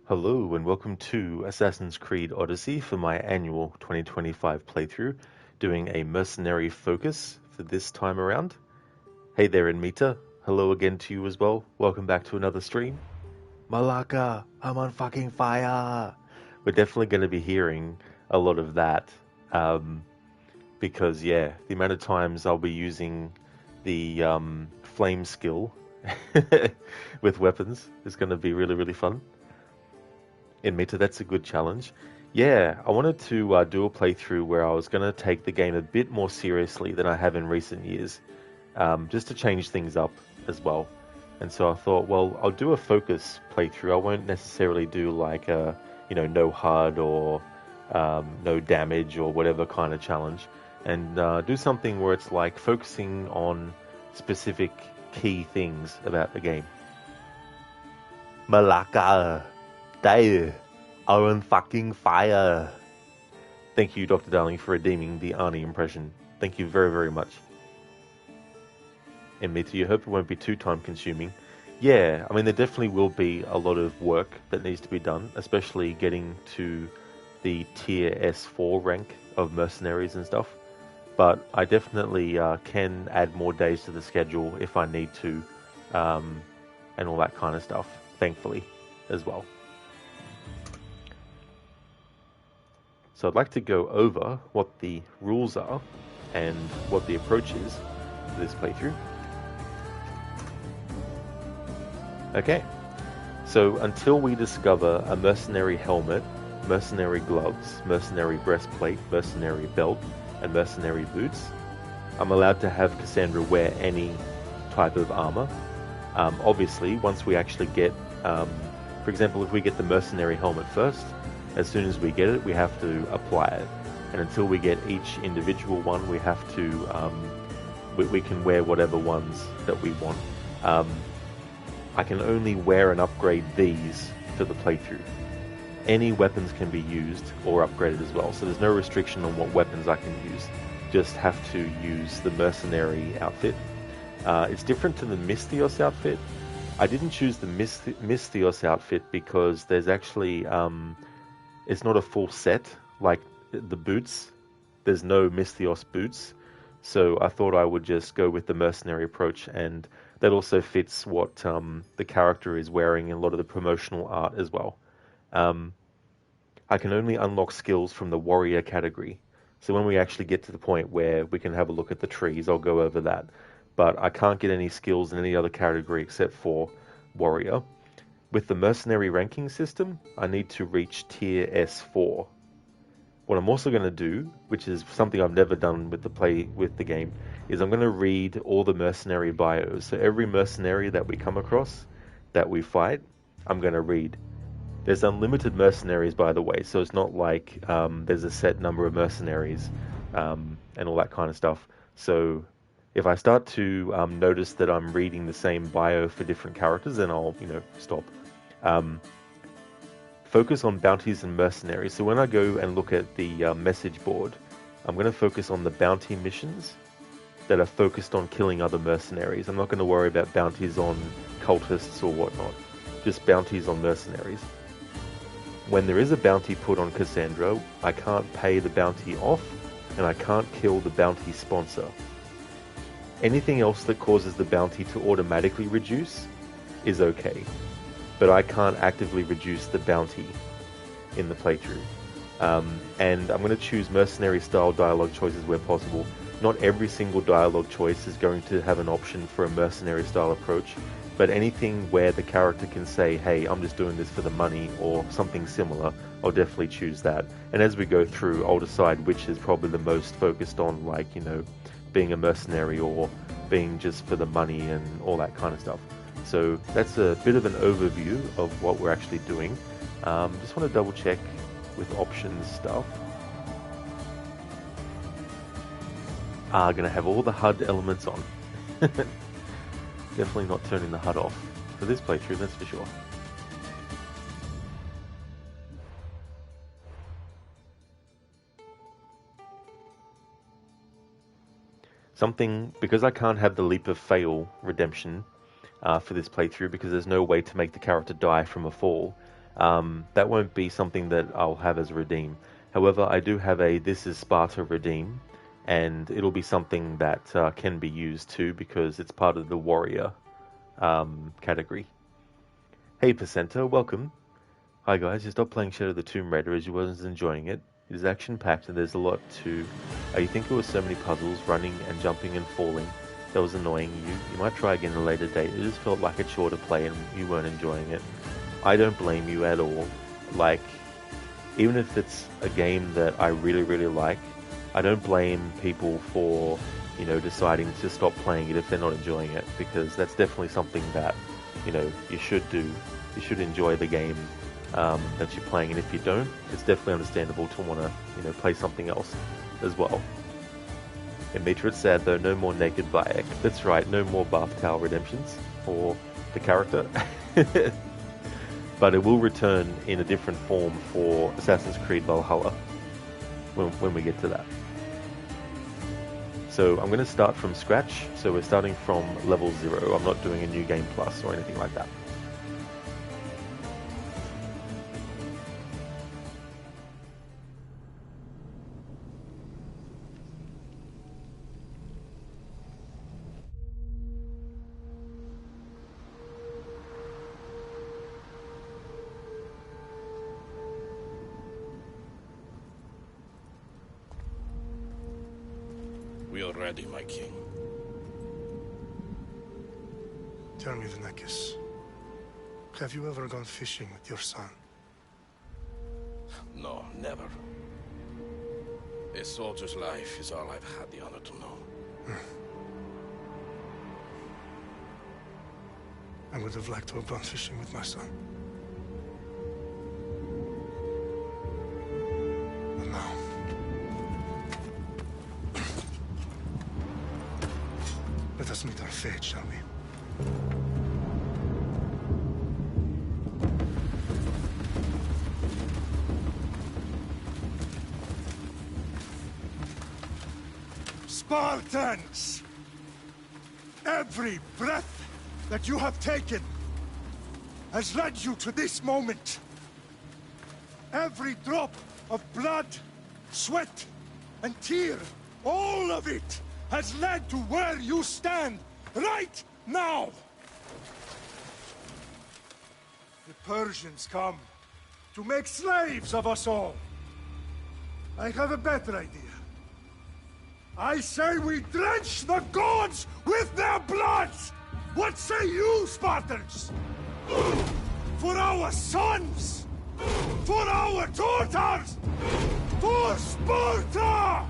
Hello and welcome to Assassin's Creed Odyssey for my annual 2025 playthrough, doing a Mercenary Focus for this time around. Hey there, Inmita. Hello again to you as well. Welcome back to another stream. Malaka, I'm on fucking fire! We're definitely going to be hearing a lot of that, um, because yeah, the amount of times I'll be using the flame skill with weapons is going to be really, really fun. Inmita, that's a good challenge. Yeah, I wanted to do a playthrough where I was going to take the game a bit more seriously than I have in recent years, just to change things up as well. And so I thought, well, I'll do a focus playthrough. I won't necessarily do like a, no HUD or no damage or whatever kind of challenge, and do something where it's like focusing on specific key things about the game. Malaka, they are on fucking fire. Thank you, Dr. Darling, for redeeming the Arnie impression. Thank you very, very much. And me too, you hope it won't be too time consuming. Yeah, I mean, there definitely will be a lot of work that needs to be done, especially getting to the tier S4 rank of mercenaries and stuff. But I definitely can add more days to the schedule if I need to, and all that kind of stuff, thankfully, as well. So I'd like to go over what the rules are and what the approach is for this playthrough. Okay, so until we discover a mercenary helmet, mercenary gloves, mercenary breastplate, mercenary belt, and mercenary boots, I'm allowed to have Kassandra wear any type of armor. Obviously, once we actually get, for example, if we get the mercenary helmet first, as soon as we get it, we have to apply it. And until we get each individual one, we have to, we can wear whatever ones that we want. I can only wear and upgrade these for the playthrough. Any weapons can be used or upgraded as well, so there's no restriction on what weapons I can use. Just have to use the mercenary outfit. It's different to the Mystios outfit. I didn't choose the Mystios outfit because there's actually, it's not a full set like the boots. There's no Mystios boots. So I thought I would just go with the mercenary approach, and that also fits what the character is wearing in a lot of the promotional art as well. I can only unlock skills from the warrior category. So when we actually get to the point where we can have a look at the trees, I'll go over that. But I can't get any skills in any other category except for warrior. With the mercenary ranking system, I need to reach tier S4. What I'm also going to do, which is something I've never done with the game, is I'm going to read all the mercenary bios. So every mercenary that we come across, that we fight, I'm going to read. There's unlimited mercenaries, by the way, so it's not like there's a set number of mercenaries and all that kind of stuff. So if I start to notice that I'm reading the same bio for different characters, then I'll, stop. Focus on bounties and mercenaries. So when I go and look at the message board, I'm going to focus on the bounty missions that are focused on killing other mercenaries. I'm not going to worry about bounties on cultists or whatnot, just bounties on mercenaries. When there is a bounty put on Kassandra, I can't pay the bounty off, and I can't kill the bounty sponsor. Anything else that causes the bounty to automatically reduce is okay, but I can't actively reduce the bounty in the playthrough. And I'm going to choose mercenary style dialogue choices where possible. Not every single dialogue choice is going to have an option for a mercenary style approach, but anything where the character can say, hey, I'm just doing this for the money, or something similar, I'll definitely choose that. And as we go through, I'll decide which is probably the most focused on, like, being a mercenary or being just for the money and all that kind of stuff. So that's a bit of an overview of what we're actually doing. Just want to double check with options stuff. Gonna have all the HUD elements on. Definitely not turning the HUD off for this playthrough, that's for sure. Because I can't have the Leap of Fail redemption for this playthrough, because there's no way to make the character die from a fall, That won't be something that I'll have as a redeem. However, I do have a This is Sparta redeem, and it'll be something that can be used too because it's part of the warrior category. Hey Placenta, welcome. Hi guys, you stopped playing Shadow of the Tomb Raider as you wasn't enjoying it. It is action-packed and there's a lot to... you think it was so many puzzles, running and jumping and falling, that was annoying you. You might try again at a later date. It just felt like a chore to play and you weren't enjoying it. I don't blame you at all. Like, even if it's a game that I really, really like, I don't blame people for, you know, deciding to stop playing it if they're not enjoying it, because that's definitely something that, you know, you should do. You should enjoy the game that you're playing, and if you don't, it's definitely understandable to want to, you know, play something else as well. And Mitra, it's sad though, no more naked Bayek. That's right, no more bath towel redemptions for the character. But it will return in a different form for Assassin's Creed Valhalla when we get to that. So I'm going to start from scratch, so we're starting from level 0. I'm not doing a new game plus or anything like that. We are ready, my king. Tell me, Vinekis, have you ever gone fishing with your son? No, never. A soldier's life is all I've had the honor to know. I would have liked to have gone fishing with my son. But now... let us meet our fate, shall we? Spartans! Every breath that you have taken has led you to this moment. Every drop of blood, sweat, and tear, all of it has led to where you stand right now. The Persians come to make slaves of us all. I have a better idea. I say we drench the gods with their blood! What say you, Spartans? For our sons! For our daughters! For Sparta!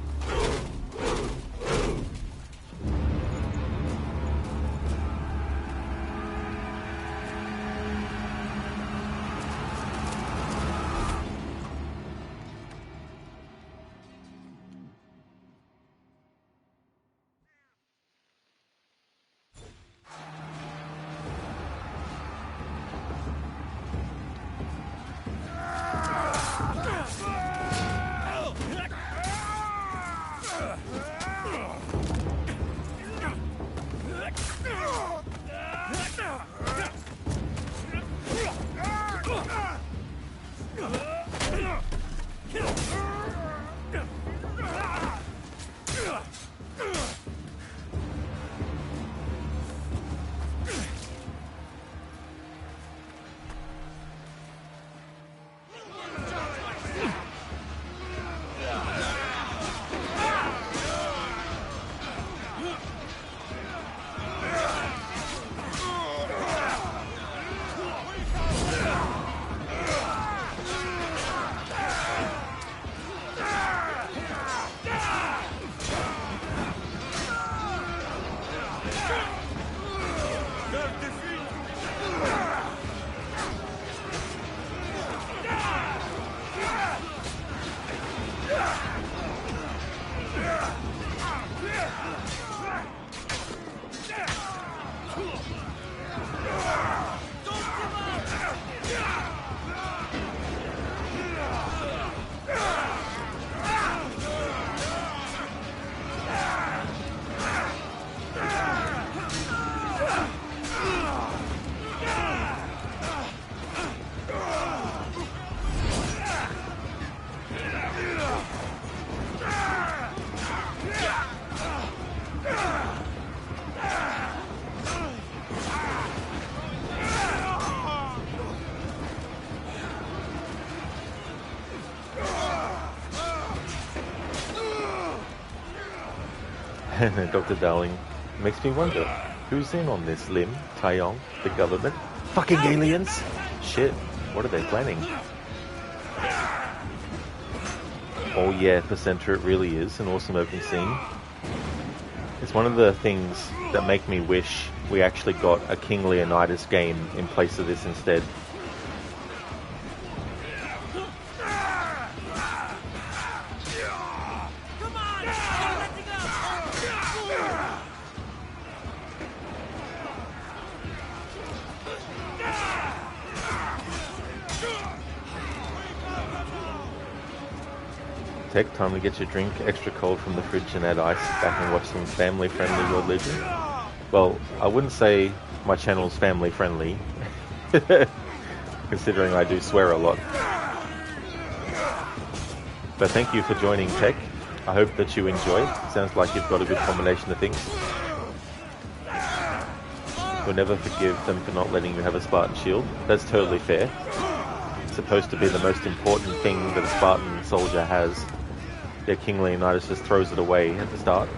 Dr. Darling makes me wonder, who's in on this? Lim, Taeyong, the government? Fucking aliens? Shit, what are they planning? Oh yeah, Kassandra, it really is an awesome opening scene. It's one of the things that make me wish we actually got a King Leonidas game in place of this instead. Tech, time to get your drink extra cold from the fridge and add ice back and watch some family-friendly World Legion. Well, I wouldn't say my channel's family-friendly, considering I do swear a lot. But thank you for joining, Tech. I hope that you enjoy. Sounds like you've got a good combination of things. You'll never forgive them for not letting you have a Spartan shield. That's totally fair. It's supposed to be the most important thing that a Spartan soldier has. Yeah, King Leonidas just throws it away at the start.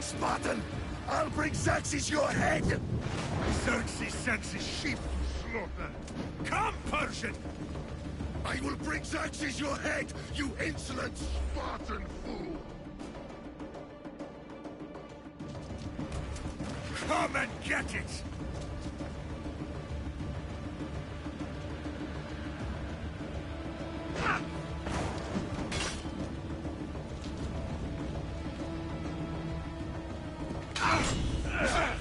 Spartan! I'll bring Xerxes your head! Xerxes sends his sheep to slaughter. Come, Persian! I will bring Xerxes your head, you insolent Spartan fool! Come and get it!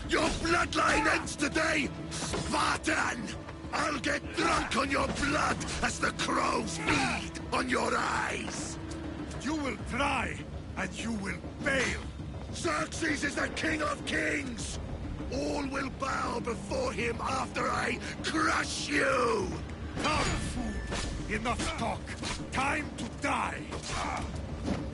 Your bloodline ends today, Spartan! I'll get drunk on your blood as the crows feed on your eyes! You will try, and you will fail! Xerxes is the king of kings! All will bow before him after I crush you! Come, fool! Enough talk! Time to die!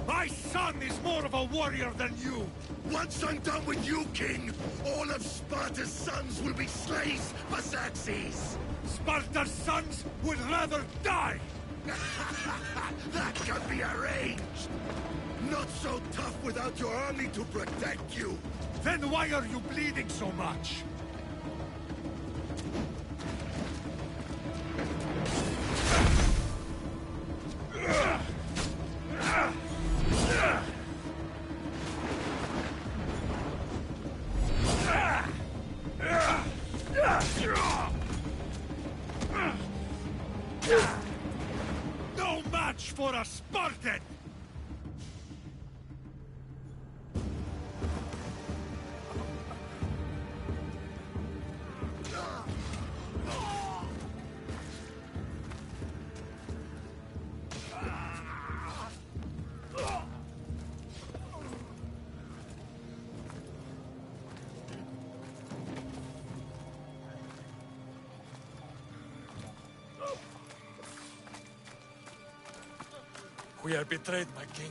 My son is more of a warrior than you! Once I'm done with you, King, all of Sparta's sons will be slaves for Xerxes! Sparta's sons would rather die! That can be arranged! Not so tough without your army to protect you! Then why are you bleeding so much? No match for a Spartan! We are betrayed, my king.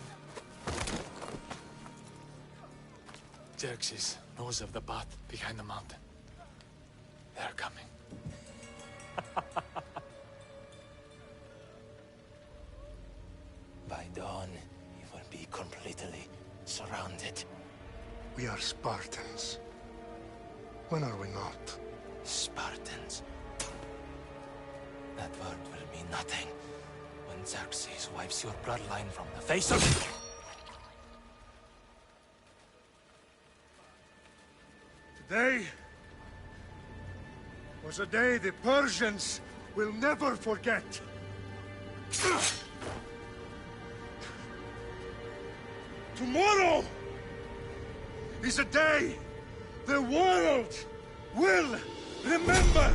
Xerxes knows of the path behind the mountain. They are coming. By dawn, you will be completely surrounded. We are Spartans. When are we not? Spartans. That word will mean nothing when Xerxes wipes your bloodline from the face of... Today was a day the Persians will never forget. Tomorrow is a day the world will remember.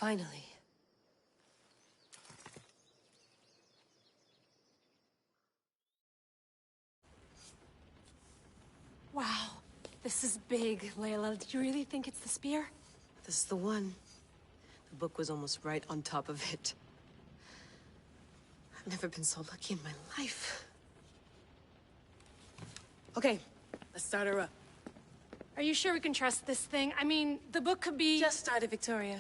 Finally. Wow, this is big, Layla. Do you really think it's the spear? This is the one. The book was almost right on top of it. I've never been so lucky in my life. Okay, let's start her up. Are you sure we can trust this thing? I mean, the book could be... Just started, Victoria.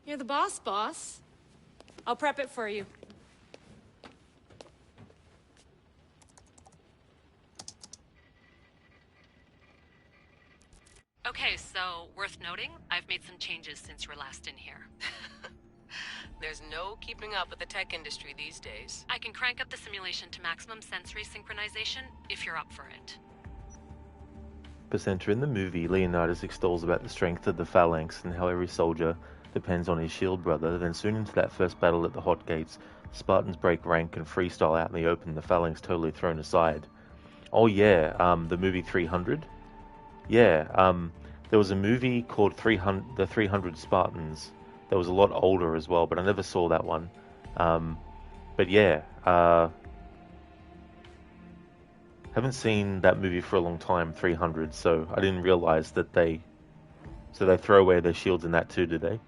You're the boss. I'll prep it for you. Okay, so worth noting, I've made some changes since you were last in here. There's no keeping up with the tech industry these days. I can crank up the simulation to maximum sensory synchronization if you're up for it. Kassandra, in the movie, Leonidas extols about the strength of the phalanx and how every soldier depends on his shield brother. Then soon into that first battle at the Hot Gates, Spartans break rank and freestyle out in the open, the phalanx totally thrown aside. Oh yeah, the movie 300? Yeah, there was a movie called The 300 Spartans. That was a lot older as well, but I never saw that one. But yeah, haven't seen that movie for a long time, 300, so I didn't realize that they throw away their shields in that too, do they?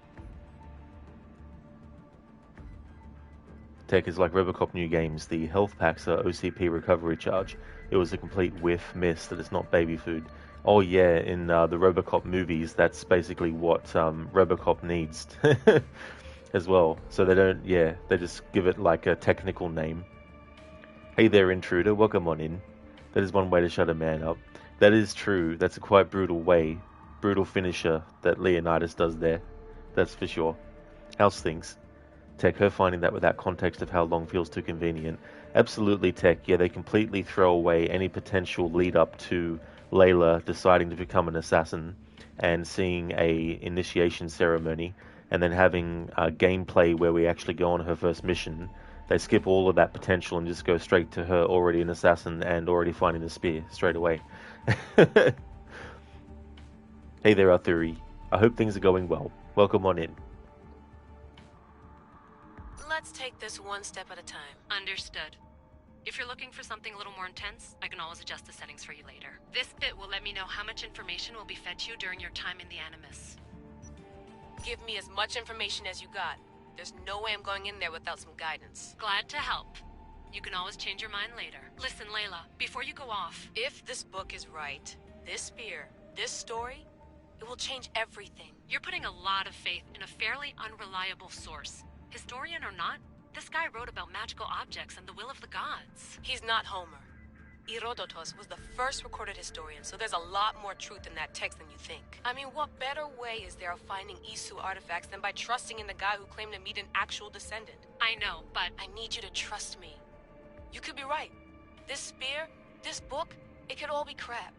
Tech is like Robocop new games. The health packs are OCP recovery charge. It was a complete miss that it's not baby food. Oh yeah, in the Robocop movies, that's basically what Robocop needs as well. So they just give it like a technical name. Hey there, intruder, welcome on in. That is one way to shut a man up. That is true. That's a quite brutal finisher that Leonidas does there. That's for sure. How's things? Tech, her finding that without context of how long feels too convenient. Absolutely, Tech. Yeah, they completely throw away any potential lead up to Layla deciding to become an assassin and seeing a initiation ceremony and then having gameplay where we actually go on her first mission. They skip all of that potential and just go straight to her already an assassin and already finding the spear straight away. Hey there, Arthuri. I hope things are going well. Welcome on in. Let's take this one step at a time. Understood. If you're looking for something a little more intense, I can always adjust the settings for you later. This bit will let me know how much information will be fed to you during your time in the Animus. Give me as much information as you got. There's no way I'm going in there without some guidance. Glad to help. You can always change your mind later. Listen, Layla, before you go off... If this book is right, this spear, this story, it will change everything. You're putting a lot of faith in a fairly unreliable source. Historian or not, this guy wrote about magical objects and the will of the gods. He's not Homer. Herodotus was the first recorded historian, so there's a lot more truth in that text than you think. I mean, what better way is there of finding Isu artifacts than by trusting in the guy who claimed to meet an actual descendant? I know, but... I need you to trust me. You could be right. This spear, this book, it could all be crap.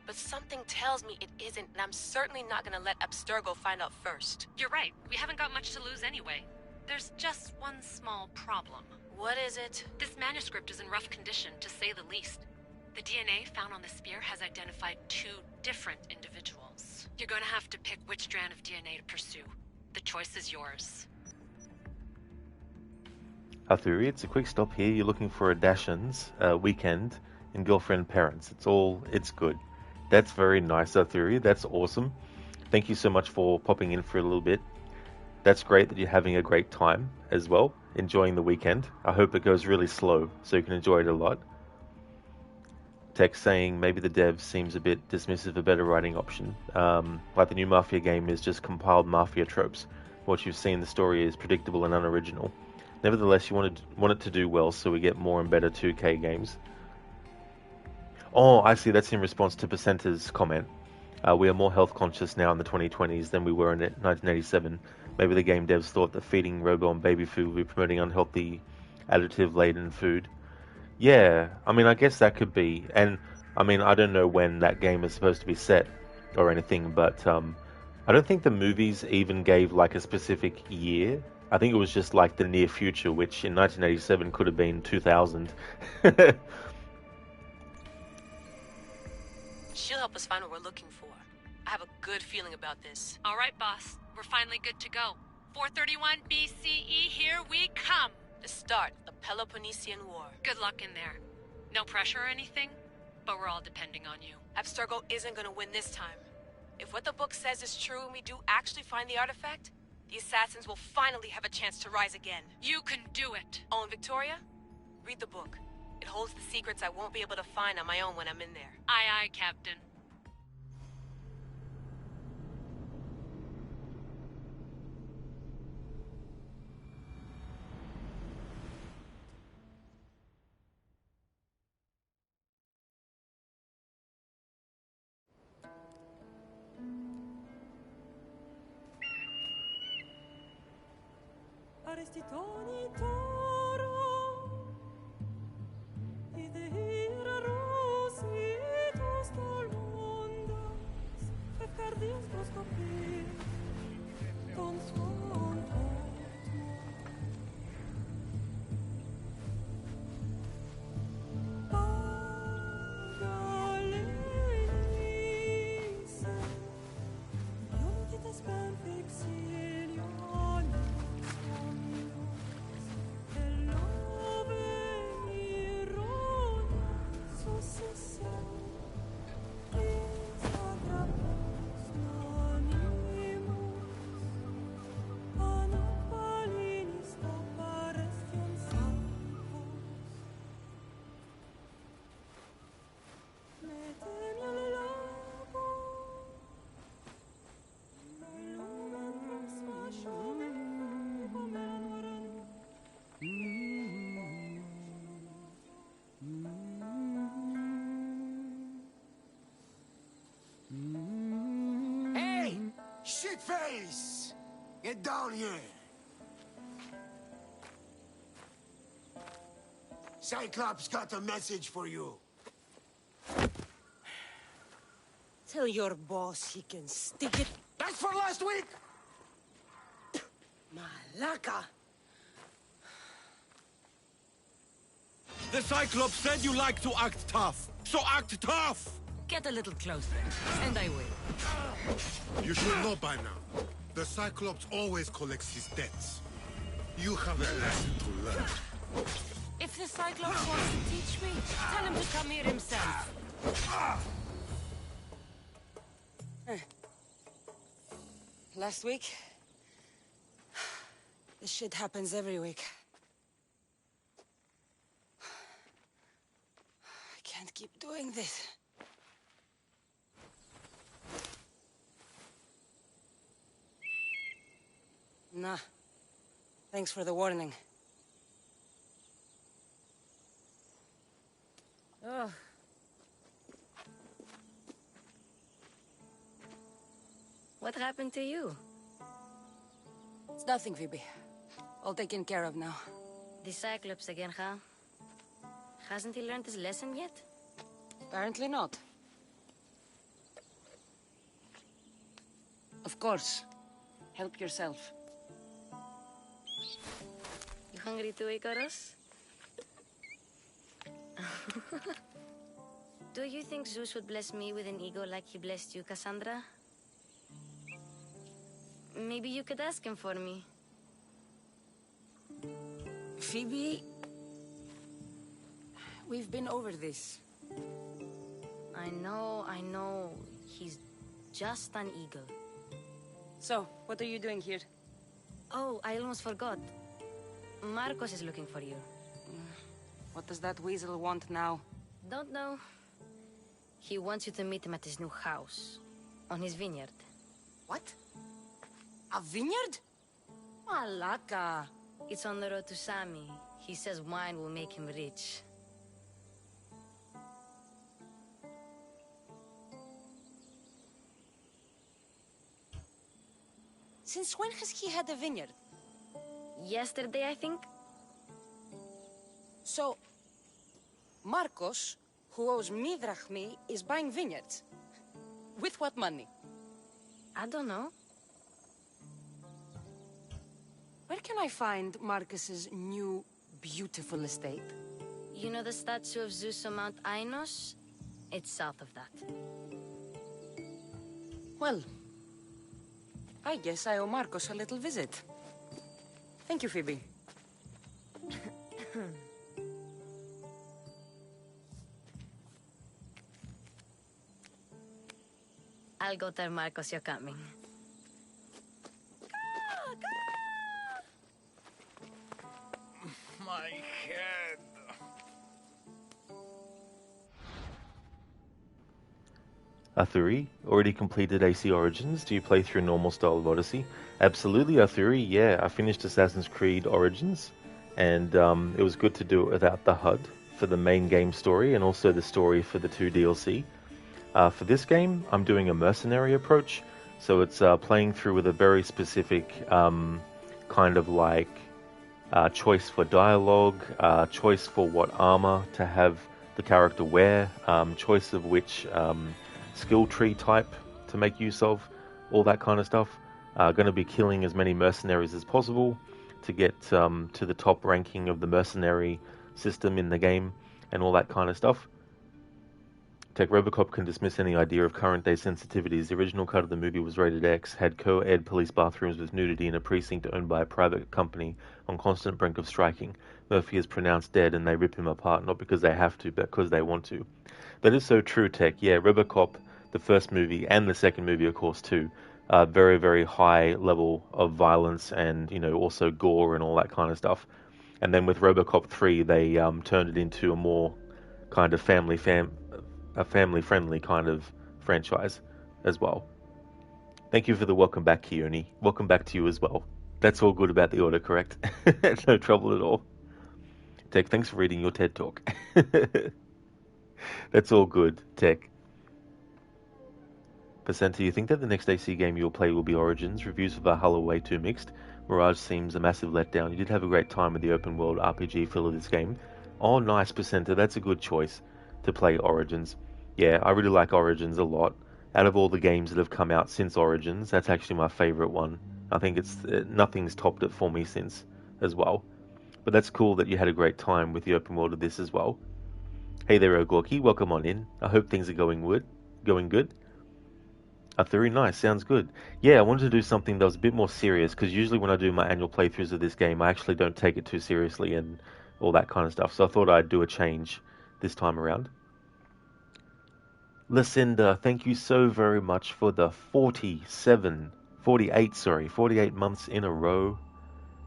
But something tells me it isn't, and I'm certainly not gonna let Abstergo find out first. You're right. We haven't got much to lose anyway. There's just one small problem. What is it? This manuscript is in rough condition, to say the least. The DNA found on the spear has identified 2 different individuals. You're going to have to pick which strand of DNA to pursue. The choice is yours. Arthuri, it's a quick stop here. You're looking for a Dashins weekend and girlfriend parents. It's good. That's very nice, Arthuri. That's awesome. Thank you so much for popping in for a little bit. That's great that you're having a great time as well, enjoying the weekend. I hope it goes really slow so you can enjoy it a lot. Tech saying maybe the dev seems a bit dismissive of a better writing option. Like the new Mafia game is just compiled Mafia tropes. What you've seen in the story is predictable and unoriginal. Nevertheless, you want it to do well so we get more and better 2K games. Oh, I see. That's in response to Placenta's comment. We are more health conscious now in the 2020s than we were in 1987. Maybe the game devs thought that feeding Robo and baby food would be promoting unhealthy, additive-laden food. Yeah, I mean, I guess that could be. And, I mean, I don't know when that game is supposed to be set or anything, but I don't think the movies even gave, like, a specific year. I think it was just, like, the near future, which in 1987 could have been 2000. She'll help us find what we're looking for. I have a good feeling about this. All right, boss. We're finally good to go. 431 BCE, here we come! The start of the Peloponnesian War. Good luck in there. No pressure or anything, but we're all depending on you. Abstergo isn't gonna win this time. If what the book says is true and we do actually find the artifact, the assassins will finally have a chance to rise again. You can do it! Oh, and Victoria? Read the book. It holds the secrets I won't be able to find on my own when I'm in there. Aye, aye, Captain. Arestitoni toro, ide ira rositos tolmondas, fefcardias proscopir, ton svon Pagalisa, iuntitas ben fixilion. Shitface! Get down here! Cyclops got a message for you. Tell your boss he can stick it. That's for last week! Malaka! The Cyclops said you like to act tough, so act tough! Get a little closer, and I will. You should know by now. The Cyclops always collects his debts. You have a lesson to learn. If the Cyclops wants to teach me, tell him to come here himself. Last week? This shit happens every week. I can't keep doing this. Nah. Thanks for the warning. Oh. What happened to you? It's nothing, Phoebe. All taken care of now. The Cyclops again, huh? Hasn't he learned his lesson yet? Apparently not. Of course. Help yourself. You hungry too, Icarus? Do you think Zeus would bless me with an ego like he blessed you, Kassandra? Maybe you could ask him for me. Phoebe... We've been over this. I know. He's just an eagle. So, what are you doing here? Oh, I almost forgot. Marcos is looking for you. What does that weasel want now? Don't know. He wants you to meet him at his new house. On his vineyard. What? A vineyard? Malaka. It's on the road to Sami. He says wine will make him rich. Since when has he had a vineyard? Yesterday, I think. So, Marcos, who owes me drachmi, is buying vineyards. With what money? I don't know. Where can I find Marcus's new, beautiful estate? You know the statue of Zeus on Mount Ainos? It's south of that. Well, I guess I owe Marcos a little visit. Thank you, Phoebe. I'll go tell Marcos you're coming. My head. Arthuri, already completed AC Origins. Do you play through normal style of Odyssey? Absolutely, Arthuri. Yeah, I finished Assassin's Creed Origins, and it was good to do it without the HUD for the main game story and also the story for the 2 DLC. For this game, I'm doing a mercenary approach, so it's playing through with a very specific kind of like choice for dialogue, choice for what armor to have the character wear, choice of which skill tree type to make use of, all that kind of stuff. Going to be killing as many mercenaries as possible to get to the top ranking of the mercenary system in the game and all that kind of stuff. Tech Robocop can dismiss any idea of current day sensitivities. The original cut of the movie was rated X, had co-ed police bathrooms with nudity in a precinct owned by a private company on constant brink of striking. Murphy is pronounced dead and they rip him apart, not because they have to, but because they want to. That is so true, Tech. Yeah, Robocop, the first movie, and the second movie, of course, too. Very, very high level of violence and, you know, also gore and all that kind of stuff. And then with Robocop 3, they turned it into a more kind of family-friendly kind of franchise as well. Thank you for the welcome back, Keone. Welcome back to you as well. That's all good about the order, correct? No trouble at all. Tech, thanks for reading your TED Talk. That's all good, Tech. Percenta, you think that the next AC game you'll play will be Origins? Reviews for Valhalla way too mixed. Mirage seems a massive letdown. You did have a great time with the open world RPG feel of this game. Oh, nice, Percenta. That's a good choice to play Origins. Yeah, I really like Origins a lot. Out of all the games that have come out since Origins, that's actually my favourite one. I think nothing's topped it for me since as well. But that's cool that you had a great time with the open world of this as well. Hey there, Ogorki. Welcome on in. I hope things are going good. Very nice. Sounds good. Yeah, I wanted to do something that was a bit more serious, because usually when I do my annual playthroughs of this game, I actually don't take it too seriously and all that kind of stuff. So I thought I'd do a change this time around. Lucinda, thank you so very much for the 48 months in a row.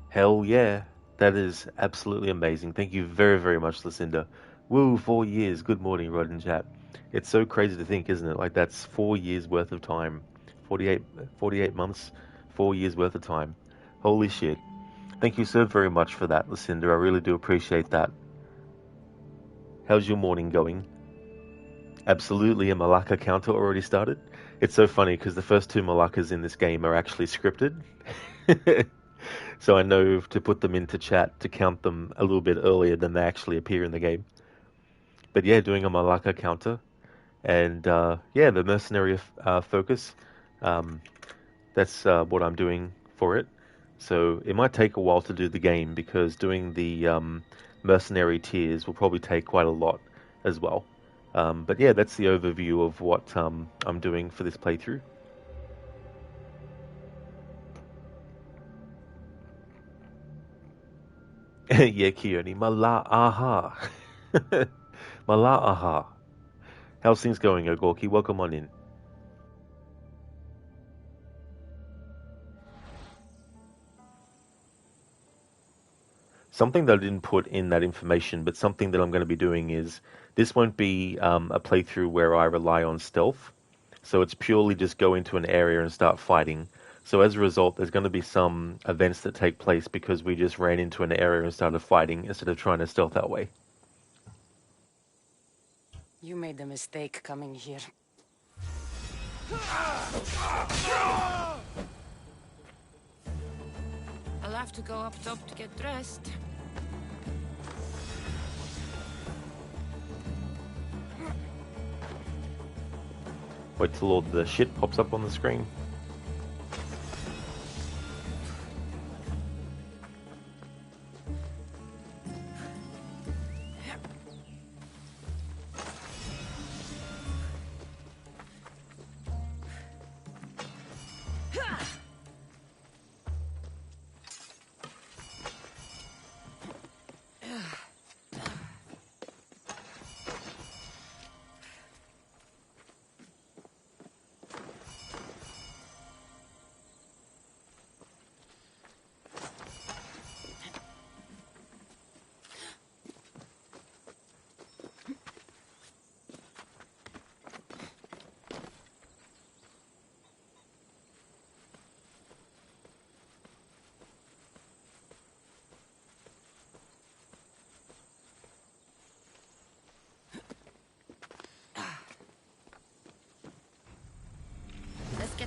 Hell yeah. That is absolutely amazing. Thank you very, very much, Lucinda. Woo, 4 years. Good morning, Rod and chat. It's so crazy to think, isn't it? Like, that's 4 years worth of time. 48 months, 4 years worth of time. Holy shit. Thank you so very much for that, Lucinda. I really do appreciate that. How's your morning going? Absolutely, a Malacca counter already started. It's so funny because the first 2 Malaccas in this game are actually scripted. So I know to put them into chat to count them a little bit earlier than they actually appear in the game. But yeah, doing a Malacca counter. And yeah, the Mercenary Focus. That's what I'm doing for it. So it might take a while to do the game because doing the Mercenary tiers will probably take quite a lot as well. But yeah, that's the overview of what I'm doing for this playthrough. Yeah, Keone. Mala'aha. Mala'aha. How's things going, Ogorki? Welcome on in. Something that I didn't put in that information, but something that I'm going to be doing is, this won't be a playthrough where I rely on stealth. So it's purely just go into an area and start fighting. So as a result, there's going to be some events that take place because we just ran into an area and started fighting instead of trying to stealth that way. You made the mistake coming here. I'll have to go up top to get dressed. Wait till all the shit pops up on the screen.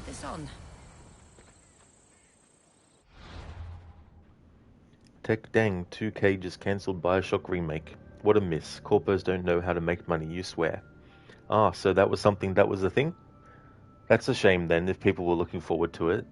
get this on. Tech dang, 2K just cancelled Bioshock Remake. What a miss. Corpos don't know how to make money, you swear. Ah, so that was something that was a thing? That's a shame then, if people were looking forward to it.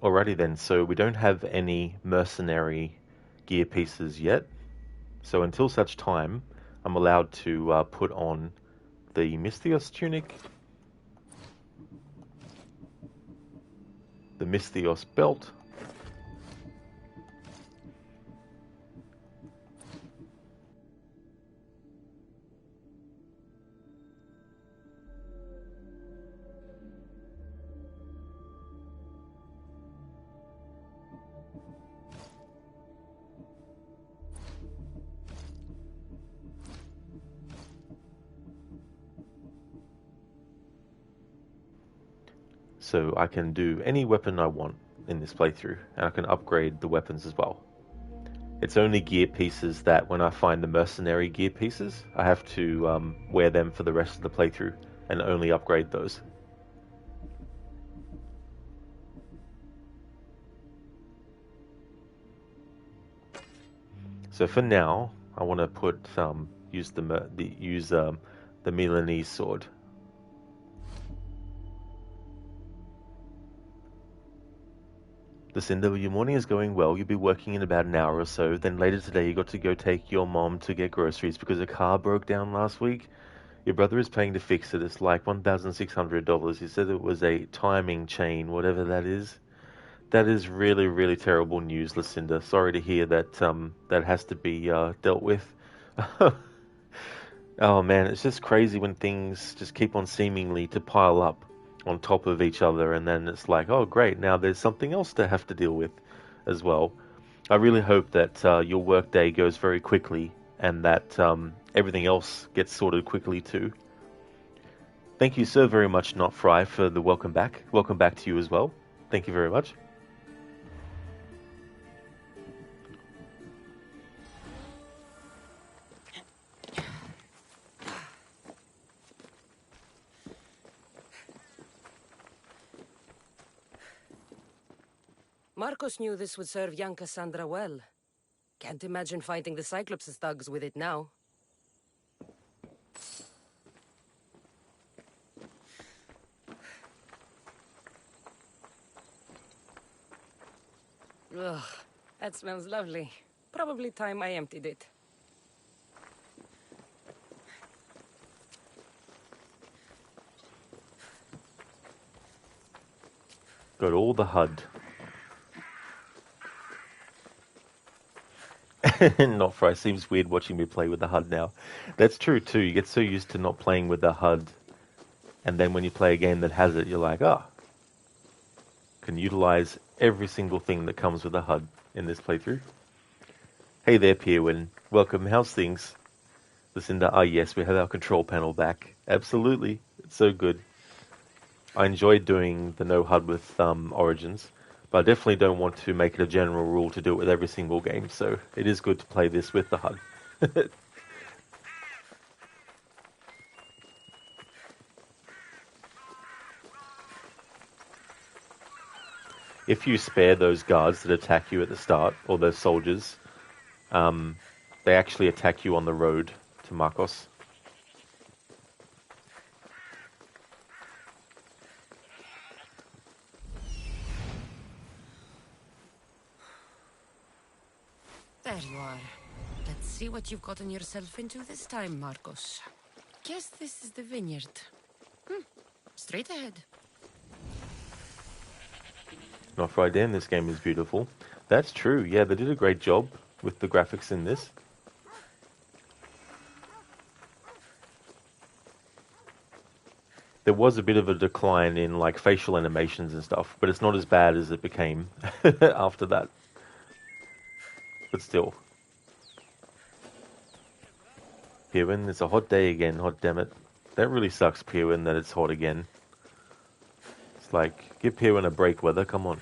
Alrighty then, so we don't have any mercenary gear pieces yet. So until such time, I'm allowed to put on the Misthios tunic, the Misthios belt, so I can do any weapon I want in this playthrough, and I can upgrade the weapons as well. It's only gear pieces that when I find the mercenary gear pieces, I have to wear them for the rest of the playthrough and only upgrade those. So for now, I want to put use the Milanese sword. Lucinda, your morning is going well. You'll be working in about an hour or so. Then later today, you got to go take your mom to get groceries because a car broke down last week. Your brother is paying to fix it. It's like $1,600. He said it was a timing chain, whatever that is. That is really, really terrible news, Lucinda. Sorry to hear that that has to be dealt with. Oh man, it's just crazy when things just keep on seemingly to pile up on top of each other, and then it's like, oh great, now there's something else to have to deal with as well. I really hope that your work day goes very quickly and that everything else gets sorted quickly too. Thank you so very much, Not Fry, for the welcome back. Welcome back to you as well. Thank you very much. Marcos knew this would serve young Kassandra well. Can't imagine fighting the Cyclops' thugs with it now. Ugh, that smells lovely. Probably time I emptied it. Got all the HUD. Not Fry, seems weird watching me play with the HUD now. That's true too, you get so used to not playing with the HUD, and then when you play a game that has it, you're like, can utilize every single thing that comes with the HUD in this playthrough. Hey there, Pierwin. Welcome, how's things? Lucinda, yes, we have our control panel back. Absolutely, it's so good. I enjoyed doing the no HUD with Origins, but I definitely don't want to make it a general rule to do it with every single game, so it is good to play this with the HUD. If you spare those guards that attack you at the start, or those soldiers, they actually attack you on the road to Marcos. There you are. Let's see what you've gotten yourself into this time, Marcos. Guess this is the vineyard. Straight ahead. Not Fry, damn, this game is beautiful. That's true, yeah, they did a great job with the graphics in this. There was a bit of a decline in like facial animations and stuff, but it's not as bad as it became after that. But still. Pirwin, it's a hot day again, hot damn it. That really sucks, Pirwin, that it's hot again. It's like, give Piran a break, weather, come on.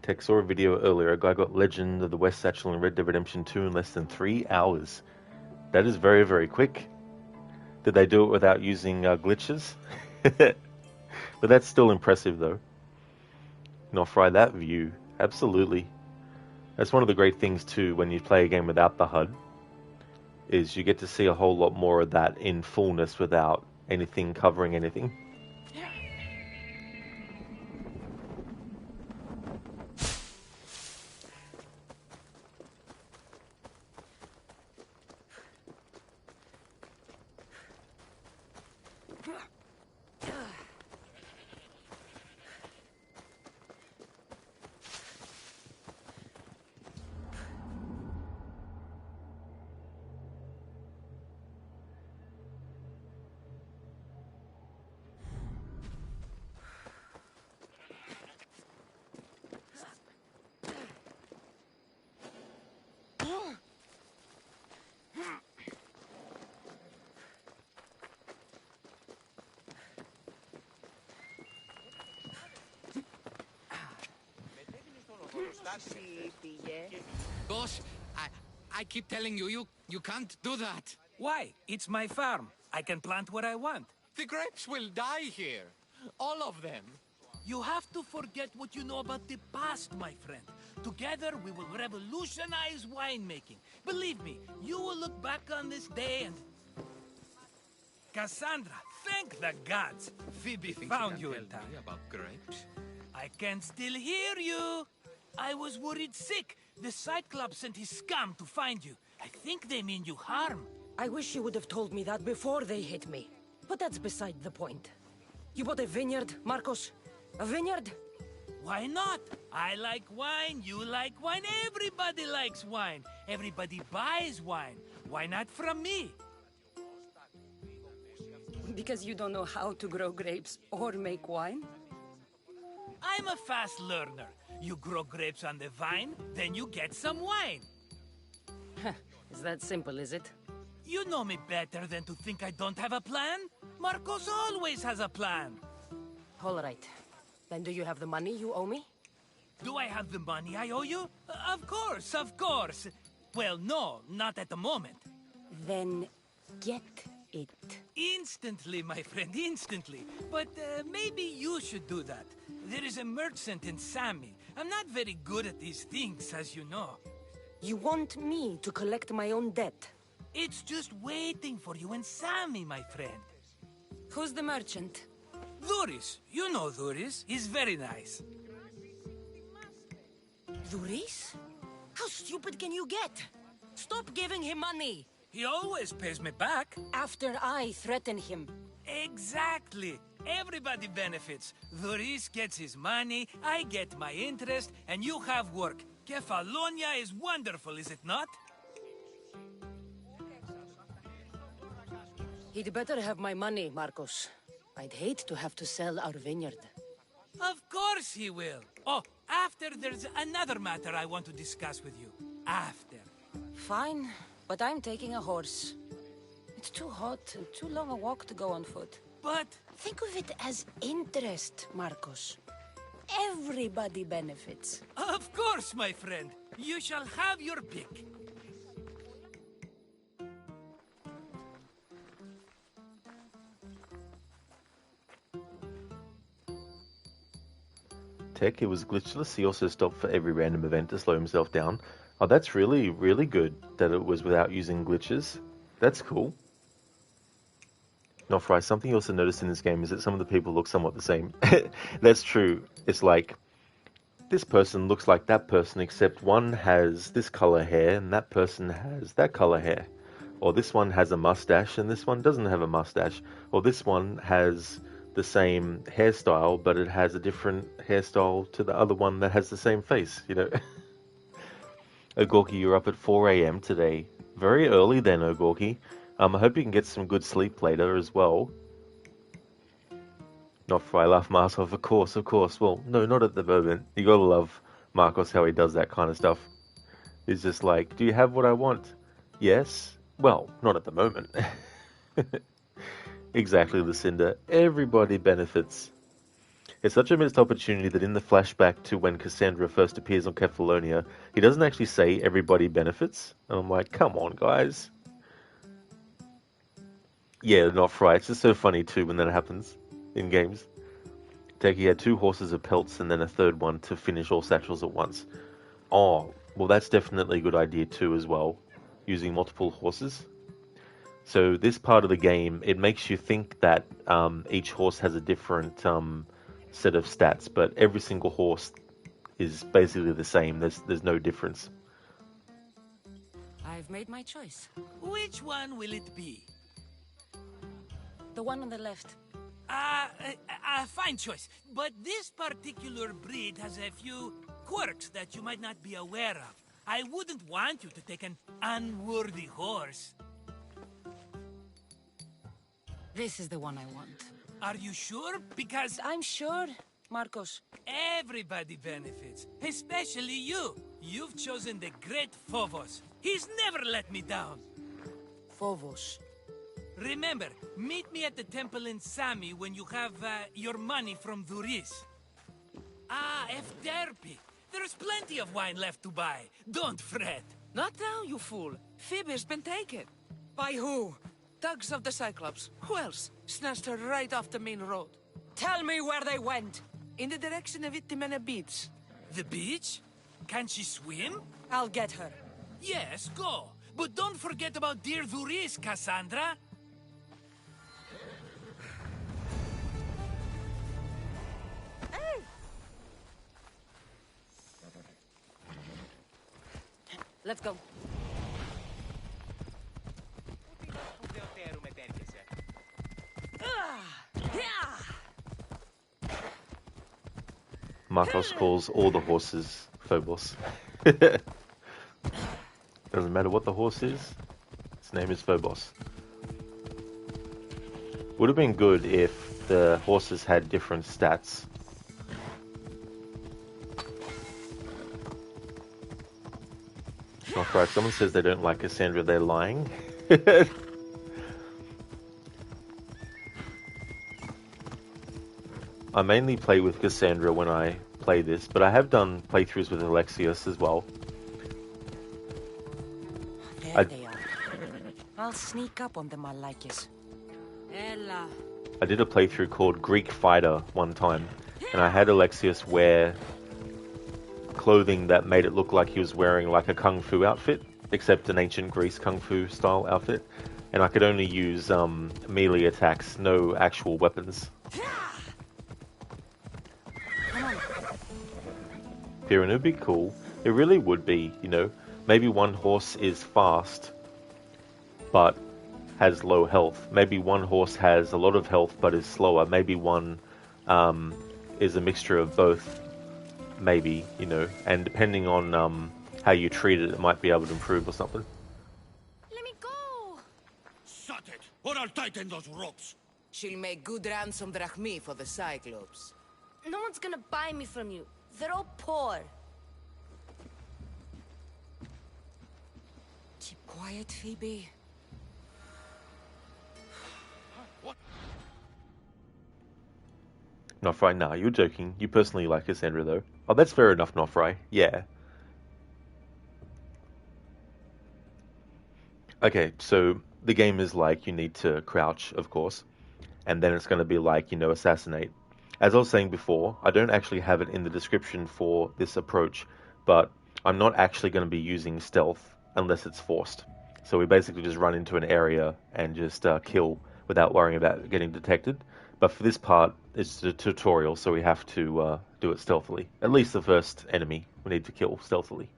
Tech saw a video earlier. A guy got Legend of the West Satchel in Red Dead Redemption 2 in less than 3 hours. That is very, very quick. Did they do it without using glitches? But that's still impressive, though. Not fry that view. Absolutely. That's one of the great things, too, when you play a game without the HUD, is you get to see a whole lot more of that in fullness without anything covering anything. Boss, I keep telling you can't do that. Why? It's my farm. I can plant what I want. The grapes will die here. All of them. You have to forget what you know about the past, my friend. Together, we will revolutionize winemaking. Believe me, you will look back on this day and... Kassandra, thank the gods! Phoebe found you in time. About grapes? I can still hear you! I was worried sick. The Cyclops sent his scum to find you. I think they mean you harm. I wish you would have told me that before they hit me. But that's beside the point. You bought a vineyard, Marcos? A vineyard? Why not? I like wine, you like wine, everybody likes wine. Everybody buys wine. Why not from me? Because you don't know how to grow grapes or make wine? I'm a fast learner. You grow grapes on the vine, then you get some wine. Is that simple, is it? You know me better than to think I don't have a plan. Marcos always has a plan. All right. Then do you have the money you owe me? Do I have the money I owe you? Of course, of course. Well, no, not at the moment. Then get it. Instantly, my friend, instantly. But maybe you should do that. There is a merchant in Sammy. I'm not very good at these things, as you know. You want me to collect my own debt? It's just waiting for you in Sammy, my friend. Who's the merchant? Duris. You know Duris. He's very nice. Duris? How stupid can you get? Stop giving him money. He always pays me back. After I threaten him. Exactly. Everybody benefits. Duris gets his money, I get my interest, and you have work. Kefalonia is wonderful, is it not? He'd better have my money, Marcos. I'd hate to have to sell our vineyard. Of course he will. Oh, after there's another matter I want to discuss with you. After. Fine, but I'm taking a horse. It's too hot and too long a walk to go on foot. But... think of it as interest, Marcos. Everybody benefits. Of course, my friend. You shall have your pick. Tech, it was glitchless. He also stopped for every random event to slow himself down. Oh, that's really, really good that it was without using glitches. That's cool. Not right. Something you also noticed in this game is that some of the people look somewhat the same. That's true. It's like, this person looks like that person, except one has this color hair and that person has that color hair. Or this one has a mustache and this one doesn't have a mustache. Or this one has the same hairstyle, but it has a different hairstyle to the other one that has the same face, you know. Ogorki, you're up at 4 AM today. Very early then, Ogorki. I hope you can get some good sleep later as well. Not for I love Marcos, of course, of course. Well, no, not at the moment. You gotta love Marcos, how he does that kind of stuff. He's just like, do you have what I want? Yes? Well, not at the moment. Exactly, Lucinda. Everybody benefits. It's such a missed opportunity that in the flashback to when Kassandra first appears on Kefalonia, he doesn't actually say everybody benefits. And I'm like, come on, guys. Yeah, not right. It's just so funny too when that happens in games. Teki had 2 horses of pelts and then a third one to finish all satchels at once. Oh, well that's definitely a good idea too as well, using multiple horses. So this part of the game, it makes you think that each horse has a different set of stats, but every single horse is basically the same. There's no difference. I've made my choice. Which one will it be? The one on the left. Fine choice. But this particular breed has a few quirks that you might not be aware of. I wouldn't want you to take an unworthy horse. This is the one I want. Are you sure? Because... I'm sure, Marcos. Everybody benefits, especially you. You've chosen the great Phobos. He's never let me down. Phobos. Remember, meet me at the temple in Sami when you have your money from Duris. Ah, Efterpi. There's plenty of wine left to buy. Don't fret. Not now, you fool. Phoebe's been taken. By who? Thugs of the Cyclops. Who else? Snatched her right off the main road. Tell me where they went. In the direction of Itimena Beach. The beach? Can she swim? I'll get her. Yes, go. But don't forget about dear Duris, Kassandra. Let's go. Marcos calls all the horses Phobos. Doesn't matter what the horse is, its name is Phobos. Would have been good if the horses had different stats. Not right. Someone says they don't like Kassandra, they're lying. I mainly play with Kassandra when I play this, but I have done playthroughs with Alexios as well. There they are. I'll sneak up on them, I like it. Ella. I did a playthrough called Greek Fighter one time, and I had Alexios wear clothing that made it look like he was wearing like a kung fu outfit, except an ancient Greece kung fu style outfit, and I could only use melee attacks, no actual weapons. here, and it'd be cool. It really would be, you know. Maybe one horse is fast, but has low health. Maybe one horse has a lot of health, but is slower. Maybe one is a mixture of both. Maybe, you know. And depending on how you treat it, it might be able to improve or something. Let me go! Shut it, or I'll tighten those ropes. She'll make good ransom drachmi for the Cyclops. No one's gonna buy me from you. They're all poor. Keep quiet, Phoebe. Nofri, nah, you're joking. You personally like Kassandra, though. Oh, that's fair enough, Nofri. Yeah. Okay, so the game is like you need to crouch, of course, and then it's going to be like, you know, assassinate. As I was saying before, I don't actually have it in the description for this approach, but I'm not actually going to be using stealth unless it's forced. So we basically just run into an area and just kill without worrying about getting detected. But for this part, it's a tutorial, so we have to do it stealthily. At least the first enemy we need to kill stealthily.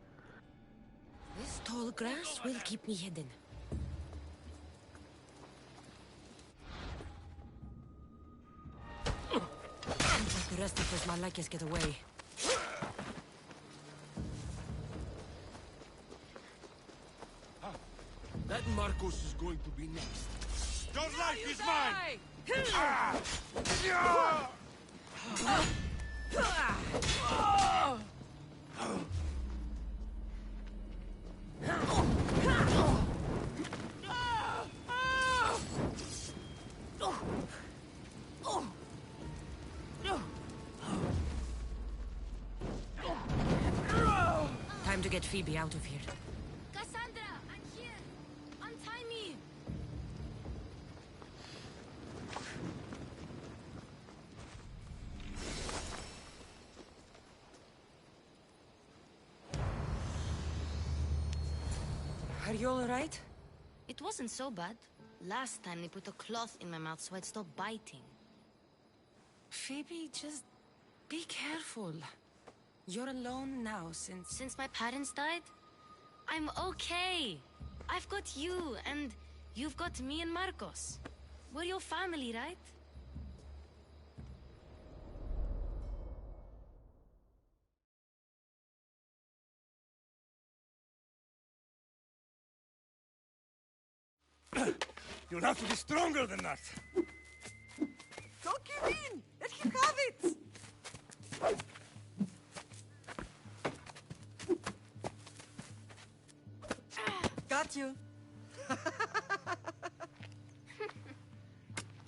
This tall grass will keep me hidden. Can't let the rest of those Malakas get away. That Marcos is going to be next. Your life is mine! Time to get Phoebe out of here. Kassandra, I'm here. Untie me. Are you all right? It wasn't so bad. Last time they put a cloth in my mouth so I'd stop biting. Phoebe, just be careful. You're alone now Since my parents died? I'm okay. I've got you, and you've got me and Marcos. We're your family, right? You'll have to be stronger than that. Don't give in! Let him have it! Got you.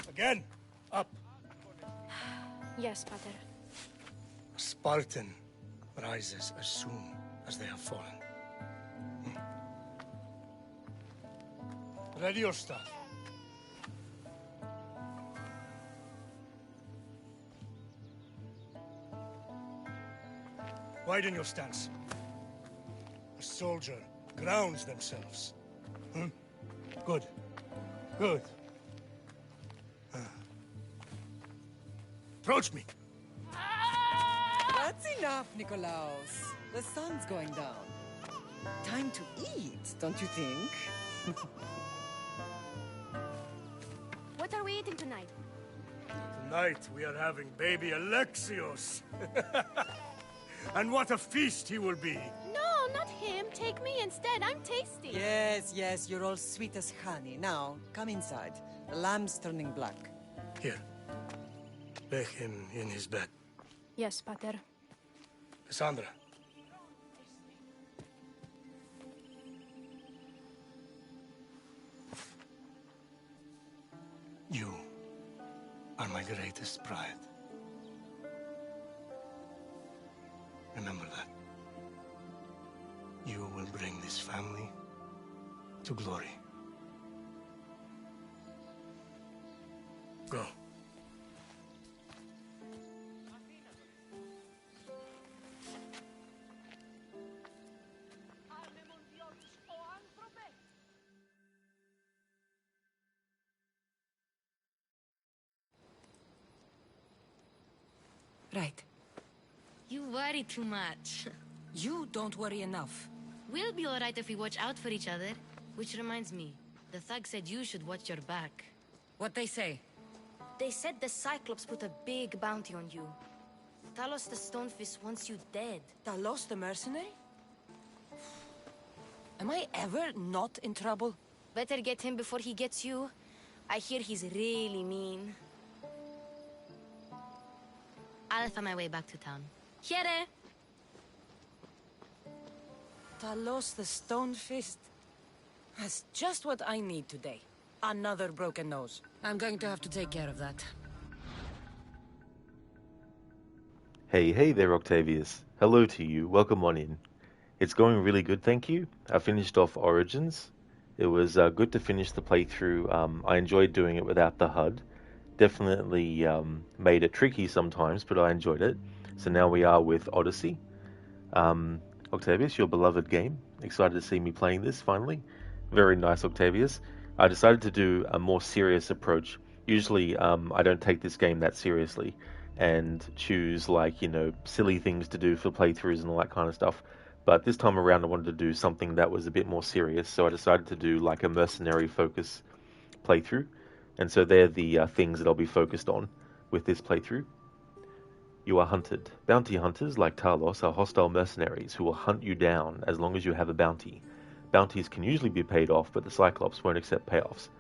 Again, up. Yes, Pater. A Spartan rises as soon as they have fallen. Ready your staff. Widen your stance. A soldier grounds themselves. Good. Good. Approach me. That's enough, Nikolaos. The sun's going down. Time to eat, don't you think? What are we eating tonight? Tonight we are having baby Alexios. And what a feast he will be. No, not him. Take me instead. I'm tasty. Yes, yes, you're all sweet as honey. Now, come inside. The lamb's turning black. Here. Lay him in his bed. Yes, Pater. Kassandra. You are my greatest pride. Remember that. You will bring this family to glory. Go. Right. You worry too much. You don't worry enough. We'll be alright if we watch out for each other. Which reminds me, the thug said you should watch your back. What they say? They said the Cyclops put a big bounty on you. Talos the Stonefist wants you dead. Talos the mercenary? Am I ever not in trouble? Better get him before he gets you. I hear he's really mean. I'll find my way back to town. Here! Talos the Stonefist. That's just what I need today. Another broken nose. I'm going to have to take care of that. Hey there, Octavius. Hello to you. Welcome on in. It's going really good, thank you. I finished off Origins. It was good to finish the playthrough. I enjoyed doing it without the HUD. Definitely made it tricky sometimes, but I enjoyed it. So now we are with Odyssey. Octavius, your beloved game. Excited to see me playing this finally. Very nice, Octavius. I decided to do a more serious approach. Usually I don't take this game that seriously and choose silly things to do for playthroughs and all that kind of stuff. But this time around I wanted to do something that was a bit more serious, so I decided to do like a Mercenary Focus playthrough. And so they're the things that I'll be focused on with this playthrough. You are hunted. Bounty hunters, like Talos, are hostile mercenaries who will hunt you down as long as you have a bounty. Bounties can usually be paid off, but the Cyclops won't accept payoffs.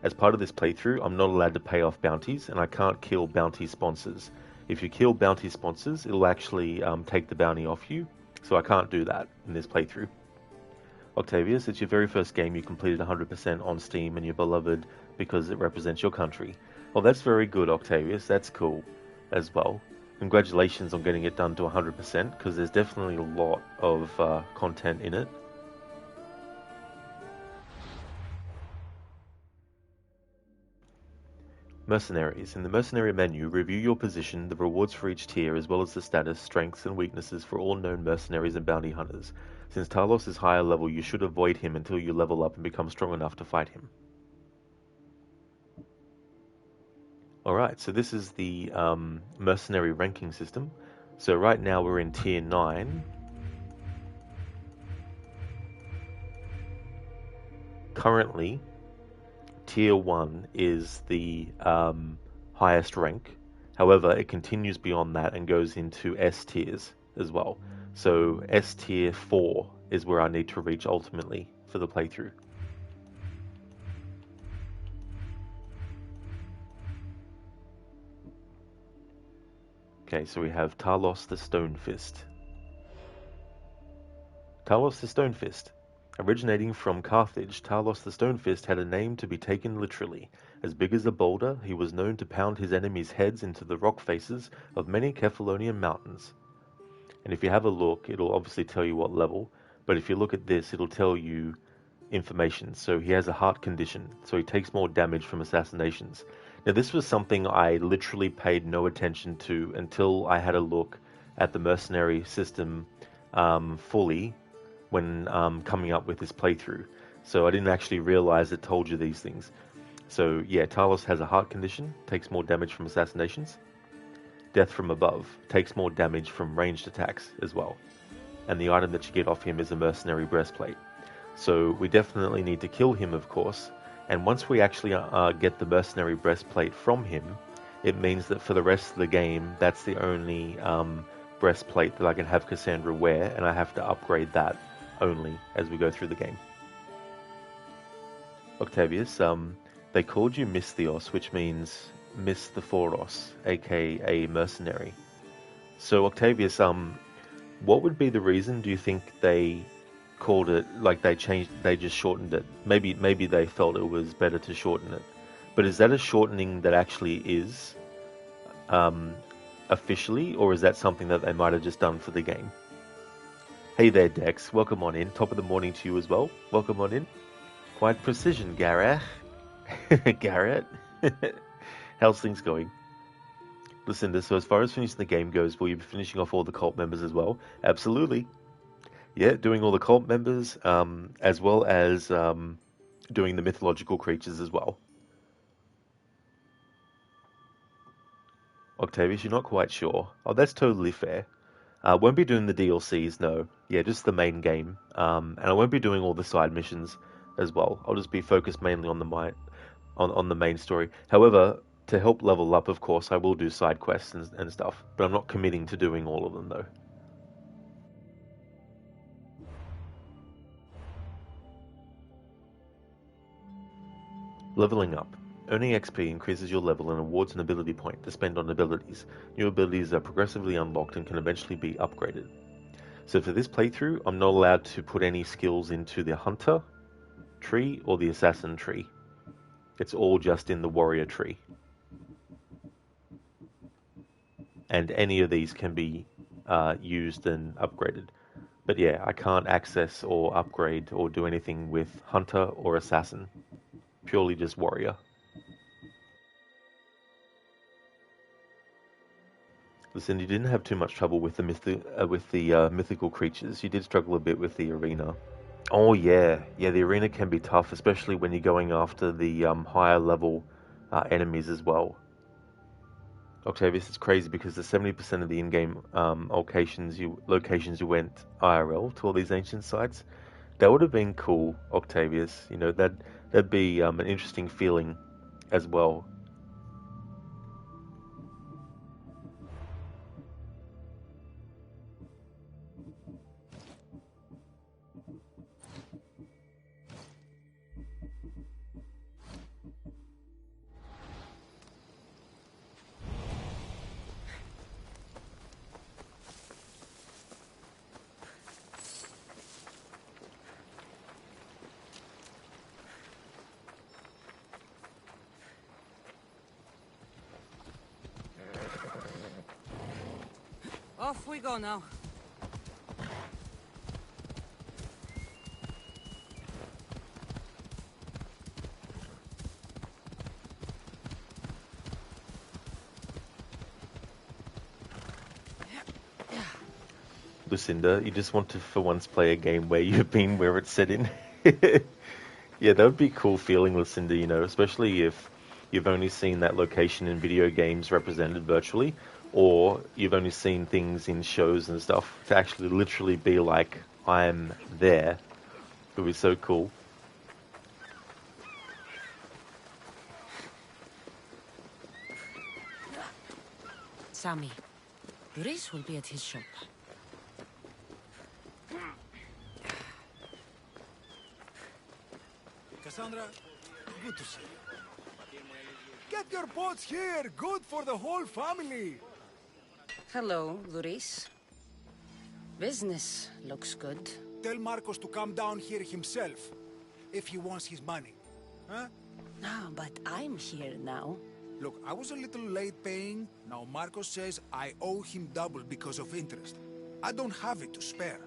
As part of this playthrough, I'm not allowed to pay off bounties, and I can't kill bounty sponsors. If you kill bounty sponsors, it'll actually take the bounty off you, so I can't do that in this playthrough. Octavius, it's your very first game you completed 100% on Steam, and you're beloved because it represents your country. Well, that's very good, Octavius. That's cool as well. Congratulations on getting it done to 100%, because there's definitely a lot of content in it. Mercenaries. In the Mercenary menu, review your position, the rewards for each tier, as well as the status, strengths, and weaknesses for all known mercenaries and bounty hunters. Since Talos is higher level, you should avoid him until you level up and become strong enough to fight him. Alright, so this is the mercenary ranking system. So right now we're in tier 9. Currently, tier 1 is the highest rank. However, it continues beyond that and goes into S tiers as well. So S tier 4 is where I need to reach ultimately for the playthrough. Okay, so we have Talos the Stonefist. Talos the Stonefist. Originating from Carthage, Talos the Stonefist had a name to be taken literally. As big as a boulder, he was known to pound his enemies' heads into the rock faces of many Kephalonian mountains. And if you have a look, it'll obviously tell you what level, but if you look at this, it'll tell you information. So he has a heart condition, so he takes more damage from assassinations. Now this was something I literally paid no attention to until I had a look at the mercenary system fully when coming up with this playthrough. So I didn't actually realize it told you these things. So yeah, Talos has a heart condition, takes more damage from assassinations. Death from above, takes more damage from ranged attacks as well. And the item that you get off him is a Mercenary Breastplate. So we definitely need to kill him, of course. And once we actually get the Mercenary Breastplate from him, it means that for the rest of the game, that's the only breastplate that I can have Kassandra wear, and I have to upgrade that only as we go through the game. Octavius, they called you Misthios, which means Misthiforos, aka mercenary. So Octavius, what would be the reason, do you think they called it, like they just shortened it? Maybe they felt it was better to shorten it. But is that a shortening that actually is officially, or is that something that they might have just done for the game? Hey there, Dex. Welcome on in. Top of the morning to you as well. Welcome on in. Quite precision, Gareth. Garrett. How's things going? Listen, so as far as finishing the game goes, will you be finishing off all the cult members as well? Absolutely. Yeah, doing all the cult members, as well as doing the mythological creatures as well. Octavius, you're not quite sure. Oh, that's totally fair. Won't be doing the DLCs, no. Yeah, just the main game. And I won't be doing all the side missions as well. I'll just be focused mainly on the main story. However, to help level up, of course, I will do side quests and stuff. But I'm not committing to doing all of them, though. Leveling up. Earning XP increases your level and awards an ability point to spend on abilities. New abilities are progressively unlocked and can eventually be upgraded. So for this playthrough, I'm not allowed to put any skills into the Hunter tree or the Assassin tree. It's all just in the Warrior tree. And any of these can be used and upgraded. But yeah, I can't access or upgrade or do anything with Hunter or Assassin. Purely just Warrior. Listen, you didn't have too much trouble with the mythical creatures. You did struggle a bit with the arena. Oh yeah, the arena can be tough, especially when you're going after the higher level enemies as well. Octavius, it's crazy because the 70% of the in-game locations you went IRL to all these ancient sites. That would have been cool, Octavius. You know, that'd be an interesting feeling as well. Off we go now. Lucinda, you just want to for once play a game where you've been where it's set in. Yeah, that would be a cool feeling, Lucinda, you know, especially if you've only seen that location in video games represented virtually, or you've only seen things in shows and stuff. To actually literally be like, I'm there, it would be so cool. Sammy, Reese will be at his shop. Kassandra, good to see you. Get your pots here, good for the whole family. Hello, Luris. Business looks good. Tell Marcos to come down here himself, if he wants his money. Huh? No, but I'm here now. Look, I was a little late paying. Now Marcos says I owe him double because of interest. I don't have it to spare.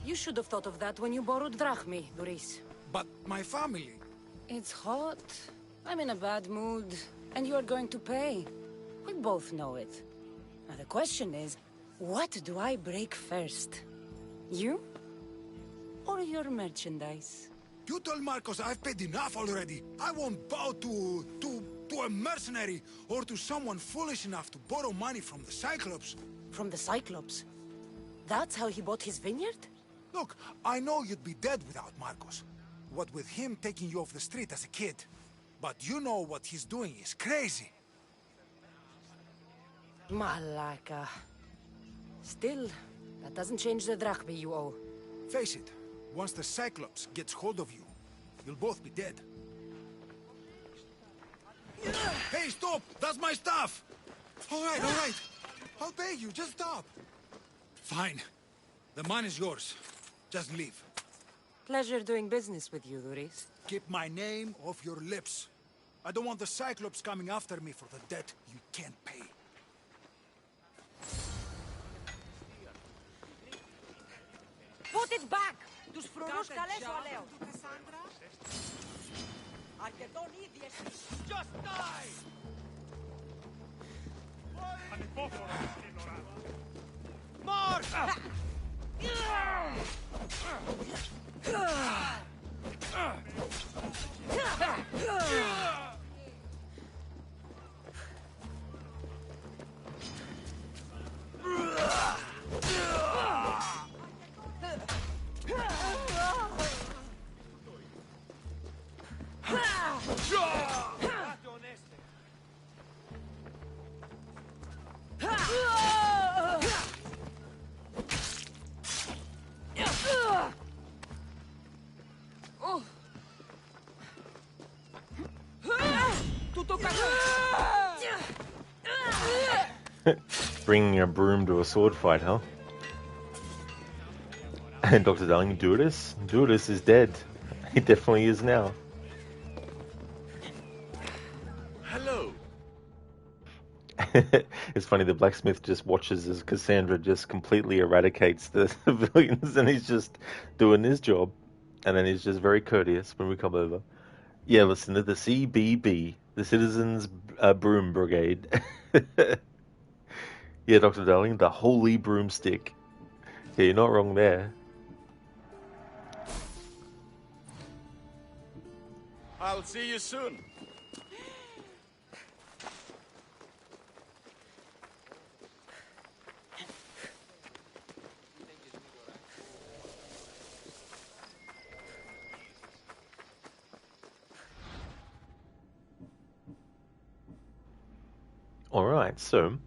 You should have thought of that when you borrowed drachmi, Luris. But my family... It's hot. I'm in a bad mood. And you are going to pay. We both know it. Now the question is, what do I break first? You? Or your merchandise? You told Marcos I've paid enough already. I won't bow to a mercenary or to someone foolish enough to borrow money from the Cyclops. From the Cyclops? That's how he bought his vineyard? Look, I know you'd be dead without Marcos. What with him taking you off the street as a kid. But you know what he's doing is crazy. Malaka. Still, that doesn't change the drachmi you owe. Face it, once the Cyclops gets hold of you, you'll both be dead. Hey, stop! That's my stuff! All right. I'll pay you, just stop. Fine. The money's yours. Just leave. Pleasure doing business with you, Luris. Keep my name off your lips. I don't want the Cyclops coming after me for the debt you can't pay. Put it back! Τους φρουρούς καλές σου αλέω. Αρκετόν ήδη εσείς. Just die! March! Bringing a broom to a sword fight, huh? And Dr. Darling, Duradus is dead. He definitely is now. Hello. It's funny, the blacksmith just watches as Kassandra just completely eradicates the civilians, and he's just doing his job. And then he's just very courteous when we come over. Yeah, listen to the CBB, the Citizens Broom Brigade. Yeah, Dr. Darling, the Holy Broomstick. Yeah, you're not wrong there. I'll see you soon. Alright, so,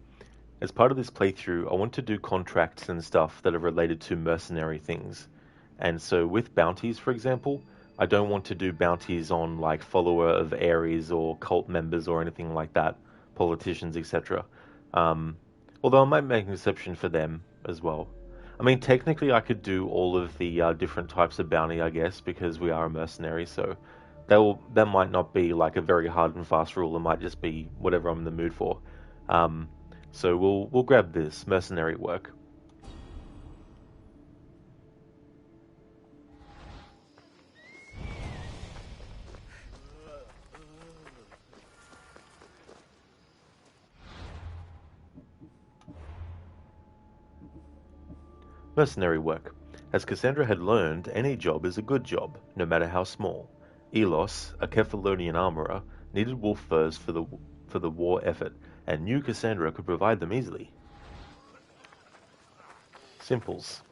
as part of this playthrough, I want to do contracts and stuff that are related to mercenary things. And so with bounties, for example, I don't want to do bounties on like follower of Ares or cult members or anything like that, politicians, etc. Although I might make an exception for them as well. I mean, technically I could do all of the different types of bounty, I guess, because we are a mercenary, so that might not be like a very hard and fast rule. It might just be whatever I'm in the mood for. So we'll grab this mercenary work. Mercenary work. As Kassandra had learned, any job is a good job, no matter how small. Elos, a Kephalonian armorer, needed wolf furs for the war effort, and knew Kassandra could provide them easily. Simples.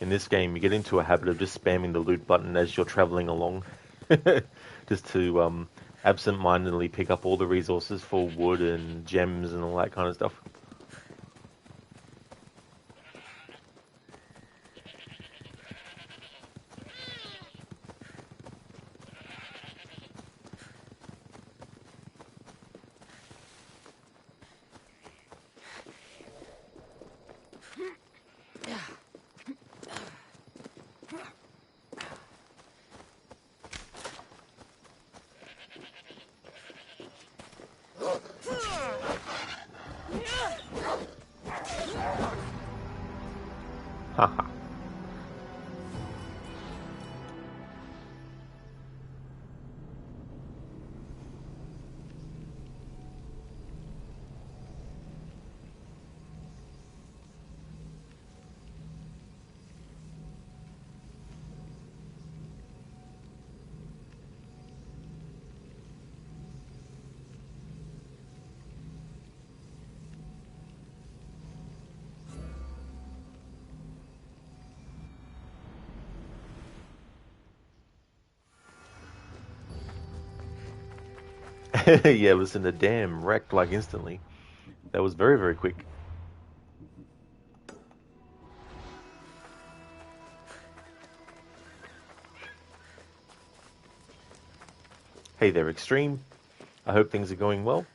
In this game, you get into a habit of just spamming the loot button as you're traveling along. Just to absent-mindedly pick up all the resources for wood and gems and all that kind of stuff. Haha. Yeah, listen, the dam wrecked like instantly. That was very, very quick. Hey there, Extreme. I hope things are going well.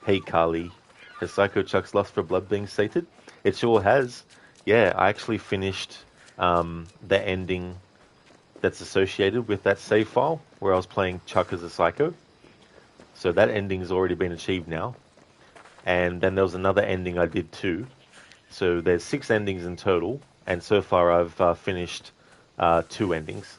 Hey, Carly. Has Psycho Chuck's lust for blood being sated? It sure has. Yeah, I actually finished the ending that's associated with that save file where I was playing Chuck as a psycho. So that ending's already been achieved now. And then there was another ending I did too. So there's 6 endings in total, and so far I've finished 2 endings.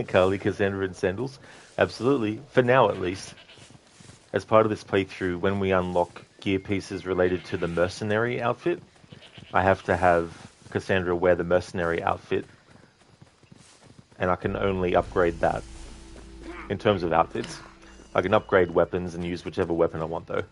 Carly, Kassandra, and Sandals. Absolutely. For now, at least. As part of this playthrough, when we unlock gear pieces related to the Mercenary outfit, I have to have Kassandra wear the Mercenary outfit, and I can only upgrade that in terms of outfits. I can upgrade weapons and use whichever weapon I want, though.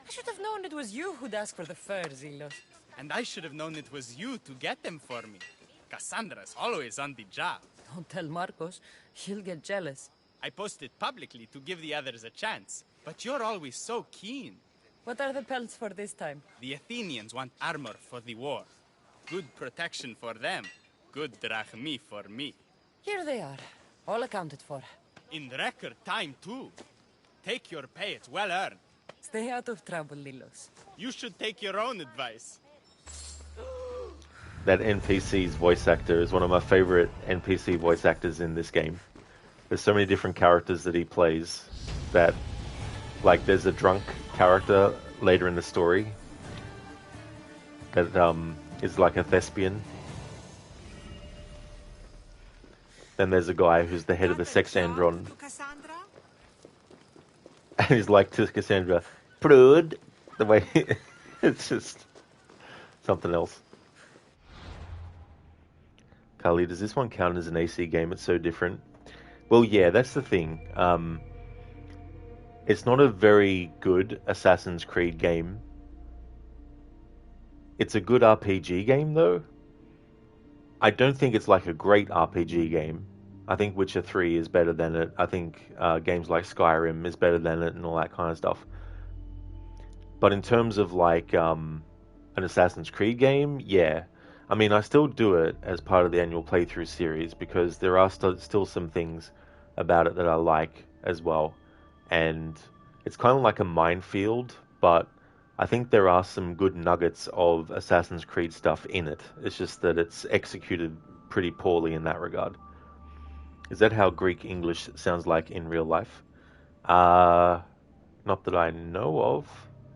I should have known it was you who'd ask for the fur, Zelos. And I should have known it was you to get them for me. Kassandra's always on the job. Don't tell Marcos. He'll get jealous. I posted publicly to give the others a chance, but you're always so keen. What are the pelts for this time? The Athenians want armor for the war. Good protection for them. Good drachmi for me. Here they are. All accounted for. In record time, too. Take your pay, it's well earned. Stay out of trouble, Lilos. You should take your own advice. That NPC's voice actor is one of my favorite NPC voice actors in this game. There's so many different characters that he plays that, like, there's a drunk character later in the story that is like a thespian. Then there's a guy who's the head of the sex andron. And he's like to Kassandra, Prude! The way it's just something else. Carly, does this one count as an AC game? It's so different. Well, yeah, that's the thing. It's not a very good Assassin's Creed game. It's a good RPG game, though. I don't think it's like a great RPG game. I think Witcher 3 is better than it. I think games like Skyrim is better than it and all that kind of stuff. But in terms of like an Assassin's Creed game, yeah. I mean, I still do it as part of the annual playthrough series because there are still some things about it that I like as well. And it's kind of like a minefield, but I think there are some good nuggets of Assassin's Creed stuff in it. It's just that it's executed pretty poorly in that regard. Is that how Greek English sounds like in real life? Not that I know of.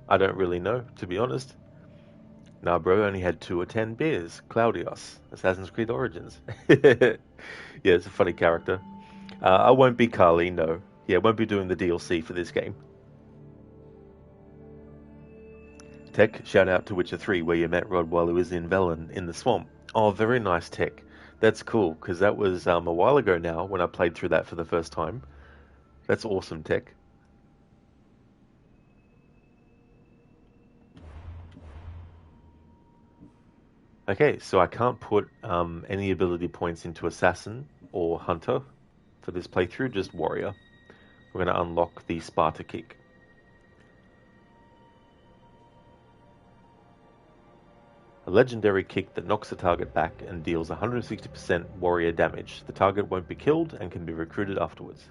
I don't really know, to be honest. Nah, bro, only had 2 or 10 beers. Claudius, Assassin's Creed Origins. Yeah, it's a funny character. I won't be Carly, no. Yeah, won't be doing the DLC for this game. Tech, shout out to Witcher 3, where you met Rod while he was in Velen in the swamp. Oh, very nice, Tech. That's cool, because that was a while ago now when I played through that for the first time. That's awesome, Tech. Okay, so I can't put any ability points into Assassin or Hunter for this playthrough, just Warrior. We're going to unlock the Sparta Kick. A legendary kick that knocks the target back and deals 160% warrior damage. The target won't be killed and can be recruited afterwards.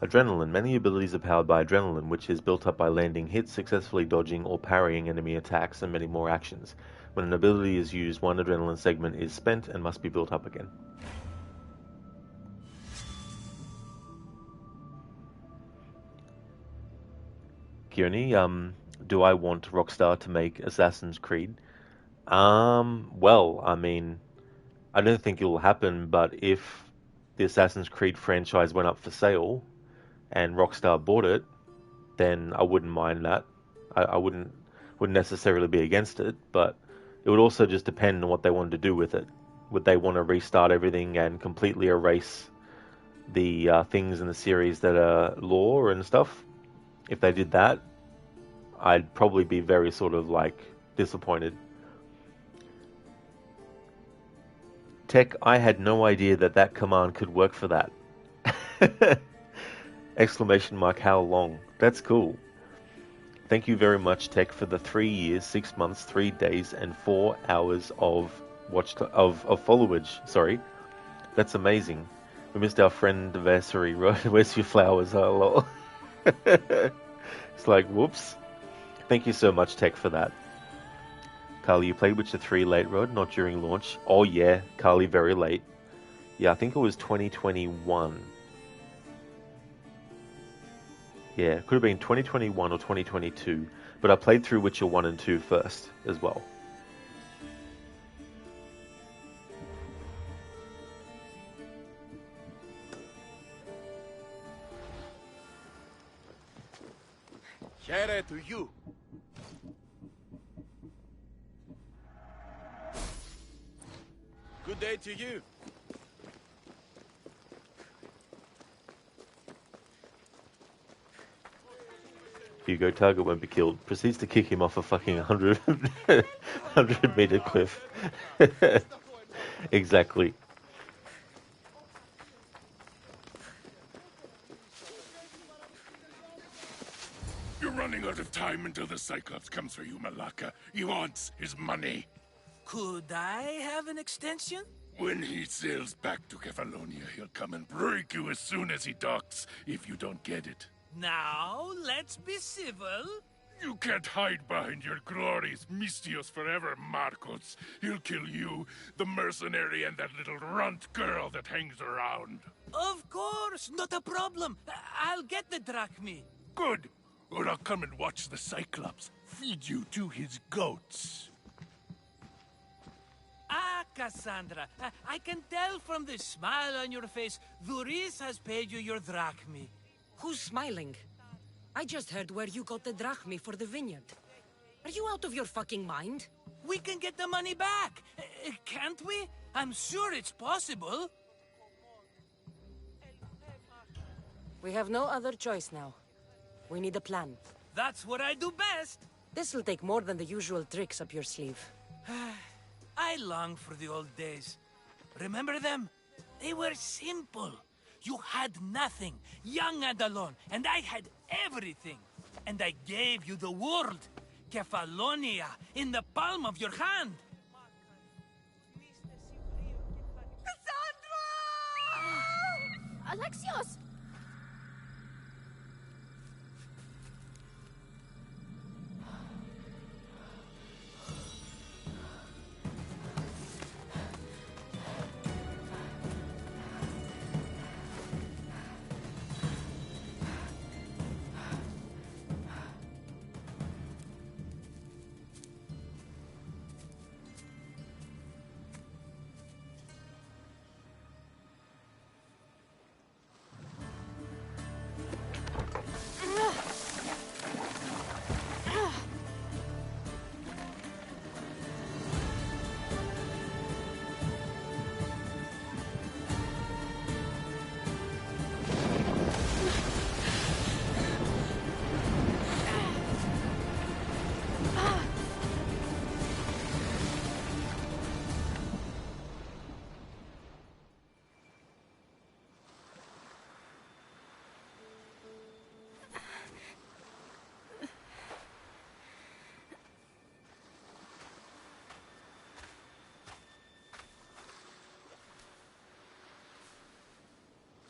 Adrenaline. Many abilities are powered by adrenaline, which is built up by landing hits, successfully dodging or parrying enemy attacks, and many more actions. When an ability is used, one adrenaline segment is spent and must be built up again. Kearney, do I want Rockstar to make Assassin's Creed? Well, I mean, I don't think it will happen, but if the Assassin's Creed franchise went up for sale and Rockstar bought it, then I wouldn't mind that. I wouldn't necessarily be against it, but it would also just depend on what they wanted to do with it. Would they want to restart everything and completely erase the things in the series that are lore and stuff? If they did that, I'd probably be very sort of like disappointed. Tech, I had no idea that command could work for that. Exclamation mark, how long? That's cool. Thank you very much, Tech, for the 3 years, 6 months, 3 days, and 4 hours of followage. Sorry, that's amazing. We missed our friend anniversary. Where's your flowers? Oh, lol. It's like, whoops. Thank you so much, Tech, for that. Carly, you played Witcher 3 late, Rod, not during launch. Oh yeah, Carly, very late. Yeah, I think it was 2021. Yeah, it could have been 2021 or 2022. But I played through Witcher 1 and 2 first as well. Here to you. Good day to you. Hugo, target won't be killed. Proceeds to kick him off a fucking 100 meter cliff. Exactly. You're running out of time until the Cyclops comes for you, Malaka. He wants his money. Could I have an extension? When he sails back to Kefalonia, he'll come and break you as soon as he docks, if you don't get it. Now, let's be civil. You can't hide behind your glories, Mistios forever, Marcos. He'll kill you, the mercenary, and that little runt girl that hangs around. Of course, not a problem. I'll get the drachmi. Good. Or I'll come and watch the Cyclops feed you to his goats. Ah, Kassandra, I can tell from the smile on your face, Dhuris has paid you your drachmi. Who's smiling? I just heard where you got the drachmi for the vineyard. Are you out of your fucking mind? We can get the money back, can't we? I'm sure it's possible. We have no other choice now. We need a plan. That's what I do best. This'll take more than the usual tricks up your sleeve. I long for the old days. Remember them? They were simple. You had nothing, young and alone, and I had everything. And I gave you the world, Kefalonia, in the palm of your hand. Kassandra! Alexios!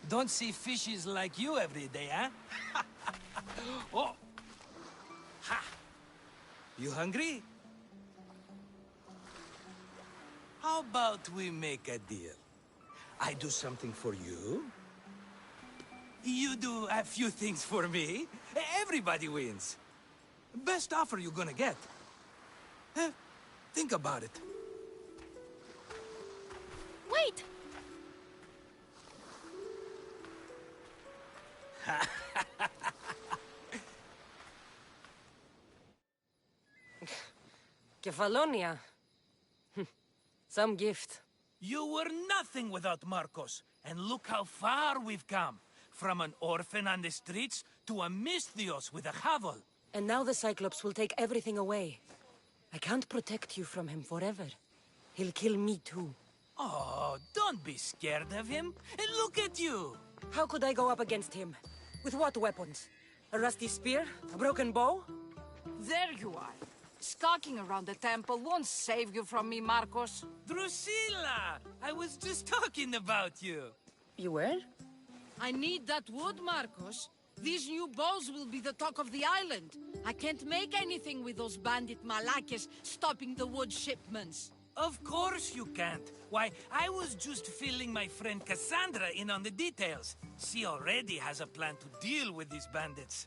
Don't see fishes like you every day, huh? Oh! Ha! You hungry? How about we make a deal? I do something for you. You do a few things for me. Everybody wins. Best offer you're gonna get. Think about it. Wait! Kefalonia. Some gift. You were nothing without Marcos, and look how far we've come. From an orphan on the streets to a Mistios with a hovel. And now the Cyclops will take everything away. I can't protect you from him forever. He'll kill me too. Oh, don't be scared of him. And look at you. How could I go up against him? With what weapons? A rusty spear? A broken bow? There you are. Skulking around the temple won't save you from me, Marcos. Drusilla! I was just talking about you. You were? I need that wood, Marcos. These new bows will be the talk of the island. I can't make anything with those bandit malakes stopping the wood shipments. Of course you can't. Why, I was just filling my friend Kassandra in on the details. She already has a plan to deal with these bandits.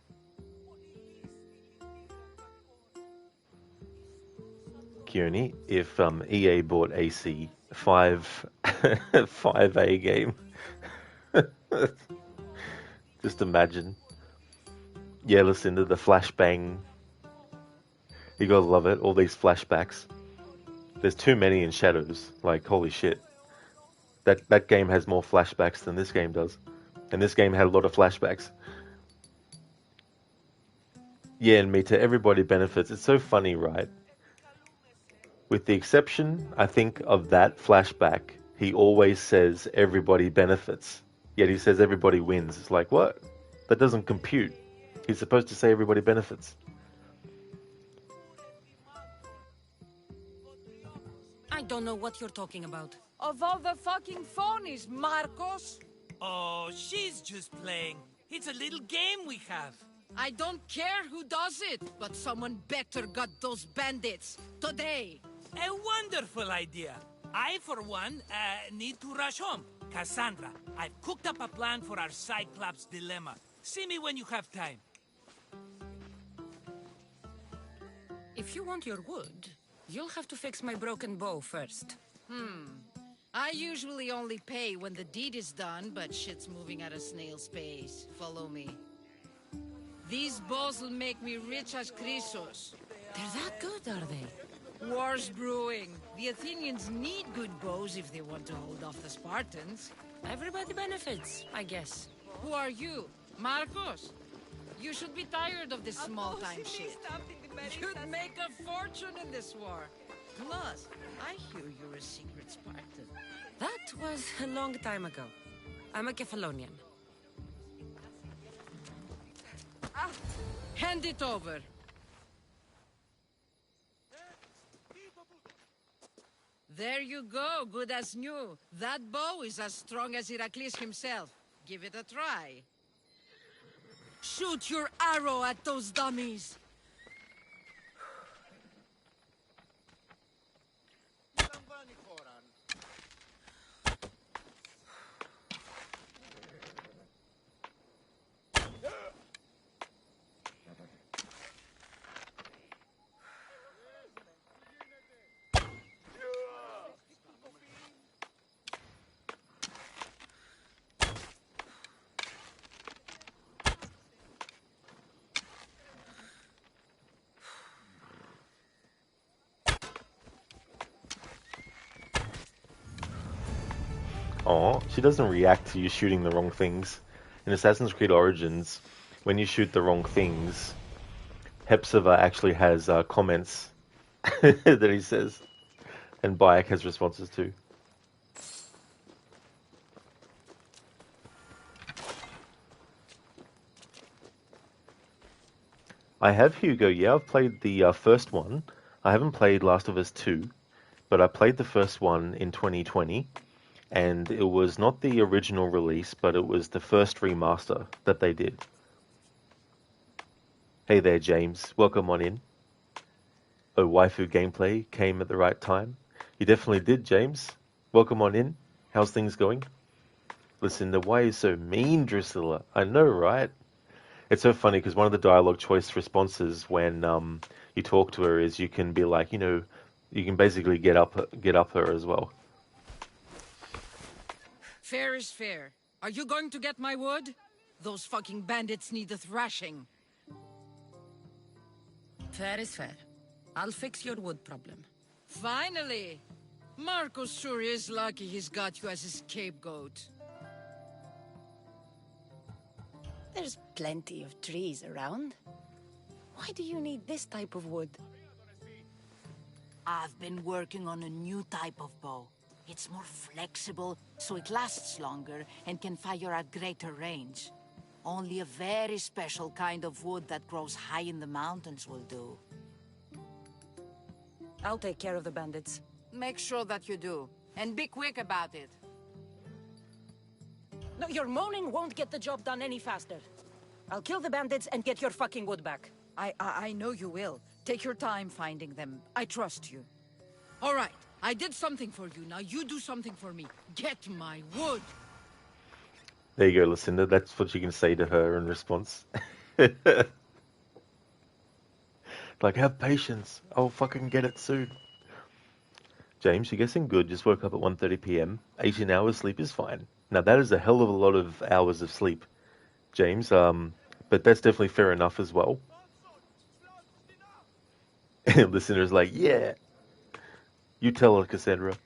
Kearney, if EA bought AC 5A game, just imagine. Yeah, listen to the flashbang. You gotta love it, all these flashbacks. There's too many in Shadows, like holy shit. That game has more flashbacks than this game does. And this game had a lot of flashbacks. Yeah, and me too, everybody benefits. It's so funny, right? With the exception, I think, of that flashback, he always says everybody benefits. Yet he says everybody wins. It's like, what? That doesn't compute. He's supposed to say everybody benefits. I don't know what you're talking about. Of all the fucking phonies, Marcos! Oh, she's just playing. It's a little game we have. I don't care who does it, but someone better got those bandits. Today! A wonderful idea. I, for one, need to rush home. Kassandra, I've cooked up a plan for our Cyclops dilemma. See me when you have time. If you want your wood, you'll have to fix my broken bow first. I usually only pay when the deed is done, but shit's moving at a snail's pace. Follow me. These bows will make me rich as Chrysos. They're that good, are they? War's brewing. The Athenians need good bows if they want to hold off the Spartans. Everybody benefits, I guess. Who are you? Marcos? You should be tired of this small-time shit. You'd make a fortune in this war. Plus, I hear you're a secret Spartan. That was a long time ago. I'm a Kephalonian. Hand it over. There you go, good as new. That bow is as strong as Heracles himself. Give it a try. Shoot your arrow at those dummies. Aw, she doesn't react to you shooting the wrong things. In Assassin's Creed Origins, when you shoot the wrong things, Hepzibah actually has comments that he says, and Bayek has responses too. I have Hugo, yeah, I've played the first one. I haven't played Last of Us 2, but I played the first one in 2020. And it was not the original release, but it was the first remaster that they did. Hey there, James. Welcome on in. Oh, waifu gameplay came at the right time. You definitely did, James. Welcome on in. How's things going? Listen, why are you so mean, Drusilla? I know, right? It's so funny because one of the dialogue choice responses when you talk to her is you can be like, you know, you can basically get up her as well. Fair is fair. Are you going to get my wood? Those fucking bandits need a thrashing. Fair is fair. I'll fix your wood problem. Finally! Marcos sure is lucky he's got you as his scapegoat. There's plenty of trees around. Why do you need this type of wood? I've been working on a new type of bow. It's more flexible, so it lasts longer and can fire at greater range. Only a very special kind of wood that grows high in the mountains will do. I'll take care of the bandits. Make sure that you do. And be quick about it. No, your moaning won't get the job done any faster. I'll kill the bandits and get your fucking wood back. I know you will. Take your time finding them. I trust you. All right, I did something for you. Now you do something for me. Get my wood. There you go, Lucinda. That's what you can say to her in response. Like, have patience. I'll fucking get it soon. James, you're guessing good. Just woke up at 1:30 p.m. 18 hours sleep is fine. Now, that is a hell of a lot of hours of sleep, James. But that's definitely fair enough as well. Listener's like, yeah. You tell her, Kassandra.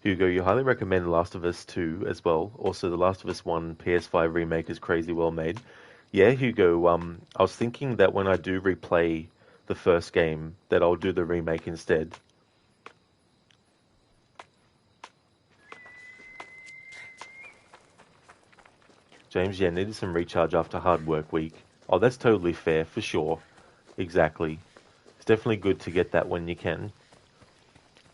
Hugo, you highly recommend Last of Us 2 as well. Also, The Last of Us 1 PS5 remake is crazy well made. Yeah, Hugo, I was thinking that when I do replay the first game, that I'll do the remake instead. James, yeah, needed some recharge after hard work week. Oh, that's totally fair, for sure. Exactly. It's definitely good to get that when you can.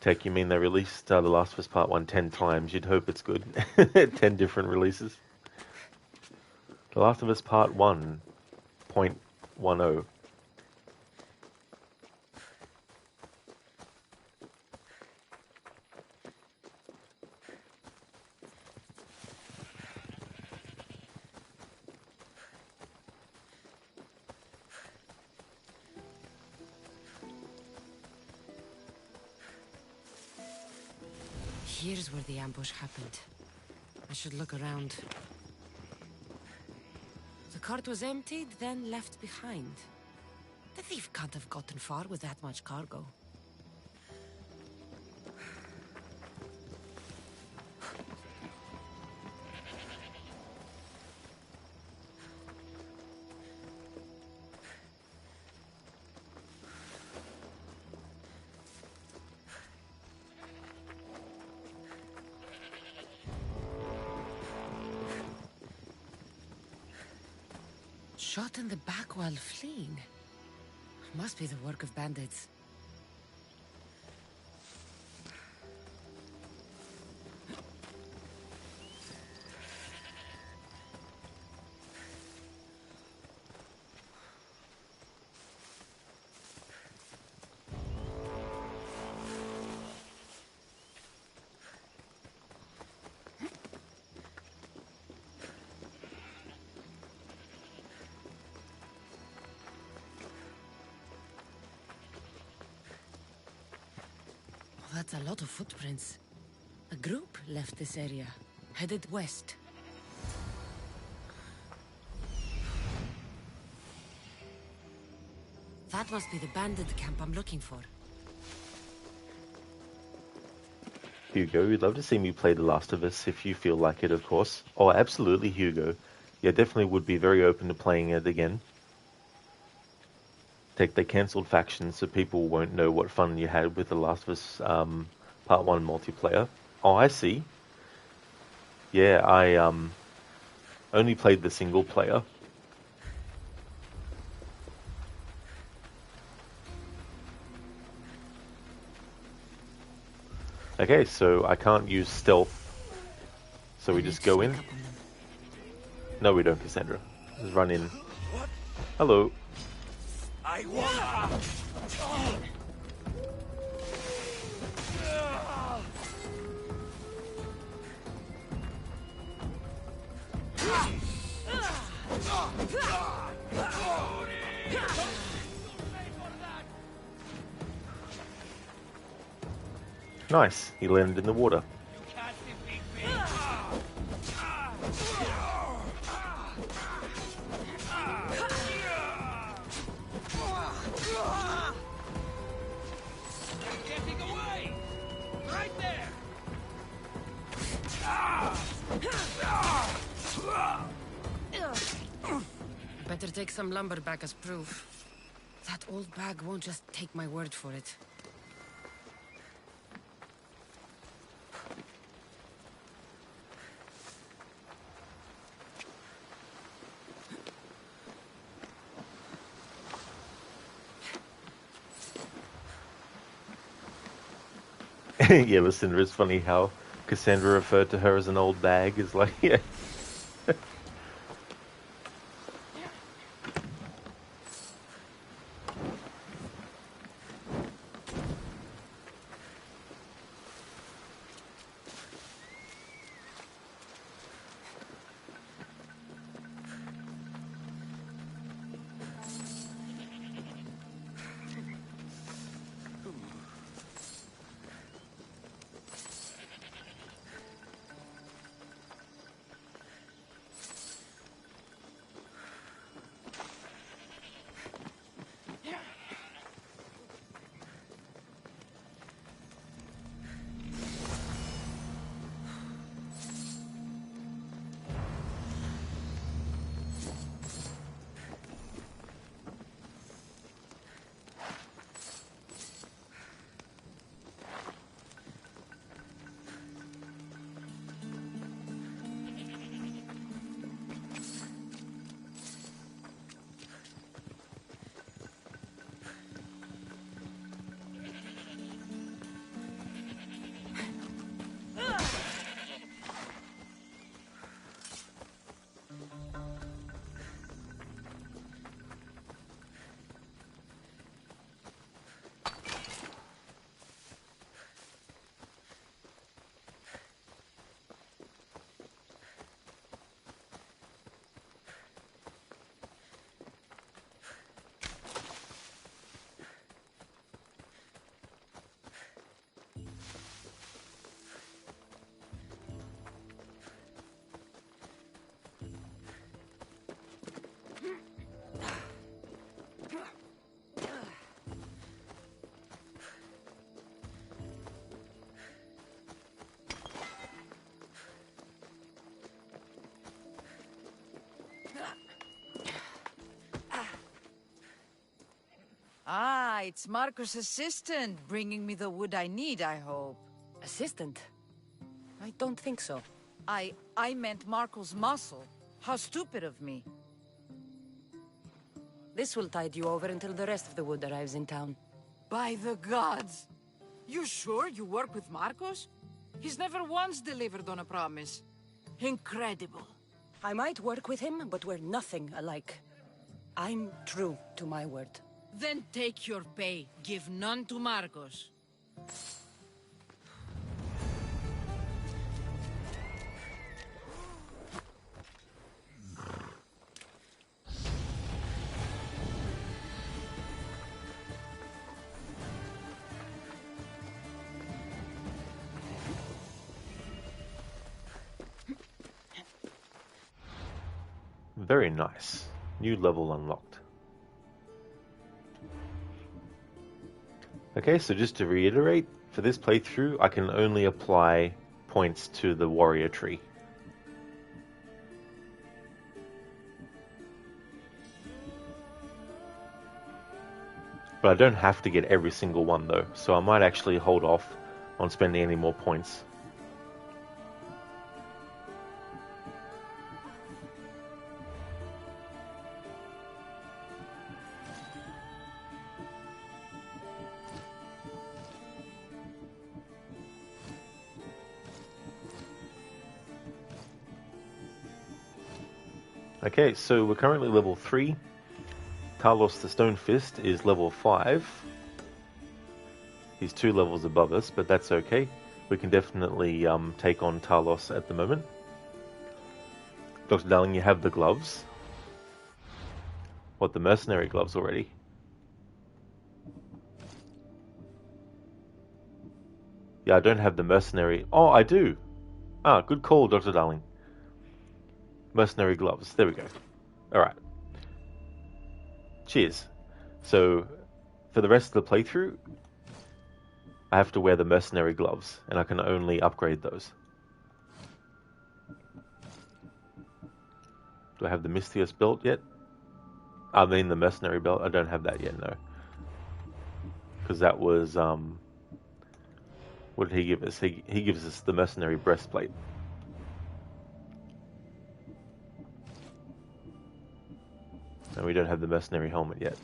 Tech, you mean they released The Last of Us Part 1 10 times? You'd hope it's good. 10 different releases. The Last of Us Part 1.10. Here's where the ambush happened. I should look around. The cart was emptied, then left behind. The thief can't have gotten far with that much cargo. Shot in the back while fleeing. Must be the work of bandits. That's a lot of footprints. A group left this area, headed west. That must be the bandit camp I'm looking for. Hugo, you'd love to see me play The Last of Us if you feel like it, of course. Oh, absolutely, Hugo. Yeah, definitely would be very open to playing it again. They cancelled factions so people won't know what fun you had with The Last of Us Part 1 multiplayer. Oh, I see. Yeah, I only played the single player. Okay, so I can't use stealth. So we just go in. No, we don't, Kassandra. Just run in. Hello. I want. Nice. He landed in the water. Better take some lumber back as proof. That old bag won't just take my word for it. Yeah, listen, it's funny how Kassandra referred to her as an old bag. Is like, yeah. It's Marcos' assistant bringing me the wood I need, I hope. Assistant? I don't think so. I meant Marcos' muscle. How stupid of me. This will tide you over until the rest of the wood arrives in town. By the gods! You sure you work with Marcos? He's never once delivered on a promise. Incredible. I might work with him, but we're nothing alike. I'm true to my word. Then take your pay. Give none to Marcos. Very nice. New level unlocked. Okay, so just to reiterate, for this playthrough, I can only apply points to the warrior tree. But I don't have to get every single one though, so I might actually hold off on spending any more points. Okay, so we're currently level 3. Talos the Stone Fist is level 5. He's 2 levels above us, but that's okay. We can definitely take on Talos at the moment. Dr. Darling, you have the gloves. What, the mercenary gloves already? Yeah, I don't have the mercenary... Oh, I do! Ah, good call, Dr. Darling. Mercenary gloves. There we go. Alright. Cheers. So, for the rest of the playthrough, I have to wear the mercenary gloves, and I can only upgrade those. Do I have the Mystios belt yet? I mean the mercenary belt. I don't have that yet, no. Because that was, what did he give us? He gives us the mercenary breastplate. And we don't have the mercenary helmet yet.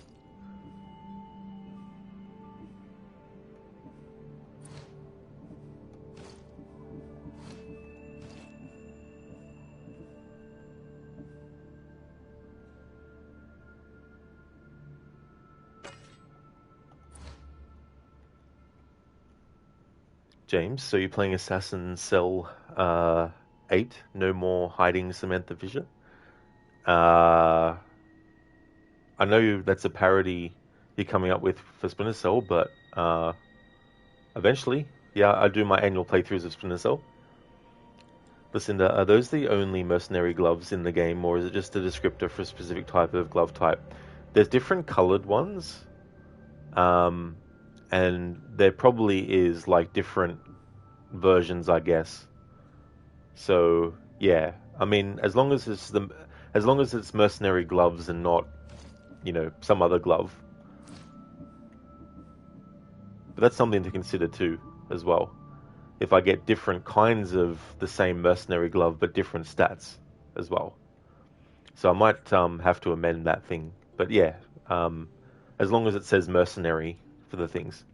James, so you're playing Assassin Cell 8, No More Hiding Samantha Fisher. I know that's a parody you're coming up with for Splinter Cell, but eventually, yeah, I do my annual playthroughs of Splinter Cell. Lucinda, are those the only mercenary gloves in the game, or is it just a descriptor for a specific type of glove type? There's different colored ones, and there probably is like different versions, I guess. So yeah, I mean, as long as it's mercenary gloves and not, you know, some other glove. But that's something to consider too, as well. If I get different kinds of the same mercenary glove, but different stats as well. So I might have to amend that thing. But yeah, as long as it says mercenary for the things.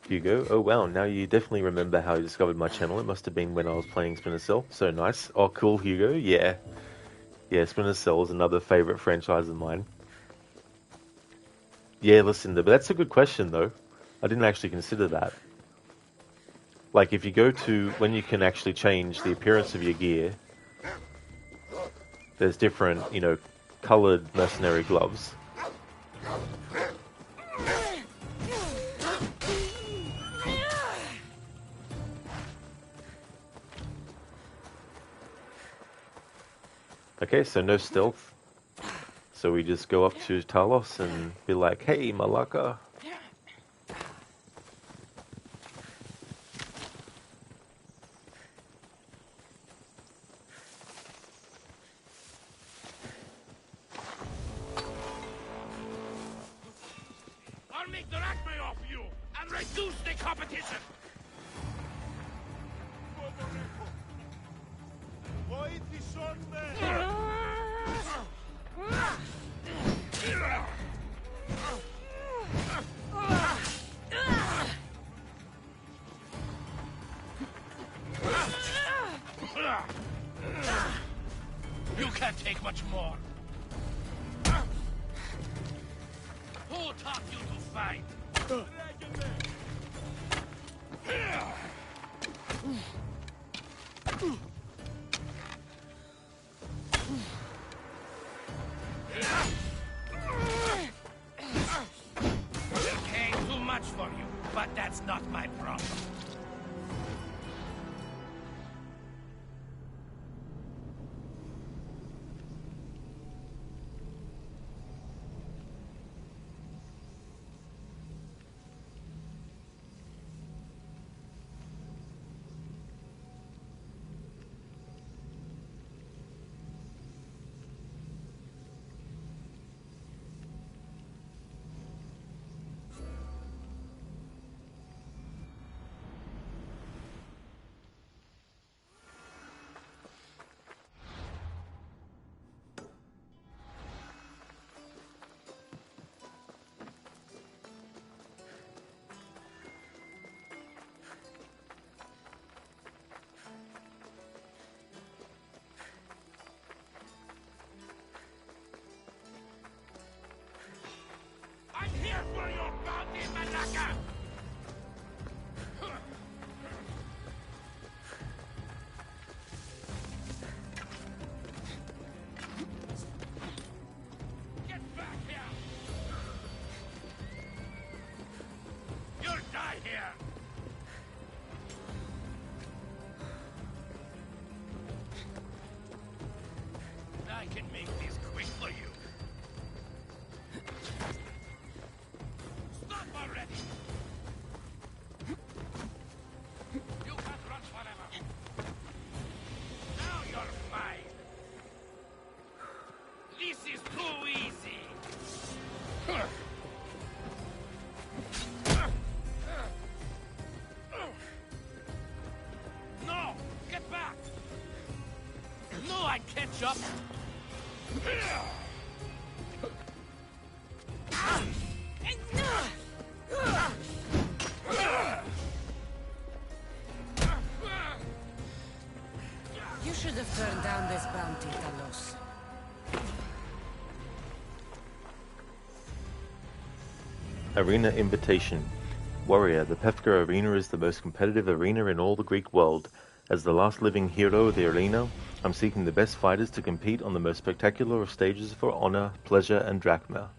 Hugo, oh wow, now you definitely remember how you discovered my channel. It must have been when I was playing Splinter Cell. So nice. Oh, cool, Hugo. Yeah. Yeah, Splinter Cell is another favorite franchise of mine. Yeah, Lucinda, but that's a good question, though. I didn't actually consider that. Like, if you go to when you can actually change the appearance of your gear, there's different, you know, coloured mercenary gloves. Okay, so no stealth. So we just go up to Talos and be like, hey, Malaka. I'll make the acme off you and reduce the competition. You can't take much more. Who taught you to fight? Okay, too much for you, but that's not my problem. I'm here for your bounty, Malaka! Get back here! You'll die here! I can make this quick for you. Stop already! You can't run forever. Now you're mine. This is too easy. No! Get back! No, I can't jump! You should have turned down this bounty, Talos. Arena Invitation. Warrior, the Pefka Arena is the most competitive arena in all the Greek world. As the last living hero of the arena, I'm seeking the best fighters to compete on the most spectacular of stages for honor, pleasure, and drachma.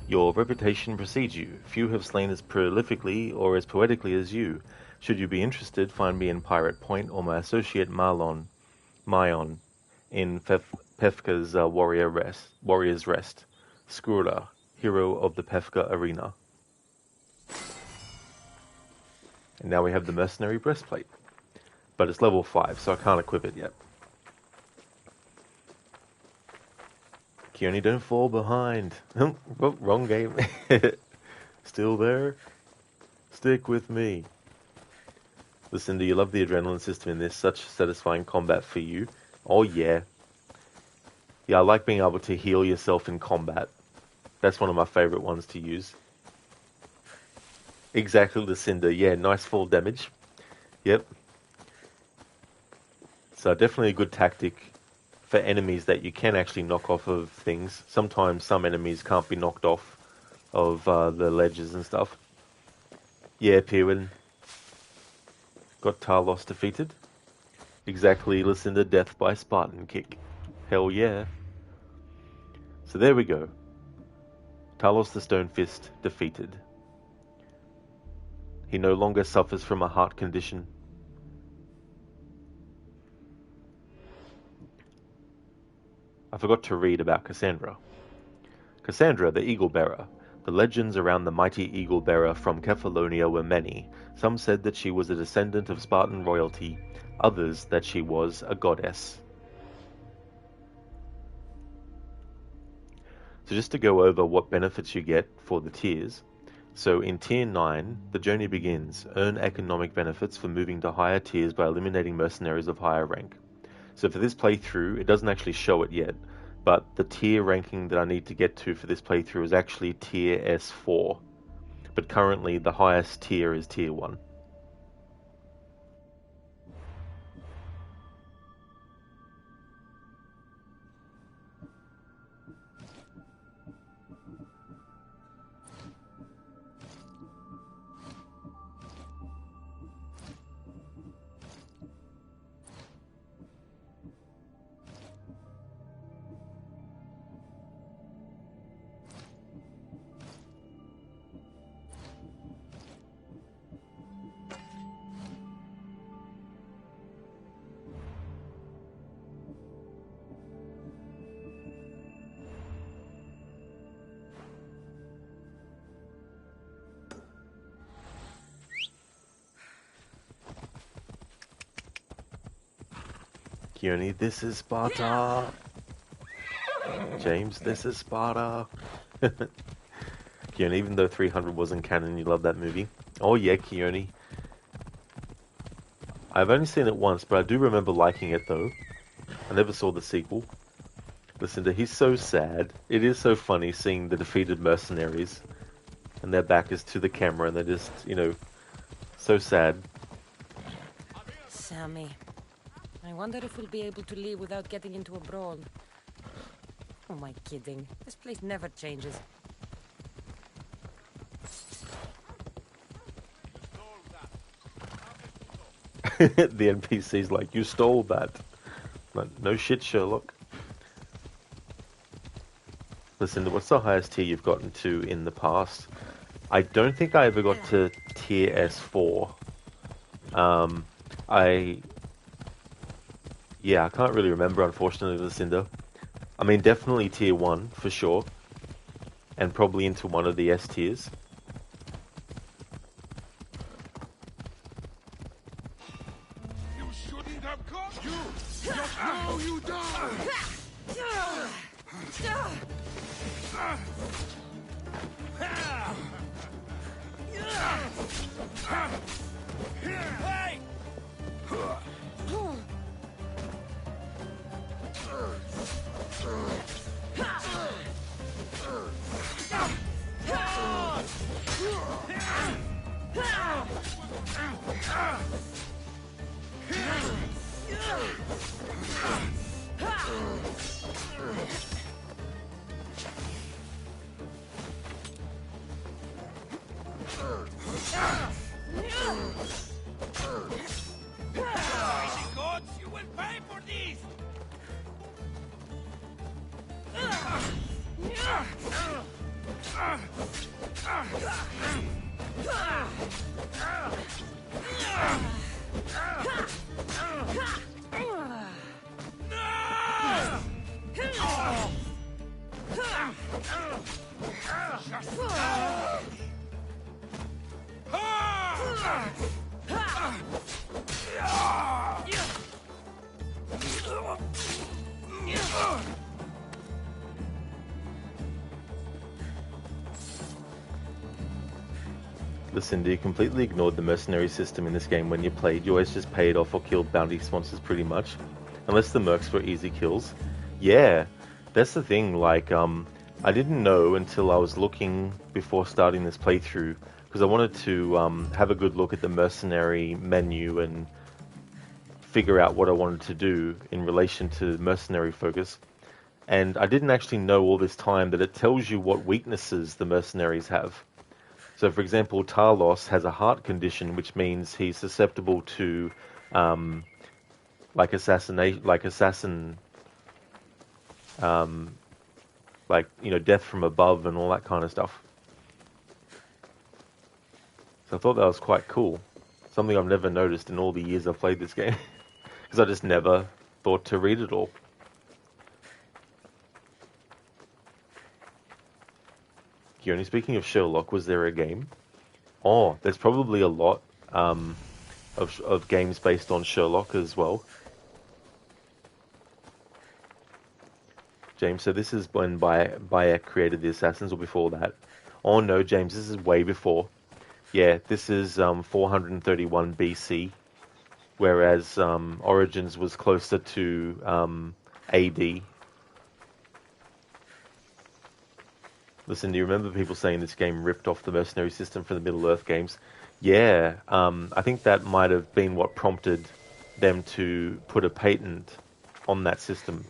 Your reputation precedes you. Few have slain as prolifically or as poetically as you. Should you be interested, find me in Pirate Point or my associate Mayon in Pefka's Warrior's Rest. Skrula, hero of the Pefka Arena. And now we have the Mercenary Breastplate. But it's level 5, so I can't equip it yet. Keone, don't fall behind. Oh, wrong game. Still there? Stick with me. Listen, do you love the adrenaline system in this? Such satisfying combat for you. Oh yeah. Yeah, I like being able to heal yourself in combat. That's one of my favourite ones to use. Exactly, Lucinda. Yeah, nice fall damage. Yep. So definitely a good tactic for enemies that you can actually knock off of things. Sometimes some enemies can't be knocked off of the ledges and stuff. Yeah, Pirwin. Got Talos defeated. Exactly, Lucinda. Death by Spartan kick. Hell yeah. So there we go. Talos the Stone Fist defeated. He no longer suffers from a heart condition. I forgot to read about Kassandra. Kassandra, the Eagle Bearer. The legends around the mighty Eagle Bearer from Kefalonia were many. Some said that she was a descendant of Spartan royalty, others that she was a goddess. So just to go over what benefits you get for the tiers. So in Tier 9, the journey begins. Earn economic benefits for moving to higher tiers by eliminating mercenaries of higher rank. So for this playthrough, it doesn't actually show it yet, but the tier ranking that I need to get to for this playthrough is actually Tier S4. But currently the highest tier is Tier 1. Keone, this is Sparta. James, this is Sparta. Keone, even though 300 wasn't canon, you love that movie. Oh yeah, Keone. I've only seen it once, but I do remember liking it though. I never saw the sequel. Listen to, he's so sad. It is so funny seeing the defeated mercenaries and their back is to the camera and they're just, you know, so sad. Sammy. I wonder if we'll be able to leave without getting into a brawl. Oh, am I kidding? This place never changes. The NPC's like, you stole that. Like, no shit, Sherlock. Listen, what's the highest tier you've gotten to in the past? I don't think I ever got to Tier S4. Yeah, I can't really remember, unfortunately, Lucinda. I mean, definitely Tier 1, for sure. And probably into one of the S tiers. You shouldn't have come! You! Just now you die! Hey! Mighty gods, you will pay for this! Listen, you completely ignored the mercenary system in this game when you played. You always just paid off or killed bounty sponsors pretty much. Unless the mercs were easy kills. Yeah, that's the thing, like, I didn't know until I was looking before starting this playthrough, because I wanted to have a good look at the mercenary menu and figure out what I wanted to do in relation to Mercenary Focus. And I didn't actually know all this time that it tells you what weaknesses the mercenaries have. So, for example, Talos has a heart condition, which means he's susceptible to, like assassin, like, you know, death from above and all that kind of stuff. So I thought that was quite cool. Something I've never noticed in all the years I've played this game. Because I just never thought to read it all. Only speaking of Sherlock, was there a game? Oh, there's probably a lot of games based on Sherlock as well. James, so this is when Bayek created the Assassins, or before that? Oh no, James, this is way before. Yeah, this is 431 BC, whereas Origins was closer to AD. Listen, do you remember people saying this game ripped off the mercenary system from the Middle-earth games? Yeah, I think that might have been what prompted them to put a patent on that system.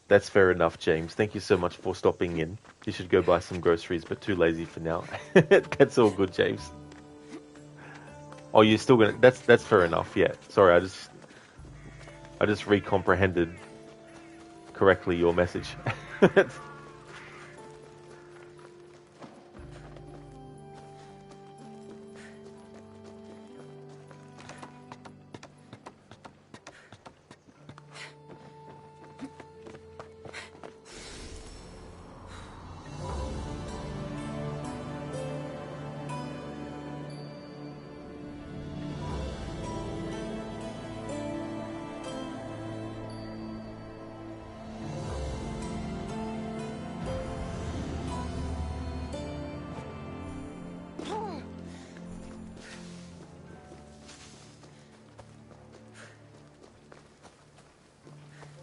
That's fair enough, James. Thank you so much for stopping in. You should go buy some groceries, but too lazy for now. That's all good, James. Oh, you're still gonna... That's fair enough, yeah. Sorry, I just recomprehended correctly your message.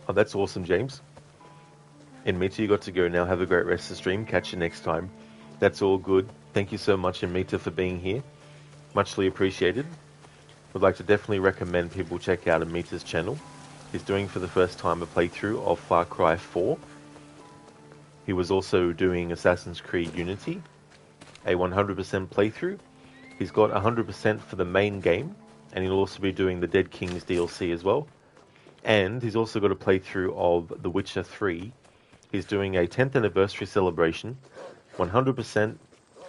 Oh, that's awesome, James. And Mita, you got to go now. Have a great rest of the stream. Catch you next time. That's all good. Thank you so much, Mita, for being here. Muchly appreciated. Would like to definitely recommend people check out Amita's channel. He's doing for the first time a playthrough of Far Cry 4. He was also doing Assassin's Creed Unity, a 100% playthrough. He's got 100% for the main game, and he'll also be doing the Dead Kings DLC as well. And he's also got a playthrough of The Witcher 3. He's doing a 10th anniversary celebration, 100%,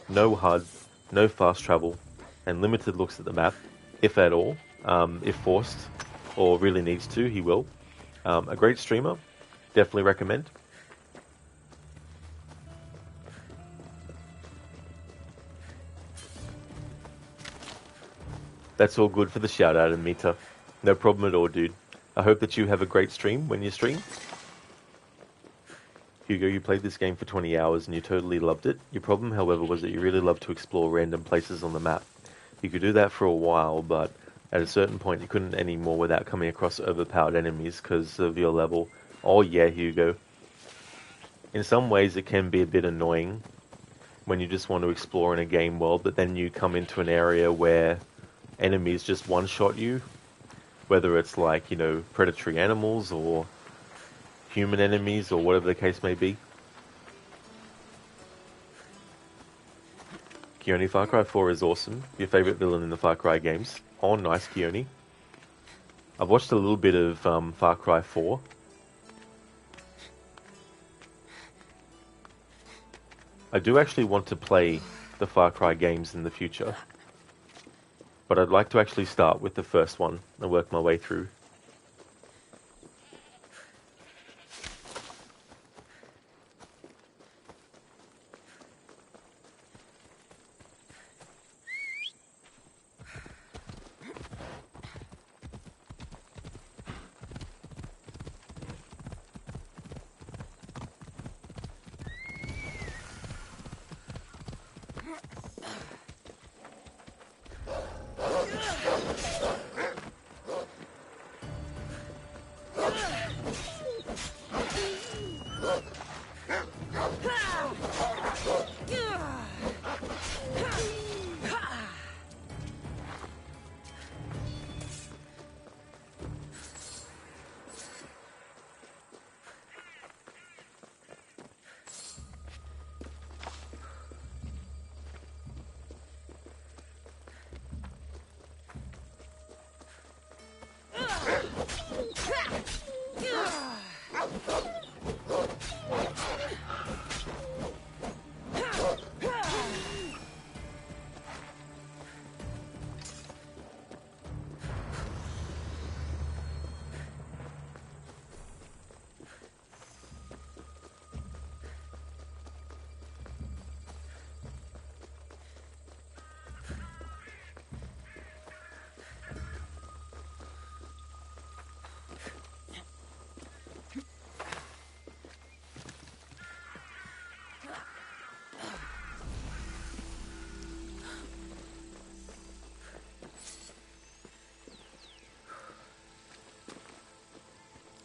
no HUD, no fast travel, and limited looks at the map, if at all. If forced, or really needs to, he will. A great streamer, definitely recommend. That's all good for the shout out, Amita. No problem at all, dude. I hope that you have a great stream when you stream. Hugo, you played this game for 20 hours and you totally loved it. Your problem, however, was that you really love to explore random places on the map. You could do that for a while, but at a certain point you couldn't anymore without coming across overpowered enemies because of your level. Oh yeah, Hugo. In some ways it can be a bit annoying when you just want to explore in a game world, but then you come into an area where enemies just one-shot you. Whether it's like, you know, predatory animals or human enemies or whatever the case may be. Keone, Far Cry 4 is awesome. Your favourite villain in the Far Cry games. Oh, nice, Keone. I've watched a little bit of Far Cry 4. I do actually want to play the Far Cry games in the future. But I'd like to actually start with the first one and work my way through.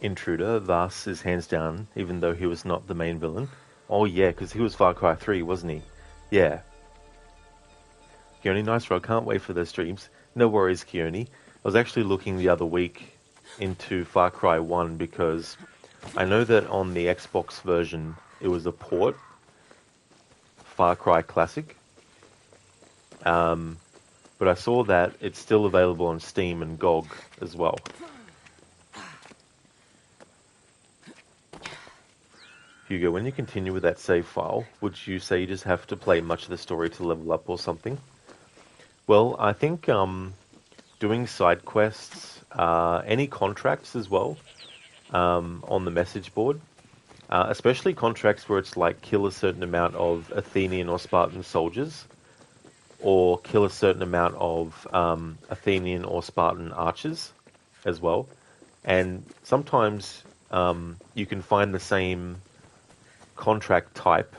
intruder, Vas is hands down, even though he was not the main villain. Oh yeah, because he was Far Cry 3, wasn't he? Yeah. Keone, nice roll. Can't wait for those streams. No worries, Keone. I was actually looking the other week into Far Cry 1 because I know that on the Xbox version it was a port, Far Cry Classic. But I saw that it's still available on Steam and GOG as well. Hugo, when you continue with that save file, would you say you just have to play much of the story to level up or something? Well, I think doing side quests, any contracts as well, on the message board, especially contracts where it's like kill a certain amount of Athenian or Spartan soldiers, or kill a certain amount of Athenian or Spartan archers as well. And sometimes you can find the same contract type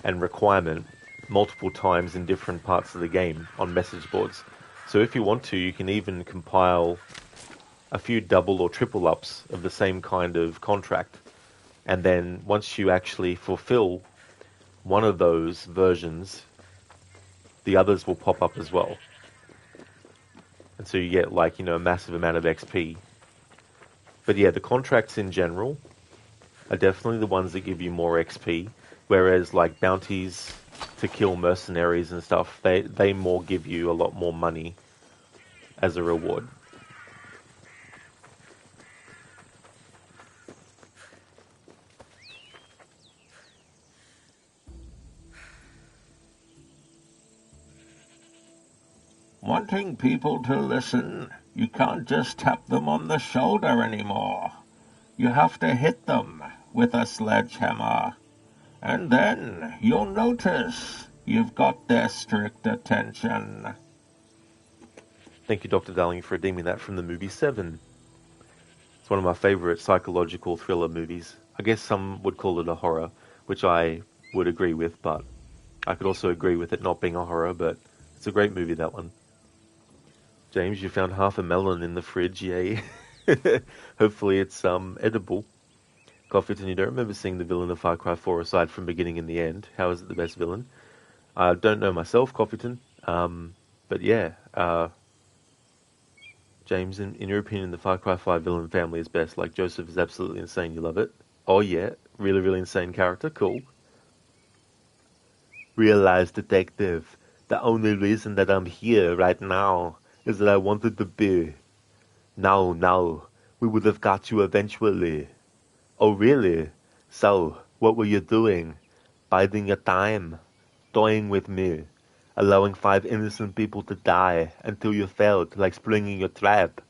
and requirement multiple times in different parts of the game on message boards. So if you want to, you can even compile a few double or triple ups of the same kind of contract. And then once you actually fulfill one of those versions, the others will pop up as well. And so you get like, a massive amount of XP. But yeah, the contracts in general are definitely the ones that give you more XP. Whereas like bounties to kill mercenaries and stuff, they more give you a lot more money as a reward. Wanting people to listen, you can't just tap them on the shoulder anymore. You have to hit them with a sledgehammer. And then you'll notice you've got their strict attention. Thank you, Dr. Darling, for redeeming that from the movie Seven. It's one of my favorite psychological thriller movies. I guess some would call it a horror, which I would agree with, but I could also agree with it not being a horror, but it's a great movie, that one. James, you found half a melon in the fridge, yay. Hopefully it's edible. Coffeeton, you don't remember seeing the villain of Far Cry 4 aside from beginning and the end. How is it the best villain? I don't know myself, Coffeeton. But yeah, James, in your opinion, the Far Cry 5 villain family is best. Like, Joseph is absolutely insane, you love it. Oh yeah, really, really insane character, cool. Realize, detective, the only reason that I'm here right now is that I wanted to be. No, we would have got you eventually. Oh really? So, what were you doing? Biding your time? Toying with me? Allowing 5 innocent people to die until you failed, like springing your trap?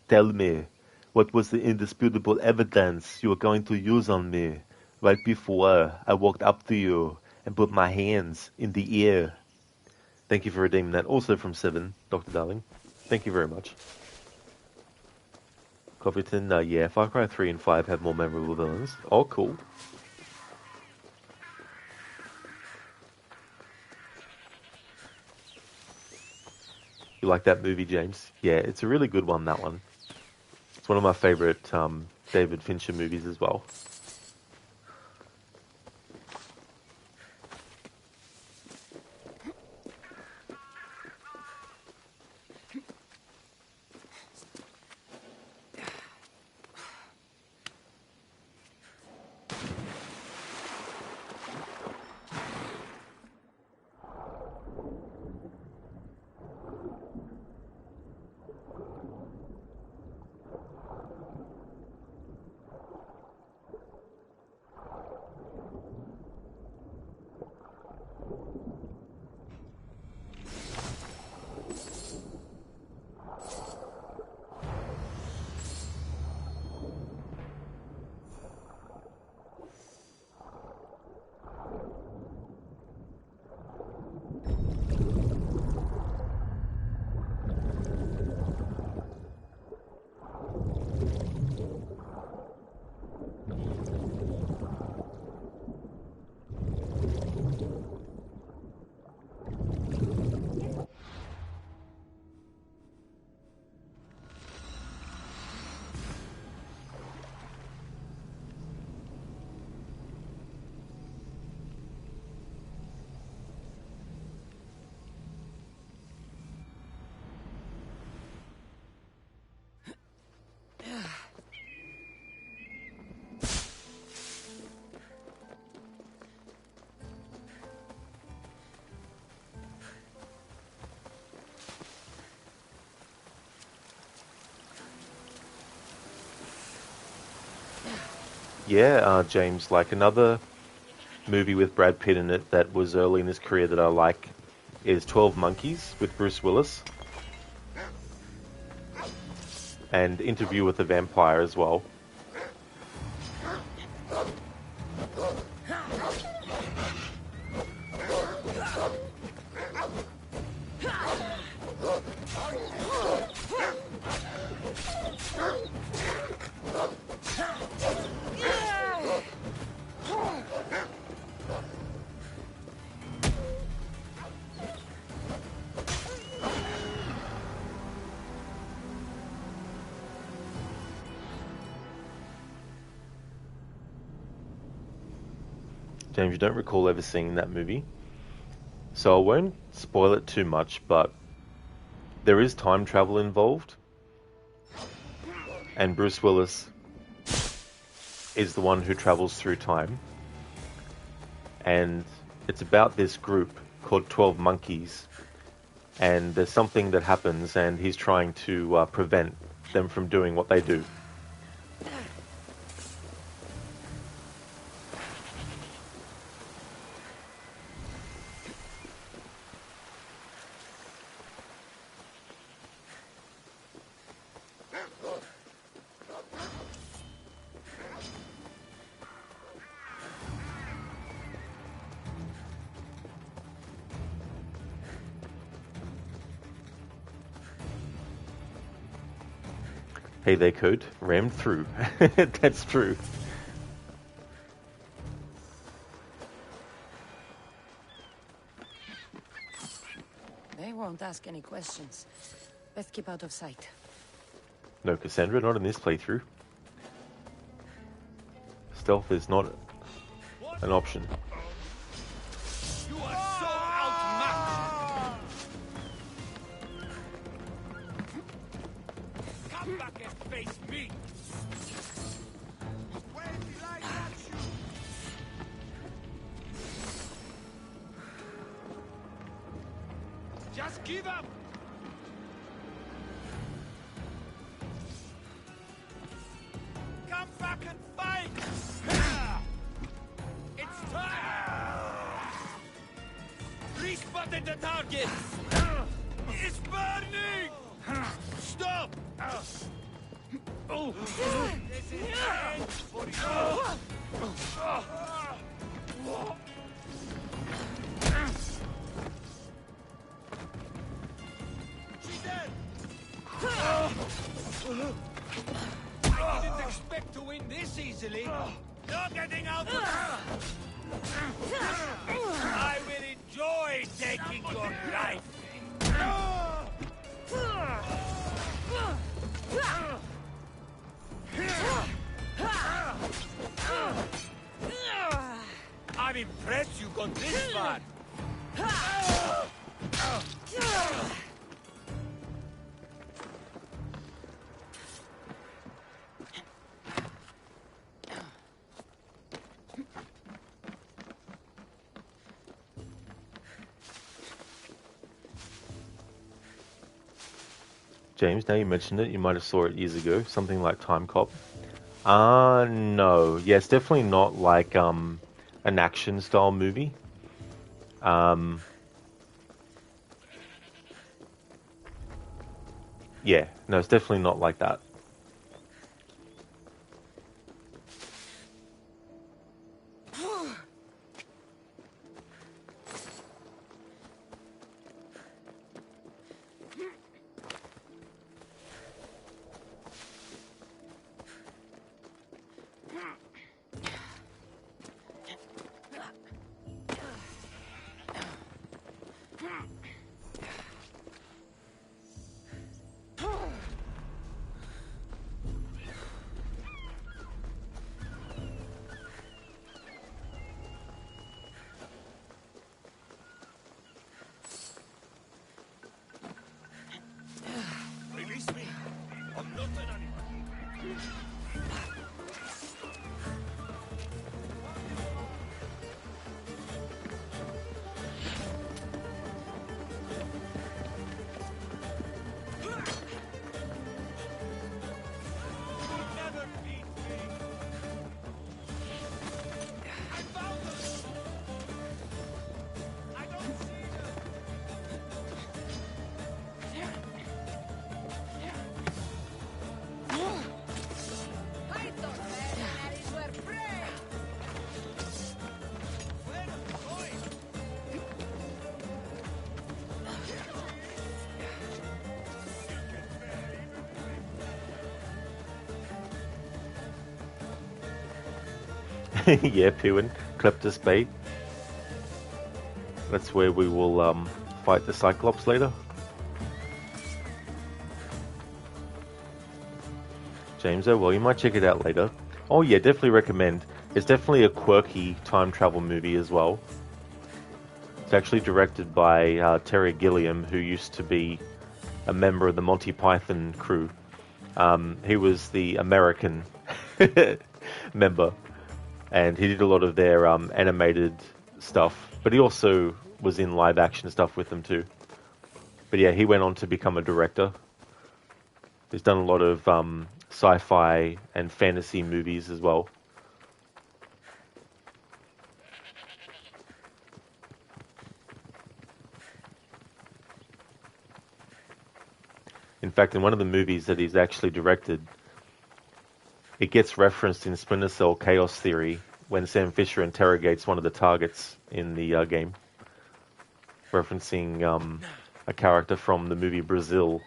Tell me, what was the indisputable evidence you were going to use on me right before I walked up to you and put my hands in the air? Thank you for redeeming that. Also from Seven, Dr. Darling. Thank you very much. Coffeeton, yeah, Far Cry 3 and 5 have more memorable villains. Oh, cool. You like that movie, James? Yeah, it's a really good one, that one. It's one of my favorite David Fincher movies as well. Yeah, James, like another movie with Brad Pitt in it that was early in his career that I like is 12 Monkeys with Bruce Willis. And Interview with the Vampire as well. James, you don't recall ever seeing that movie, so I won't spoil it too much, but there is time travel involved, and Bruce Willis is the one who travels through time, and it's about this group called 12 Monkeys, and there's something that happens, and he's trying to prevent them from doing what they do. Hey there, code. Rammed through. That's true. They won't ask any questions. Best keep out of sight. No, Kassandra, not in this playthrough. Stealth is not an option. You are so outmatched! Come back and face me! Just give up! Come back and fight! It's time! Respotted the target! It's burning! Stop! Oh! This is the end for you! She's dead! I didn't expect to win this easily. No getting out of I will enjoy taking your life. I'm impressed you got this far. James, now you mentioned it, you might have saw it years ago. Something like Time Cop. No. Yeah, it's definitely not like an action style movie. Yeah, no, it's definitely not like that. Yeah, Pewin, Kleptus Bay. That's where we will fight the Cyclops later. James, well, you might check it out later. Oh yeah, definitely recommend. It's definitely a quirky time travel movie as well. It's actually directed by Terry Gilliam, who used to be a member of the Monty Python crew. He was the American member, and he did a lot of their animated stuff, but he also was in live action stuff with them too. But yeah, he went on to become a director. He's done a lot of sci-fi and fantasy movies as well. In fact, in one of the movies that he's actually directed, it gets referenced in Splinter Cell Chaos Theory when Sam Fisher interrogates one of the targets in the game, referencing a character from the movie Brazil.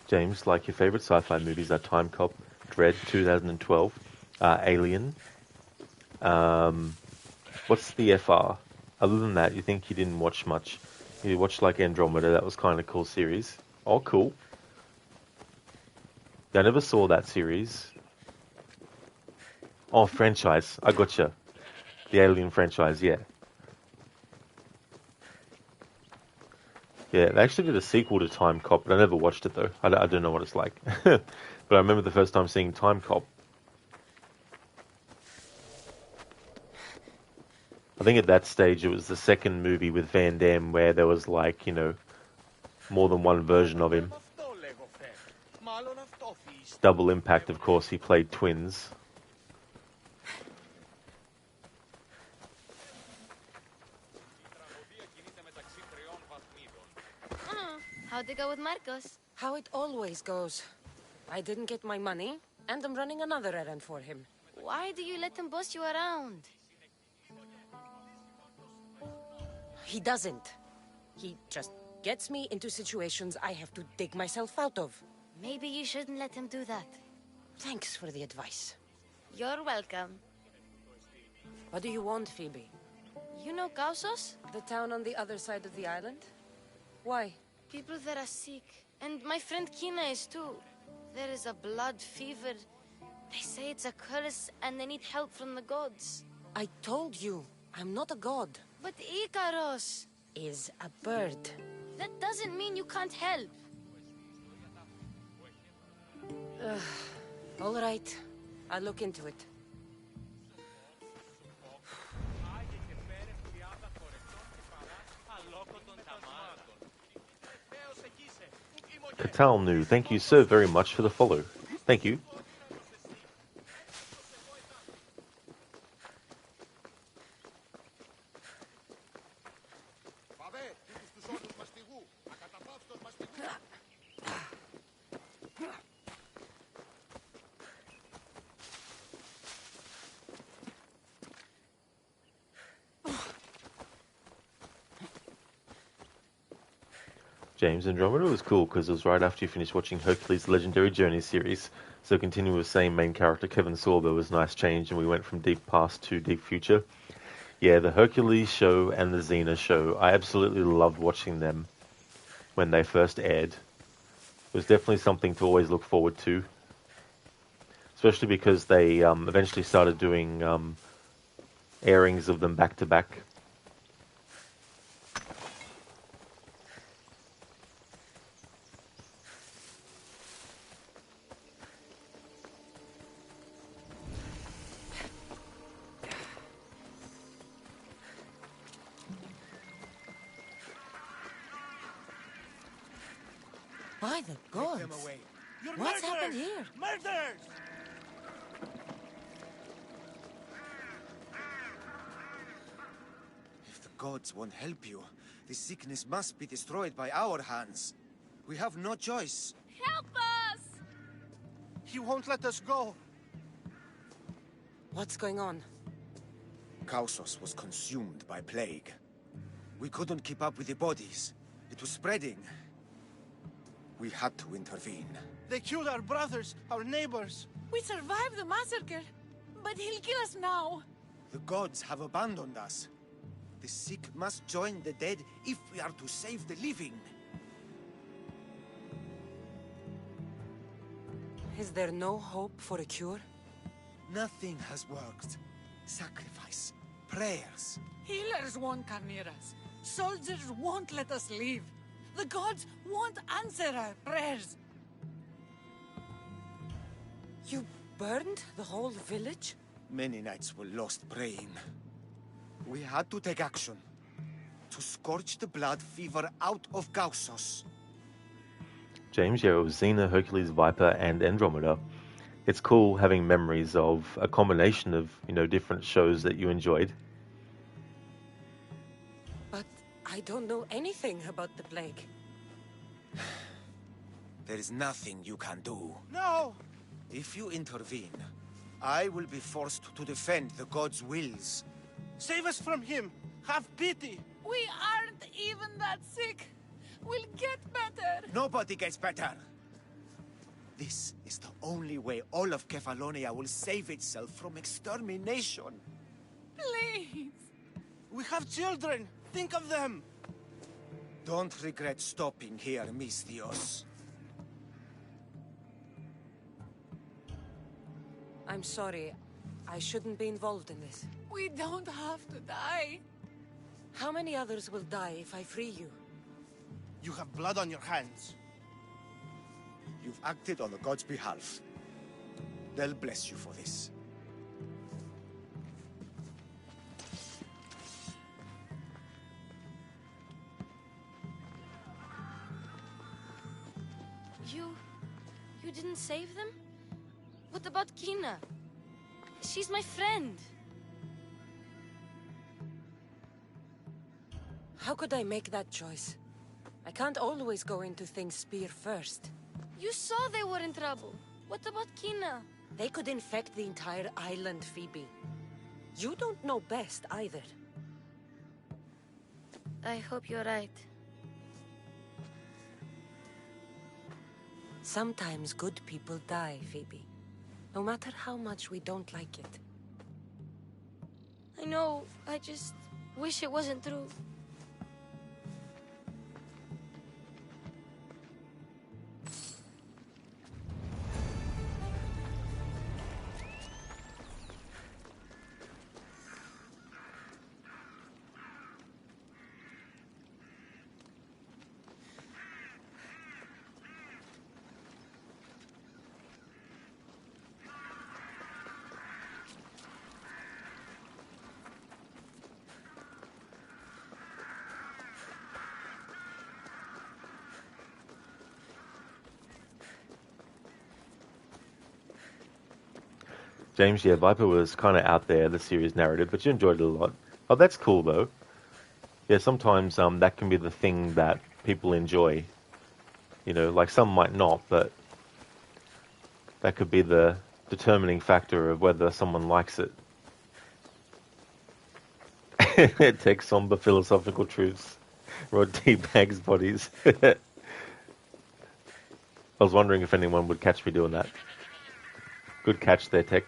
James, like your favorite sci-fi movies are Time Cop, Dread 2012, Alien. What's the FR? Other than that, you think you didn't watch much? You watched like Andromeda, that was kind of cool series. Oh, cool. I never saw that series. Oh, franchise. I gotcha. The Alien franchise, yeah. Yeah, they actually did a sequel to Time Cop, but I never watched it though. I don't know what it's like. But I remember the first time seeing Time Cop. I think at that stage it was the second movie with Van Damme where there was like, more than one version of him. Double Impact, of course, he played twins. How'd it go with Marcos? How it always goes. I didn't get my money, and I'm running another errand for him. Why do you let him boss you around? He doesn't. He just gets me into situations I have to dig myself out of. Maybe you shouldn't let him do that. Thanks for the advice. You're welcome. What do you want, Phoebe? You know Kausos? The town on the other side of the island? Why? People there are sick. And my friend Kina is too. There is a blood fever. They say it's a curse and they need help from the gods. I told you, I'm not a god. But Ikaros is a bird. That doesn't mean you can't help. All right, I'll look into it. Talnu, thank you so very much for the follow. Thank you. James, Andromeda was cool because it was right after you finished watching Hercules' Legendary Journey series. So continuing with the same main character, Kevin Sorbo, was a nice change, and we went from deep past to deep future. Yeah, the Hercules show and the Xena show, I absolutely loved watching them when they first aired. It was definitely something to always look forward to, especially because they eventually started doing airings of them back to back. By the gods! What's happened here? Murderers! If the gods won't help you, this sickness must be destroyed by our hands. We have no choice. Help us! He won't let us go. What's going on? Kausos was consumed by plague. We couldn't keep up with the bodies. It was spreading. We had to intervene. They killed our brothers, our neighbors. We survived the massacre, but he'll kill us now. The gods have abandoned us. The sick must join the dead if we are to save the living. Is there no hope for a cure? Nothing has worked. Sacrifice, prayers. Healers won't come near us. Soldiers won't let us leave. The gods won't answer our prayers. You burned the whole village? Many nights were lost praying. We had to take action. To scorch the blood fever out of Kausos. James, yeah, it was Xena, Hercules, Viper, and Andromeda. It's cool having memories of a combination of, different shows that you enjoyed. But I don't know anything about the plague. There is nothing you can do. No! If you intervene, I will be forced to defend the gods' wills. Save us from him! Have pity! We aren't even that sick. We'll get better. Nobody gets better. This is the only way all of Kefalonia will save itself from extermination. Please. We have children. Think of them. Don't regret stopping here, Mistios. I'm sorry. I shouldn't be involved in this. We don't have to die. How many others will die if I free you? You have blood on your hands. You've acted on the gods' behalf. They'll bless you for this. You didn't save them? What about Kina? She's my friend. How could I make that choice? I can't always go into things spear first. You saw they were in trouble. What about Kina? They could infect the entire island, Phoebe. You don't know best either. I hope you're right. Sometimes good people die, Phoebe. No matter how much we don't like it. I know. I just wish it wasn't true. James, yeah, Viper was kind of out there, the series narrative, but you enjoyed it a lot. Oh, that's cool, though. Yeah, sometimes that can be the thing that people enjoy. Like some might not, but that could be the determining factor of whether someone likes it. It takes somber philosophical truths. Rod teabags bodies. I was wondering if anyone would catch me doing that. Good catch there, Tech.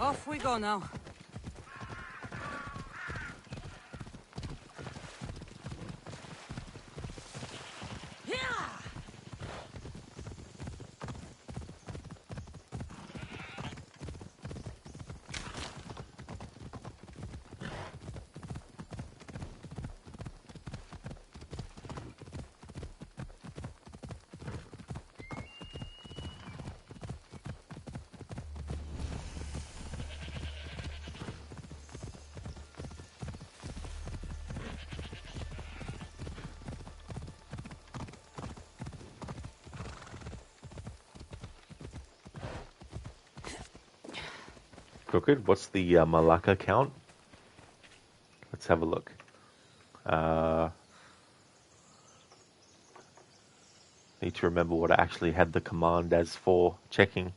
Off we go now. Crooked, what's the Malacca count? Let's have a look. Need to remember what I actually had the command as for checking.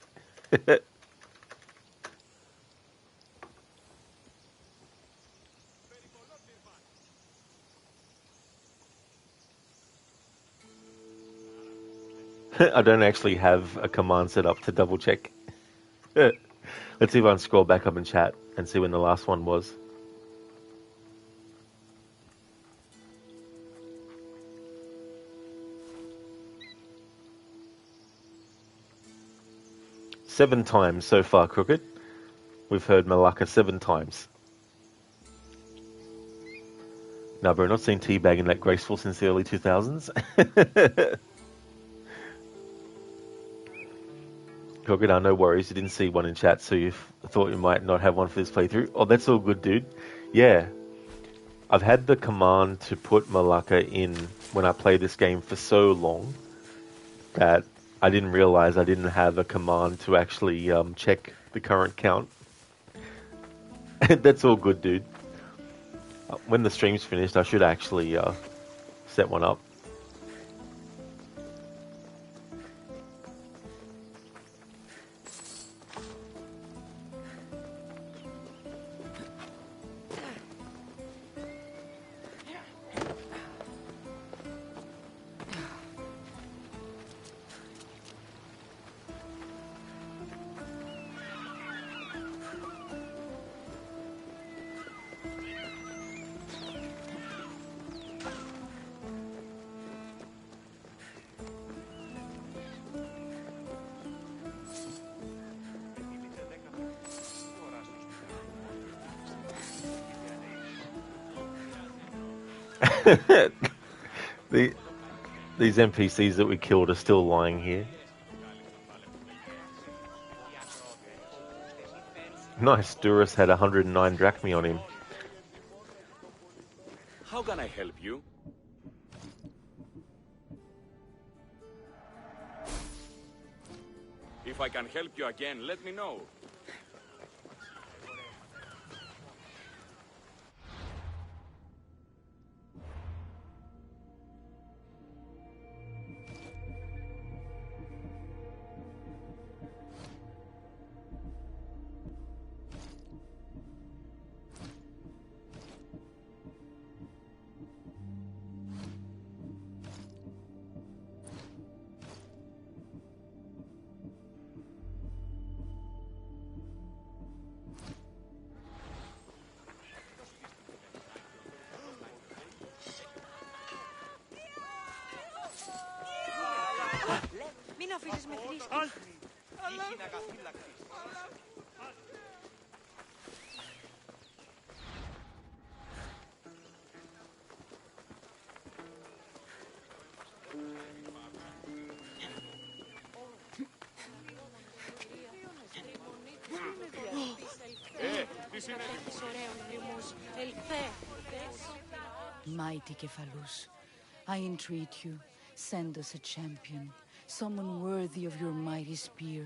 'I don't actually have a command set up to double check. Let's see if I can scroll back up in chat and see when the last one was. Seven times so far, Crooked. We've heard Malacca 7 times. No, bro, not seen teabagging that graceful since the early 2000s. Crooked, no worries. You didn't see one in chat, so you thought you might not have one for this playthrough. Oh, that's all good, dude. Yeah. I've had the command to put Malacca in when I play this game for so long that I didn't realize I didn't have a command to actually check the current count. That's all good, dude. When the stream's finished, I should actually set one up. These NPCs that we killed are still lying here. Nice, Duras had 109 drachmi on him. How can I help you? If I can help you again, let me know. Μην αφήσεις με θρήσκεις. Τύχη να καθύλακτης. Mighty Kephalus, I entreat you, send us a champion, someone worthy of your mighty spear.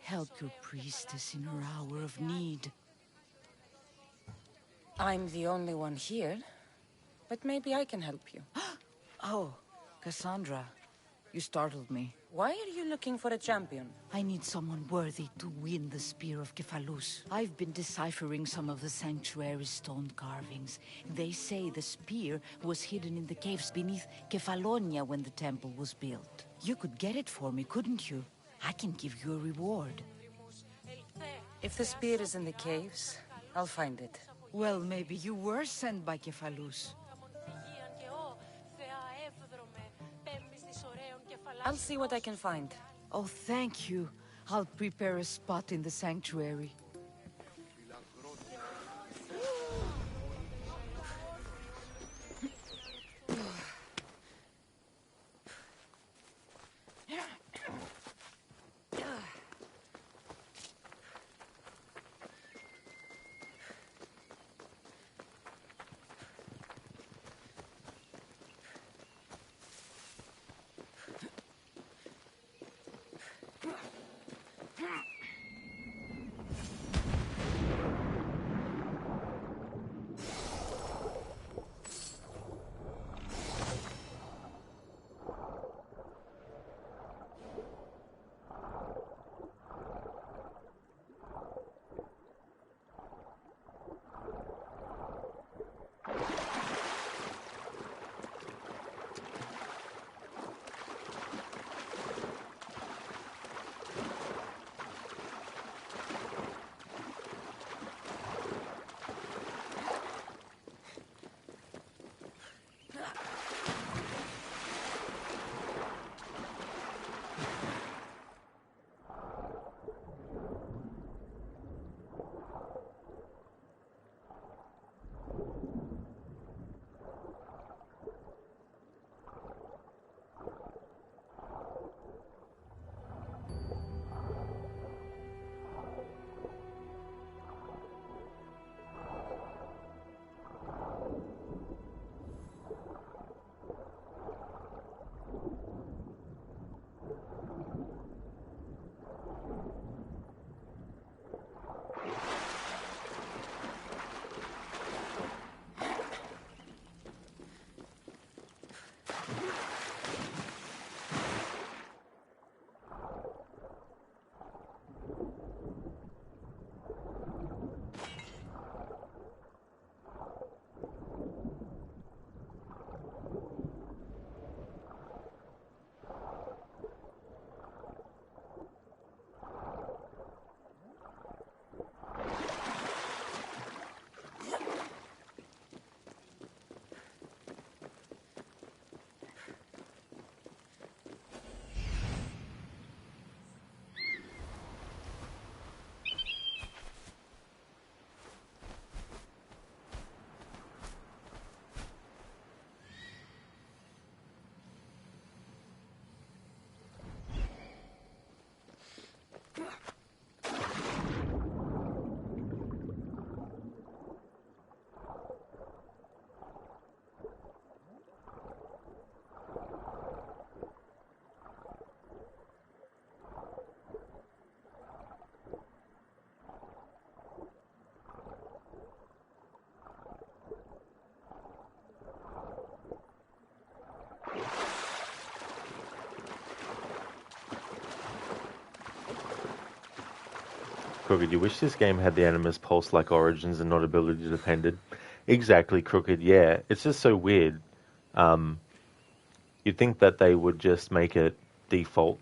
Help your priestess in her hour of need. I'm the only one here, but maybe I can help you. Oh, Kassandra. You startled me. Why are you looking for a champion? I need someone worthy to win the Spear of Kephalus. I've been deciphering some of the Sanctuary's stone carvings. They say the spear was hidden in the caves beneath Kefalonia when the temple was built. You could get it for me, couldn't you? I can give you a reward. If the spear is in the caves, I'll find it. Well, maybe you were sent by Kephalus. I'll see what I can find. Oh, thank you. I'll prepare a spot in the sanctuary. Crooked, you wish this game had the Animus Pulse like Origins and not ability dependent? Exactly, Crooked, yeah. It's just so weird. You'd think that they would just make it default.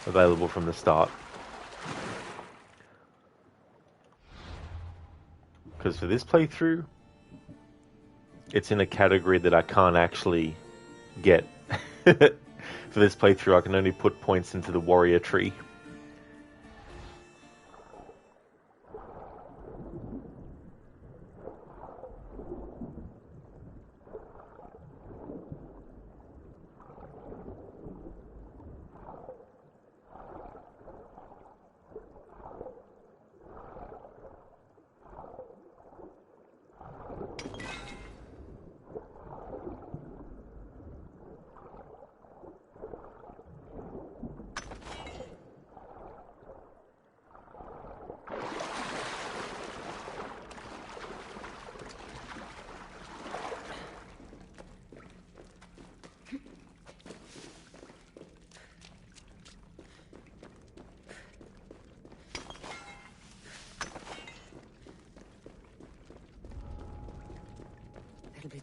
Available from the start. Because for this playthrough, it's in a category that I can't actually get. For this playthrough, I can only put points into the warrior tree.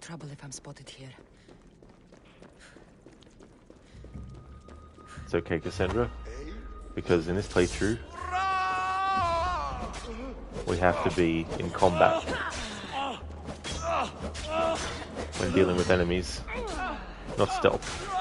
trouble if I'm spotted here. It's okay, Kassandra, because in this playthrough, we have to be in combat when dealing with enemies, not stealth.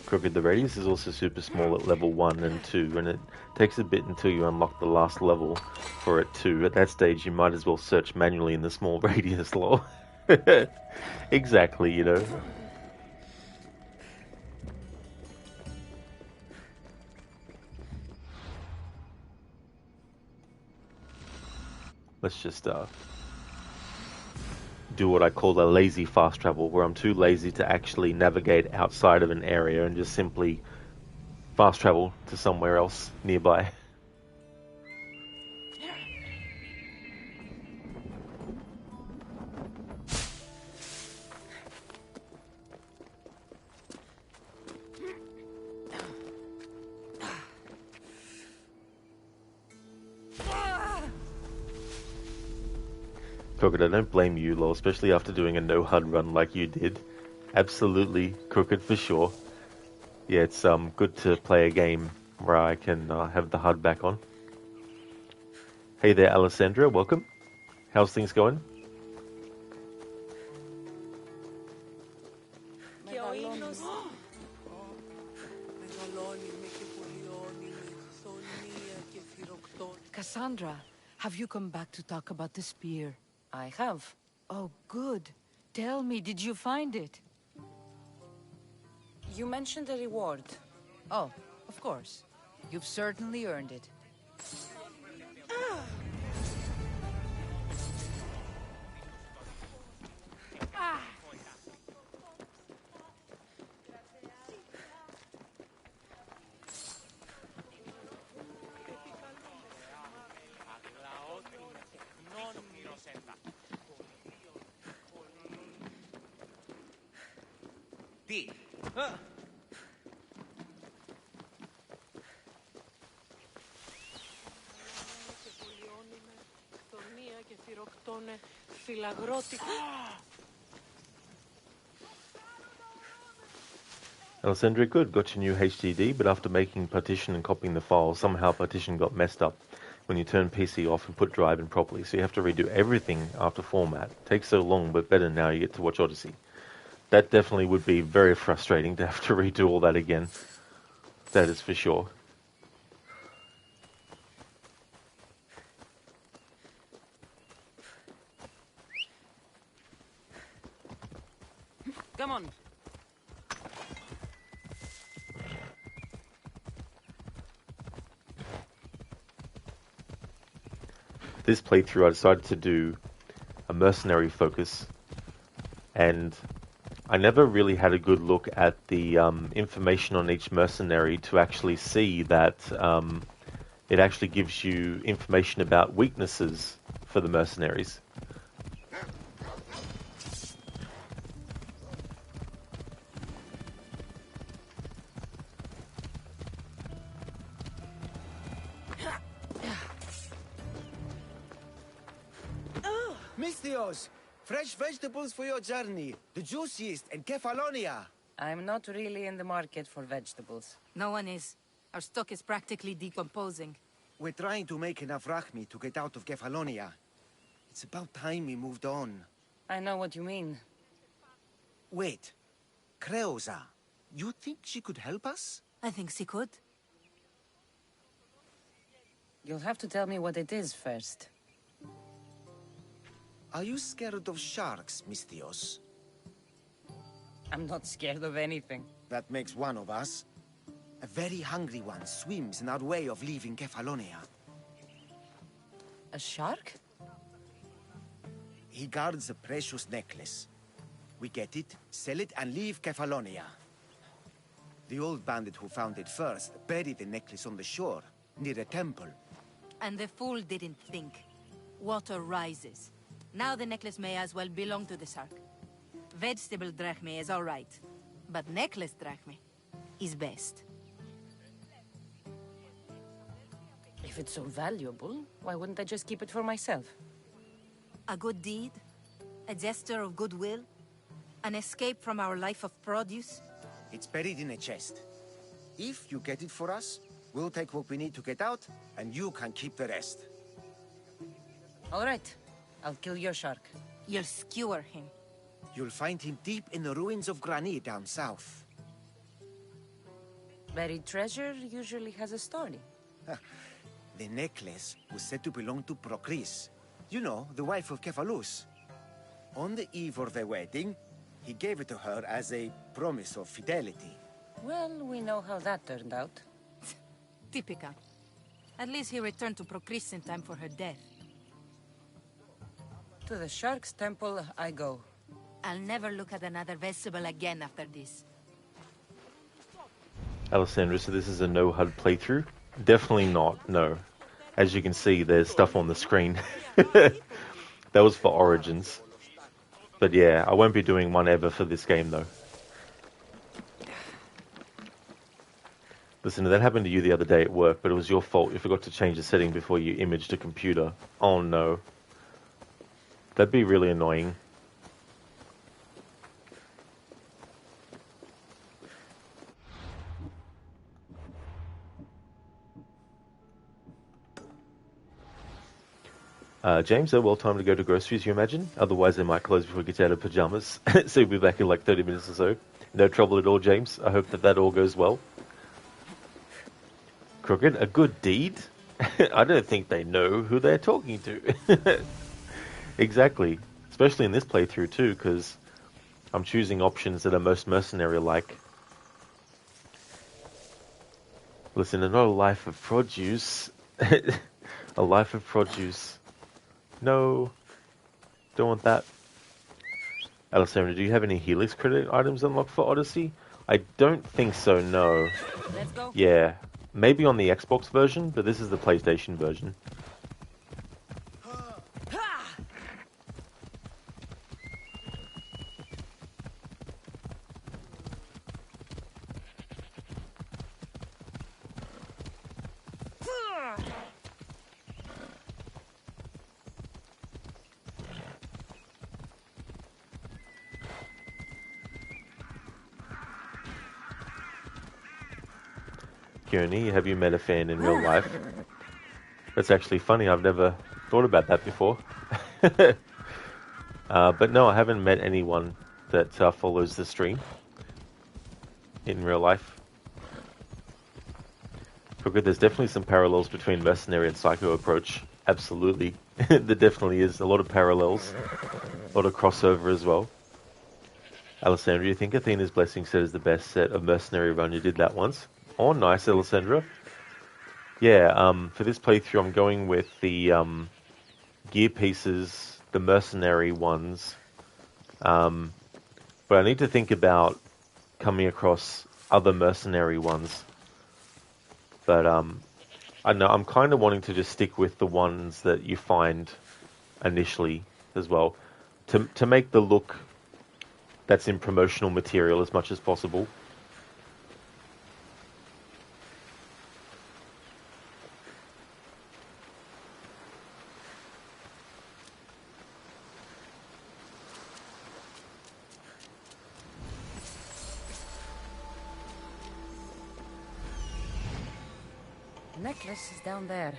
Crooked, the radius is also super small at level 1 and 2, and it takes a bit until you unlock the last level for it too. At that stage, you might as well search manually in the small radius lore. Exactly, you know. Let's just do what I call a lazy fast travel, where I'm too lazy to actually navigate outside of an area and just simply fast travel to somewhere else nearby. Crooked, I don't blame you, lol, especially after doing a no HUD run like you did. Absolutely Crooked for sure. Yeah, it's good to play a game where I can have the HUD back on. Hey there, Alessandra, welcome. How's things going? Kassandra, have you come back to talk about the spear? I have. Oh, good. Tell me, did you find it? You mentioned a reward. Oh, of course. You've certainly earned it. Alessandra, good. Got your new HDD, but after making partition and copying the files, somehow partition got messed up when you turn PC off and put drive in properly. So you have to redo everything after format. Takes so long, but better now you get to watch Odyssey. That definitely would be very frustrating to have to redo all that again. That is for sure. Come on. This playthrough I decided to do a Mercenary Focus, and I never really had a good look at the information on each mercenary to actually see that it actually gives you information about weaknesses for the mercenaries. Mistios, fresh vegetables for your journey. The juiciest in Kefalonia. I'm not really in the market for vegetables. No one is. Our stock is practically decomposing. We're trying to make enough rachmi to get out of Kefalonia. It's about time we moved on. I know what you mean. Wait. Creosa, you think she could help us? I think she could. You'll have to tell me what it is first. Are you scared of sharks, Mistios? I'm not scared of anything. That makes one of us. A very hungry one swims in our way of leaving Kefalonia. A shark? He guards a precious necklace. We get it, sell it, and leave Kefalonia. The old bandit who found it first buried the necklace on the shore, near a temple. And the fool didn't think. Water rises. Now the necklace may as well belong to the shark. Vegetable drachme is all right, but necklace drachme is best. If it's so valuable, why wouldn't I just keep it for myself? A good deed? A gesture of goodwill? An escape from our life of produce? It's buried in a chest. If you get it for us, we'll take what we need to get out, and you can keep the rest. All right. I'll kill your shark. You'll skewer him. You'll find him deep in the ruins of Grani down south. Buried treasure usually has a story. The necklace was said to belong to Procris. You know, the wife of Kephalus. On the eve of their wedding, he gave it to her as a promise of fidelity. Well, we know how that turned out. Typical. At least he returned to Procris in time for her death. To the Shark's Temple I go. I'll never look at another vegetable again after this. Alessandra, so this is a no HUD playthrough? Definitely not, no. As you can see, there's stuff on the screen. That was for Origins. But yeah, I won't be doing one ever for this game though. Listen, that happened to you the other day at work, but it was your fault. You forgot to change the setting before you imaged a computer. Oh no. That'd be really annoying. James, well time to go to groceries, you imagine? Otherwise they might close before he gets out of pajamas. So we'll be back in like 30 minutes or so. No trouble at all, James. I hope that all goes well. Crooked, a good deed? I don't think they know who they're talking to. Exactly. Especially in this playthrough too, because I'm choosing options that are most mercenary-like. Listen, not a life of produce. A life of produce. No. Don't want that. Alessandra, do you have any Helix credit items unlocked for Odyssey? I don't think so, no. Let's go. Yeah. Maybe on the Xbox version, but this is the PlayStation version. Kearney, have you met a fan in real life? That's actually funny, I've never thought about that before. But no, I haven't met anyone that follows the stream in real life. Crooked, there's definitely some parallels between Mercenary and Psycho Approach. Absolutely. There definitely is a lot of parallels. A lot of crossover as well. Alessandra, you think Athena's Blessing set is the best set of Mercenary run? You did that once. Oh, nice, Alessandra. Yeah, for this playthrough, I'm going with the gear pieces, the mercenary ones. But I need to think about coming across other mercenary ones. But I know I'm kind of wanting to just stick with the ones that you find initially as well, to make the look that's in promotional material as much as possible. Necklace is down there.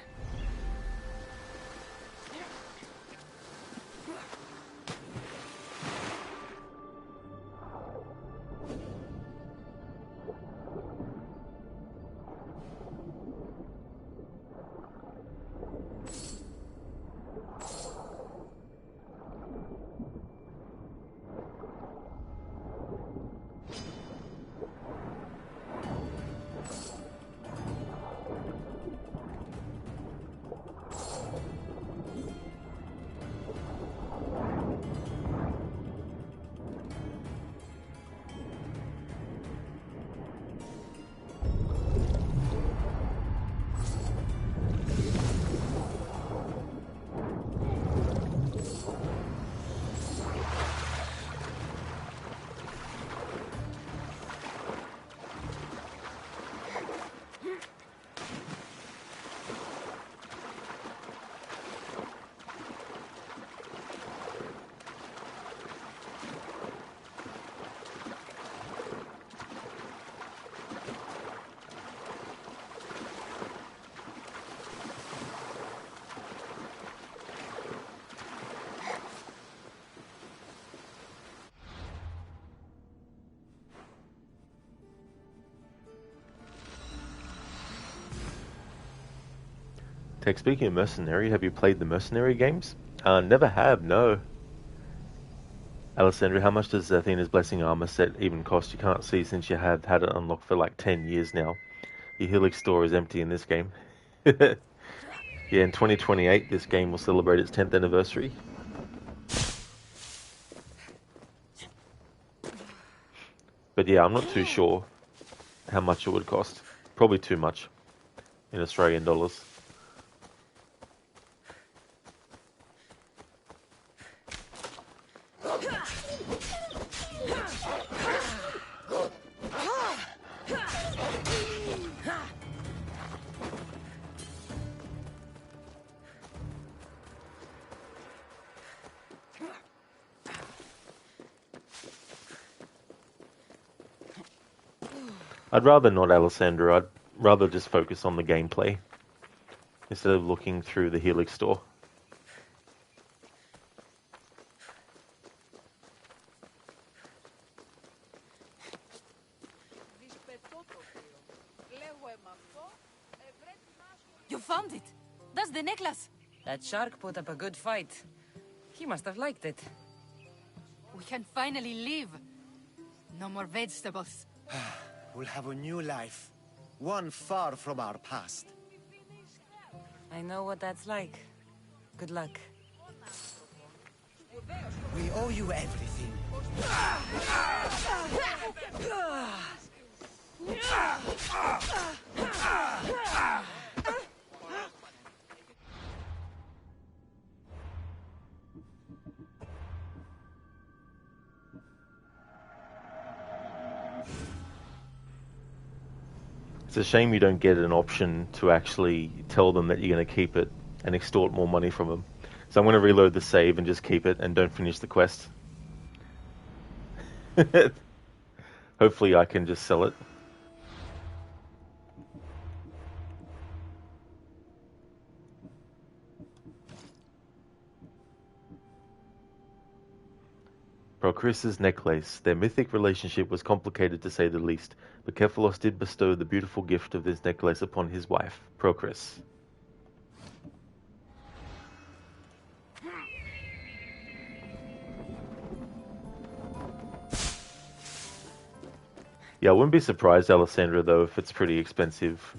Tech, speaking of Mercenary, have you played the Mercenary games? Never have, no. Alessandra, how much does Athena's Blessing armor set even cost? You can't see since you have had it unlocked for like 10 years now. Your Helix store is empty in this game. Yeah, in 2028, this game will celebrate its 10th anniversary. But yeah, I'm not too sure how much it would cost. Probably too much in Australian dollars. I'd rather not, Alessandra. I'd rather just focus on the gameplay instead of looking through the Helix store. You found it! That's the necklace! That shark put up a good fight. He must have liked it. We can finally leave. No more vegetables. We'll have a new life. One far from our past. I know what that's like. Good luck. We owe you everything. It's a shame you don't get an option to actually tell them that you're going to keep it and extort more money from them. So I'm going to reload the save and just keep it and don't finish the quest. Hopefully I can just sell it. Procris's necklace. Their mythic relationship was complicated to say the least, but Kephalos did bestow the beautiful gift of this necklace upon his wife, Procris. Yeah, I wouldn't be surprised, Alessandra, though, if it's pretty expensive.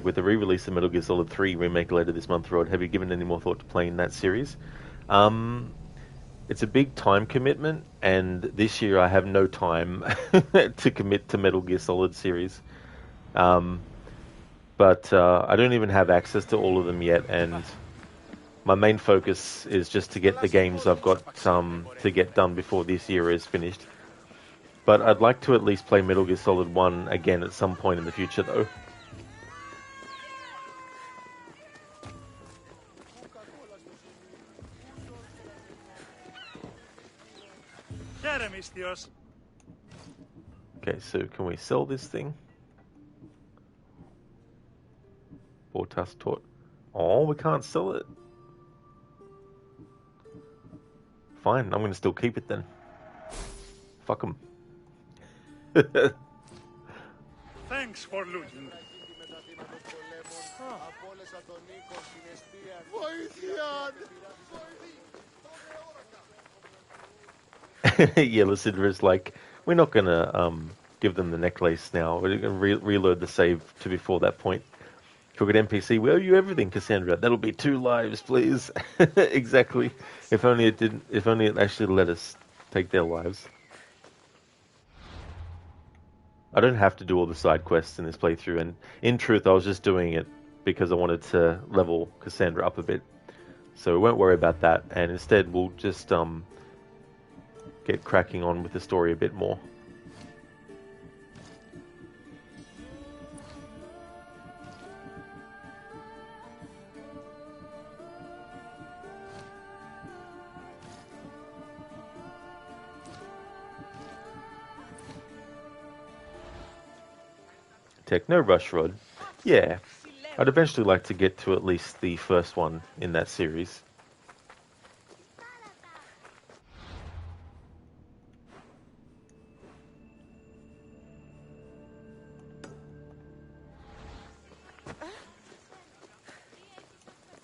With the re-release of Metal Gear Solid 3 Remake later this month, Rod, have you given any more thought to playing that series? It's a big time commitment, and this year I have no time to commit to Metal Gear Solid series. But I don't even have access to all of them yet, and my main focus is just to get the games I've got to get done before this year is finished. But I'd like to at least play Metal Gear Solid 1 again at some point in the future, though. Okay, so can we sell this thing? Bortas taught. Oh, we can't sell it. Fine, I'm going to still keep it then. Fuck 'em. Thanks for looting. Yeah, Lysidra's like, we're not going to give them the necklace now. We're going to reload the save to before that point. Crooked NPC, we owe you everything, Kassandra. That'll be 2 lives, please. Exactly. If only it didn't. If only it actually let us take their lives. I don't have to do all the side quests in this playthrough, and in truth, I was just doing it because I wanted to level Kassandra up a bit. So we won't worry about that, and instead we'll just get cracking on with the story a bit more. Tech, no rush, Rod. Yeah. I'd eventually like to get to at least the first one in that series.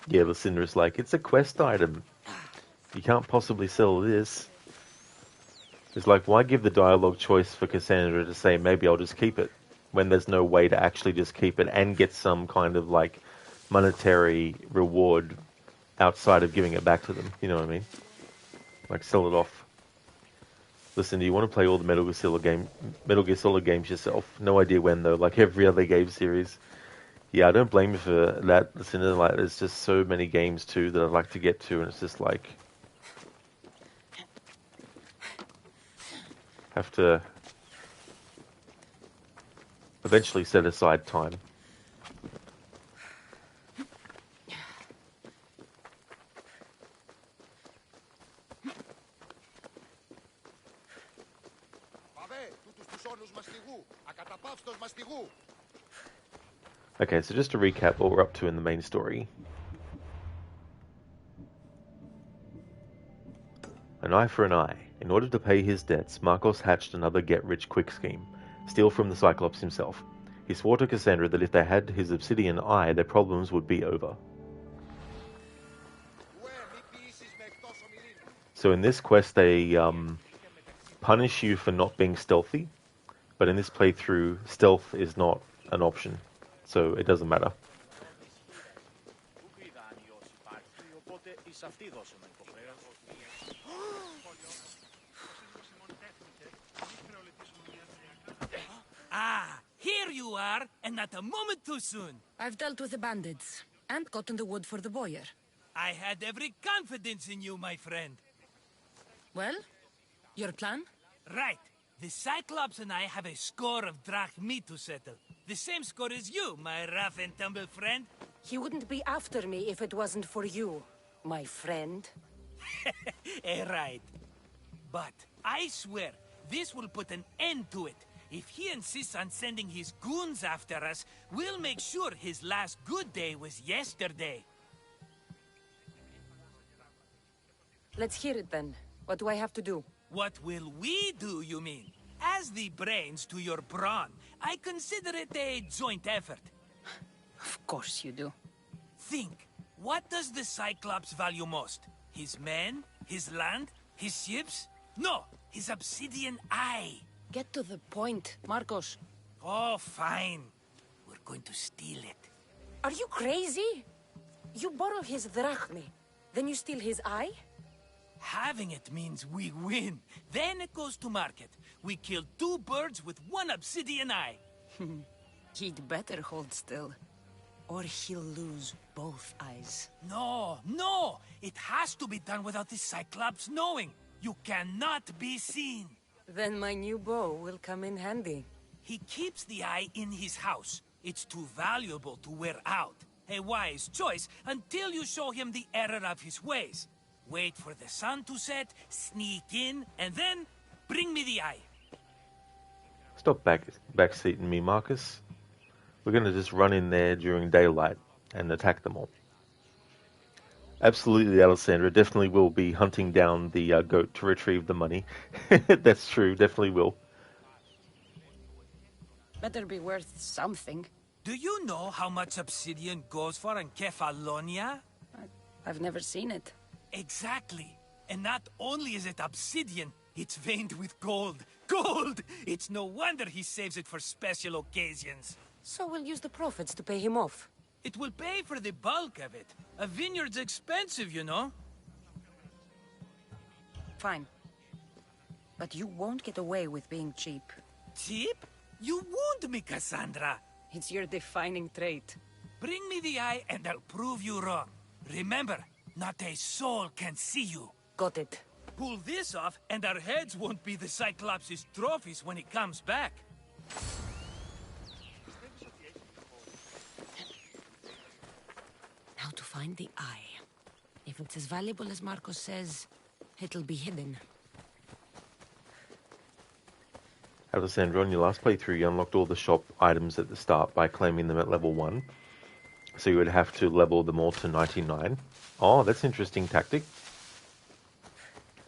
Yeah, Lucinda's like, it's a quest item. You can't possibly sell this. It's like, why give the dialogue choice for Kassandra to say, maybe I'll just keep it, when there's no way to actually just keep it and get some kind of, like, monetary reward outside of giving it back to them. You know what I mean? Like, sell it off. Listen, do you want to play all the Metal Gear Solid games yourself? No idea when, though, like every other game series. Yeah, I don't blame you for that. Listen, like, there's just so many games, too, that I'd like to get to, and it's just like... have to eventually set aside time. Okay, so just to recap what we're up to in the main story. An eye for an eye. In order to pay his debts, Marcos hatched another get-rich-quick scheme. Steal from the Cyclops himself. He swore to Kassandra that if they had his obsidian eye, their problems would be over. So in this quest, they punish you for not being stealthy, but in this playthrough, stealth is not an option, so it doesn't matter. Ah, here you are, and not a moment too soon. I've dealt with the bandits, and gotten the wood for the boiler. I had every confidence in you, my friend. Well, your plan? Right. The Cyclops and I have a score of drachmi to settle. The same score as you, my rough and tumble friend. He wouldn't be after me if it wasn't for you, my friend. Right. But I swear, this will put an end to it. If he insists on sending his goons after us, we'll make sure his last good day was yesterday. Let's hear it then. What do I have to do? What will we do, you mean? As the brains to your brawn, I consider it a joint effort. Of course you do. Think, what does the Cyclops value most? His men? His land? His ships? No, his obsidian eye. Get to the point, Marcos. Oh, fine. We're going to steal it. Are you crazy? You borrow his drachmi, then you steal his eye? Having it means we win. Then it goes to market. We kill two birds with one obsidian eye. He'd better hold still, or he'll lose both eyes. No, no! It has to be done without the Cyclops knowing. You cannot be seen. Then my new bow will come in handy. He keeps the eye in his house. It's too valuable to wear out. A wise choice until you show him the error of his ways. Wait for the sun to set, sneak in, and then bring me the eye. Stop backseating me, Marcus. We're going to just run in there during daylight and attack them all. Absolutely, Alessandra. Definitely will be hunting down the goat to retrieve the money. That's true. Definitely will. Better be worth something. Do you know how much obsidian goes for in Kefalonia? I've never seen it. Exactly. And not only is it obsidian, it's veined with gold. Gold! It's no wonder he saves it for special occasions. So we'll use the profits to pay him off. It will pay for the bulk of it. A vineyard's expensive, you know. Fine. But you won't get away with being cheap. Cheap? You wound me, Kassandra. It's your defining trait. Bring me the eye and I'll prove you wrong. Remember, not a soul can see you. Got it. Pull this off and our heads won't be the Cyclops' trophies when he comes back. Now to find the eye. If it's as valuable as Marcos says, it'll be hidden. Alessandra, on your last playthrough, you unlocked all the shop items at the start by claiming them at level 1. So you would have to level them all to 99. Oh, that's an interesting tactic.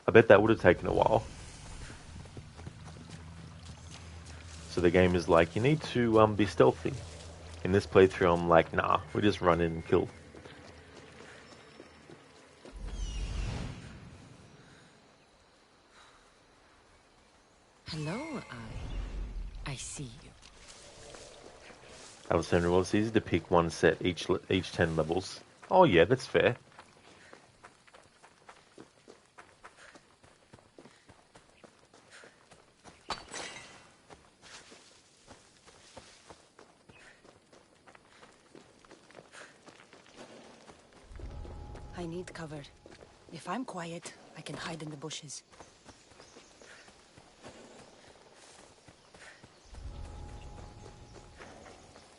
I bet that would have taken a while. So the game is like, you need to be stealthy. In this playthrough, I'm like, nah, we just run in and kill. Hello, I see you. Alessandra, well, it's easy to pick one set each 10 levels. Oh yeah, that's fair. I need cover. If I'm quiet, I can hide in the bushes.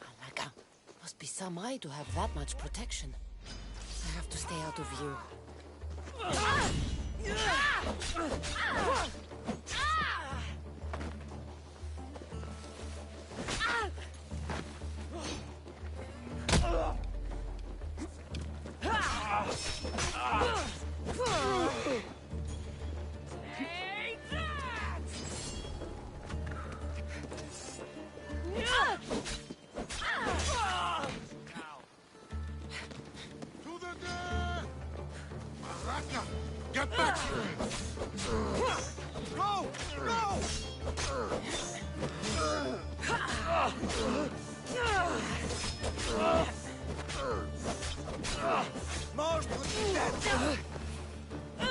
Alaka, must be some eye to have that much protection. I have to stay out of view. Get back here! Go! Go! Mars would be dead! I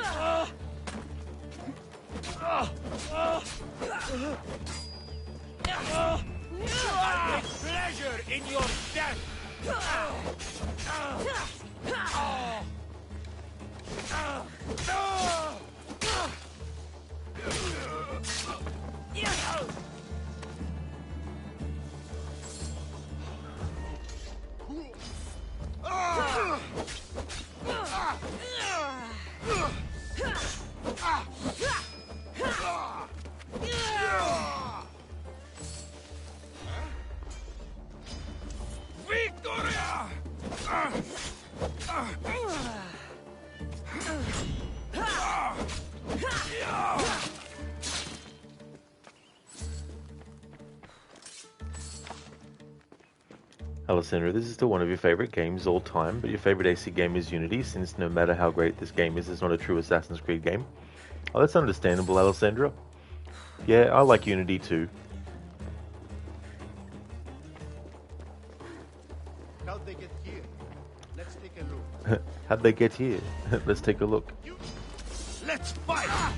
take pleasure in your death! Victoria! Alessandra, this is still one of your favorite games all time, but your favorite AC game is Unity, since no matter how great this game is, it's not a true Assassin's Creed game. Oh, that's understandable, Alessandra. Yeah, I like Unity too. How'd they get here? Let's take a look. How'd they get here? Let's take a look. Let's fight!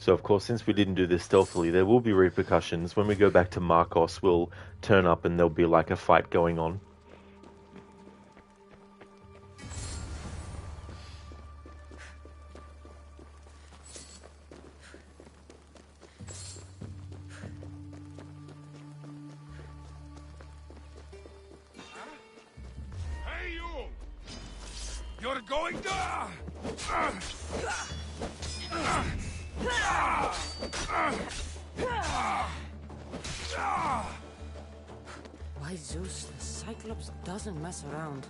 So of course, since we didn't do this stealthily, there will be repercussions. When we go back to Marcos, we'll turn up and there'll be like a fight going on. going to... By Zeus, the Cyclops doesn't mess around.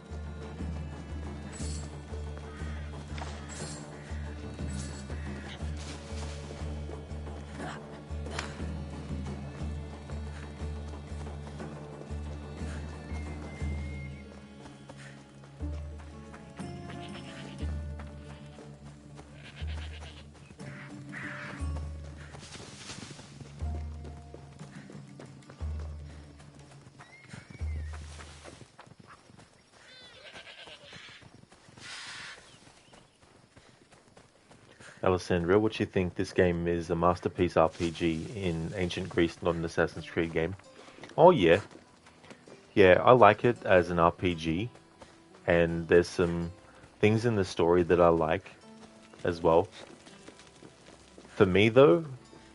Alessandra, what you think? This game is a masterpiece RPG in ancient Greece, not an Assassin's Creed game. Oh yeah. Yeah, I like it as an RPG, and there's some things in the story that I like as well. For me though,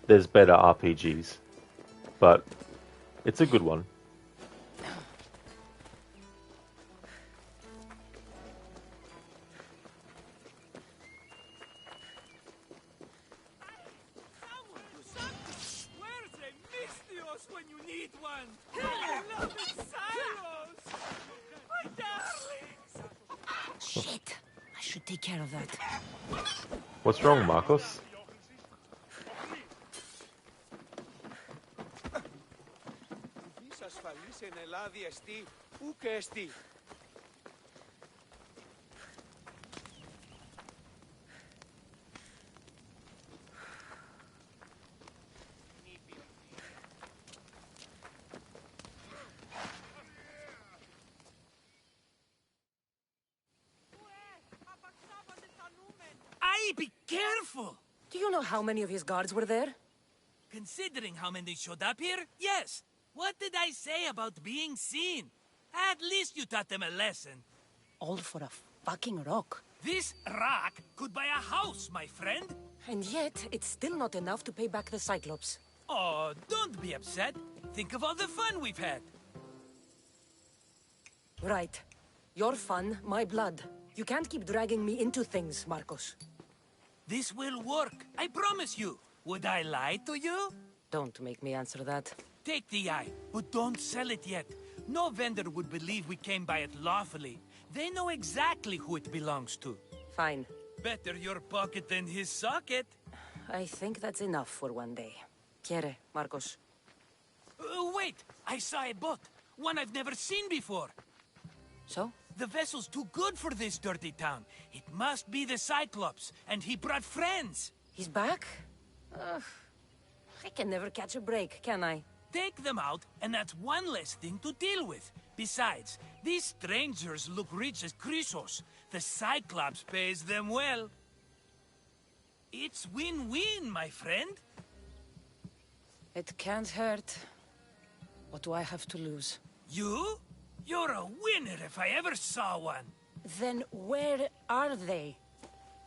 there's better RPGs, but it's a good one. When you need one! I love it, Silos! My darlings! Shit! I should take care of that. What's wrong, Marcos? Be careful! Do you know how many of his guards were there? Considering how many showed up here, yes. What did I say about being seen? At least you taught them a lesson. All for a fucking rock. This rock could buy a house, my friend. And yet, it's still not enough to pay back the Cyclops. Oh, don't be upset. Think of all the fun we've had. Right. Your fun, my blood. You can't keep dragging me into things, Marcos. This will work, I promise you. Would I lie to you? Don't make me answer that. Take the eye, but don't sell it yet. No vendor would believe we came by it lawfully. They know exactly who it belongs to. Fine. Better your pocket than his socket. I think that's enough for one day. Quiere, Marcos? Wait! I saw a boat. One I've never seen before. So? The vessel's too good for this dirty town. It must be the Cyclops, and he brought friends. He's back? I can never catch a break, can I? Take them out, and that's one less thing to deal with. Besides, these strangers look rich as Chrysos. The Cyclops pays them well. It's win-win, my friend. It can't hurt. What do I have to lose? You? You're a winner if I ever saw one. Then where are they?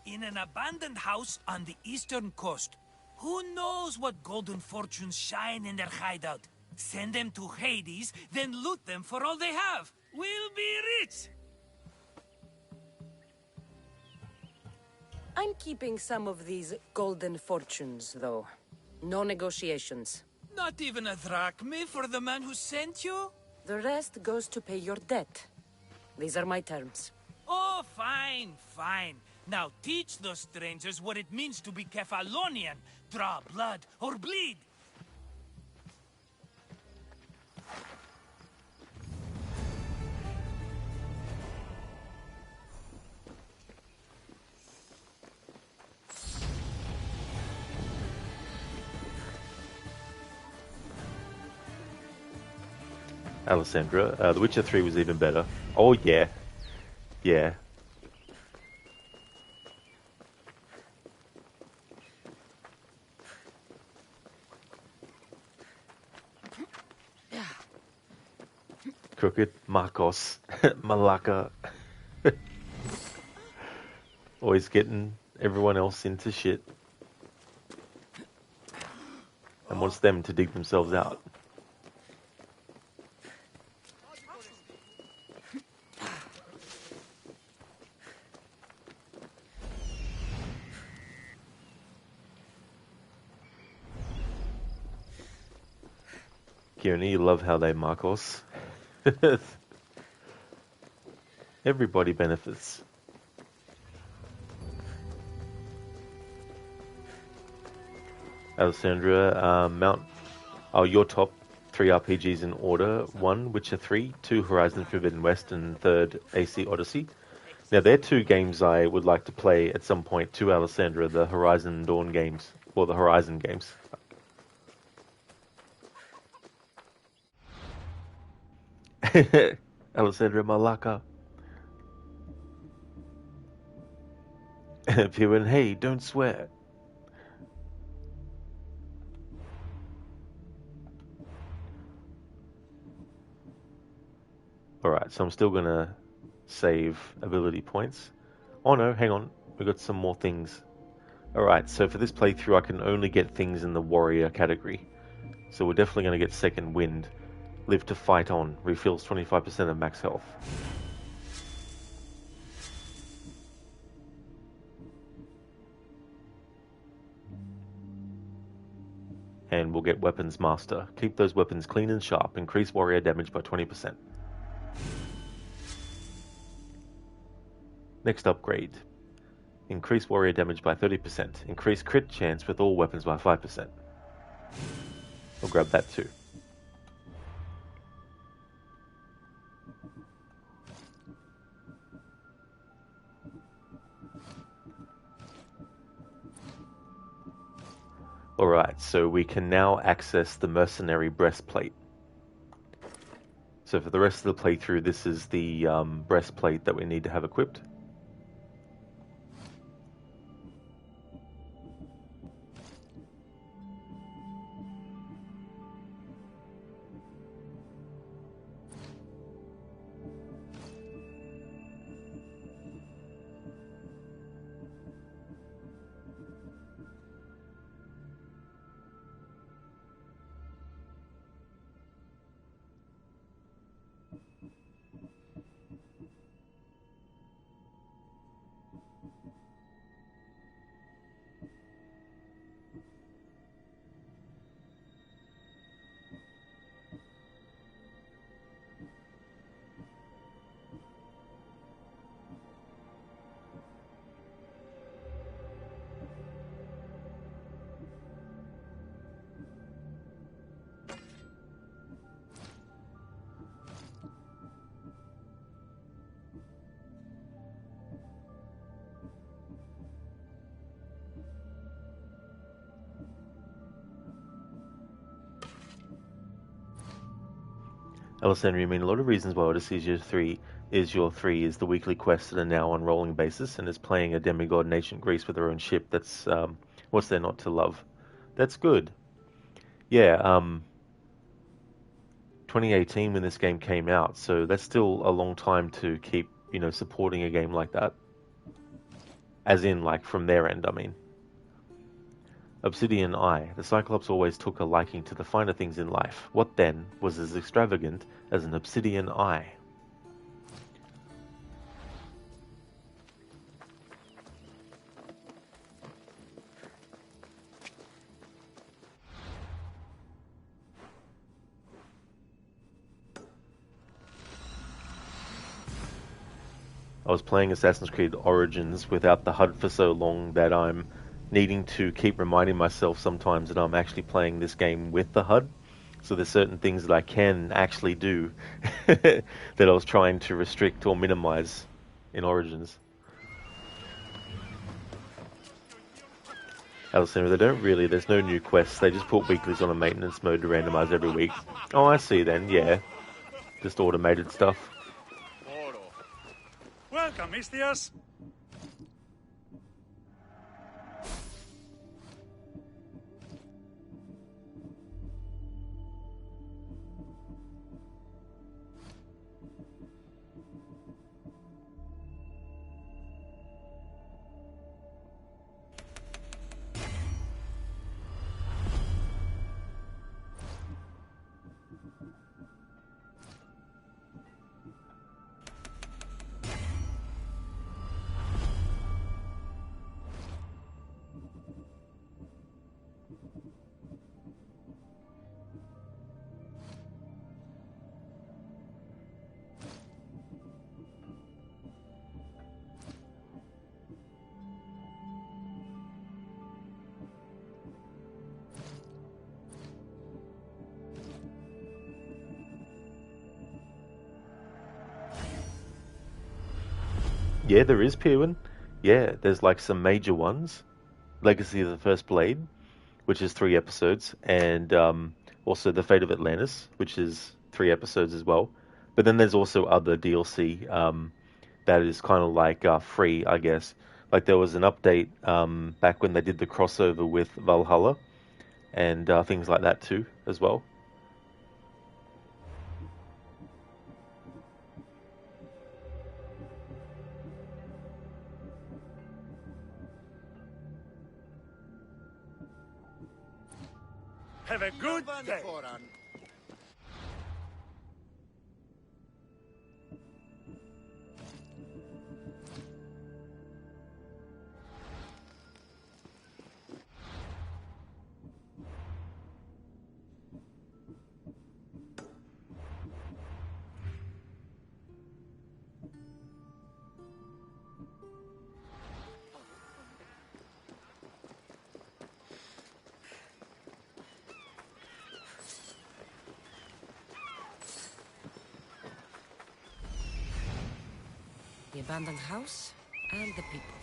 In an abandoned house on the eastern coast. Who knows what golden fortunes shine in their hideout? Send them to Hades, then loot them for all they have. We'll be rich! I'm keeping some of these golden fortunes, though. No negotiations. Not even a drachme for the man who sent you? The rest goes to pay your debt. These are my terms. Oh, fine, fine. Now teach those strangers what it means to be Kefalonian. Draw blood or bleed. Alessandra, The Witcher 3 was even better. Oh yeah. Yeah. Crooked, Marcos, Malaka. Always getting everyone else into shit. And wants them to dig themselves out. Kieran, you love how they Marcos. Everybody benefits. Alessandra, your top 3 RPGs in order: 1, Witcher 3, 2, Horizon Forbidden West, and 3rd, AC Odyssey. Now, they're 2 games I would like to play at some point to Alessandra, the Horizon Dawn games, or the Horizon games. Alessandra Malaka. Kieran, hey, don't swear. Alright, so I'm still gonna save ability points. Oh no, hang on, we got some more things. Alright, so for this playthrough I can only get things in the warrior category. So we're definitely gonna get Second Wind. Live to Fight On, refills 25% of max health. And we'll get Weapons Master. Keep those weapons clean and sharp, increase warrior damage by 20%. Next upgrade. Increase warrior damage by 30%. Increase crit chance with all weapons by 5%. We'll grab that too. Alright, so we can now access the Mercenary Breastplate. So for the rest of the playthrough, this is the breastplate that we need to have equipped. Alessandra, you mean a lot of reasons why Odyssey is your 3 is the weekly quests that are now on rolling basis and is playing a demigod nation Greece with their own ship. That's what's there not to love? That's good. Yeah, 2018 when this game came out, so that's still a long time to keep, supporting a game like that. As in, like, from their end, I mean. Obsidian Eye. The Cyclops always took a liking to the finer things in life. What then was as extravagant as an obsidian eye? I was playing Assassin's Creed Origins without the HUD for so long that I'm needing to keep reminding myself sometimes that I'm actually playing this game with the HUD. So there's certain things that I can actually do that I was trying to restrict or minimize in Origins. Alessandra, there's no new quests. They just put weeklies on a maintenance mode to randomize every week. Oh, I see then, yeah. Just automated stuff. Welcome, Mistias. Yeah, there is, Pewin. Yeah, there's like some major ones. Legacy of the First Blade, which is 3 episodes, and also The Fate of Atlantis, which is 3 episodes as well. But then there's also other DLC that is kind of like free, I guess. Like there was an update back when they did the crossover with Valhalla, and things like that too, as well. Have a good day. The abandoned house and the people.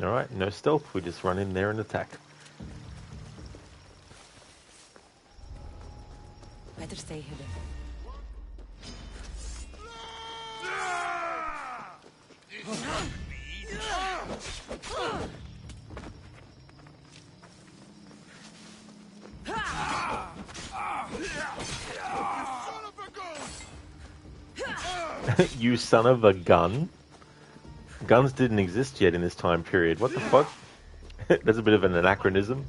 Alright, no stealth, we just run in there and attack. Better stay hidden. You son of a gun? Guns didn't exist yet in this time period. What the fuck? There's a bit of an anachronism.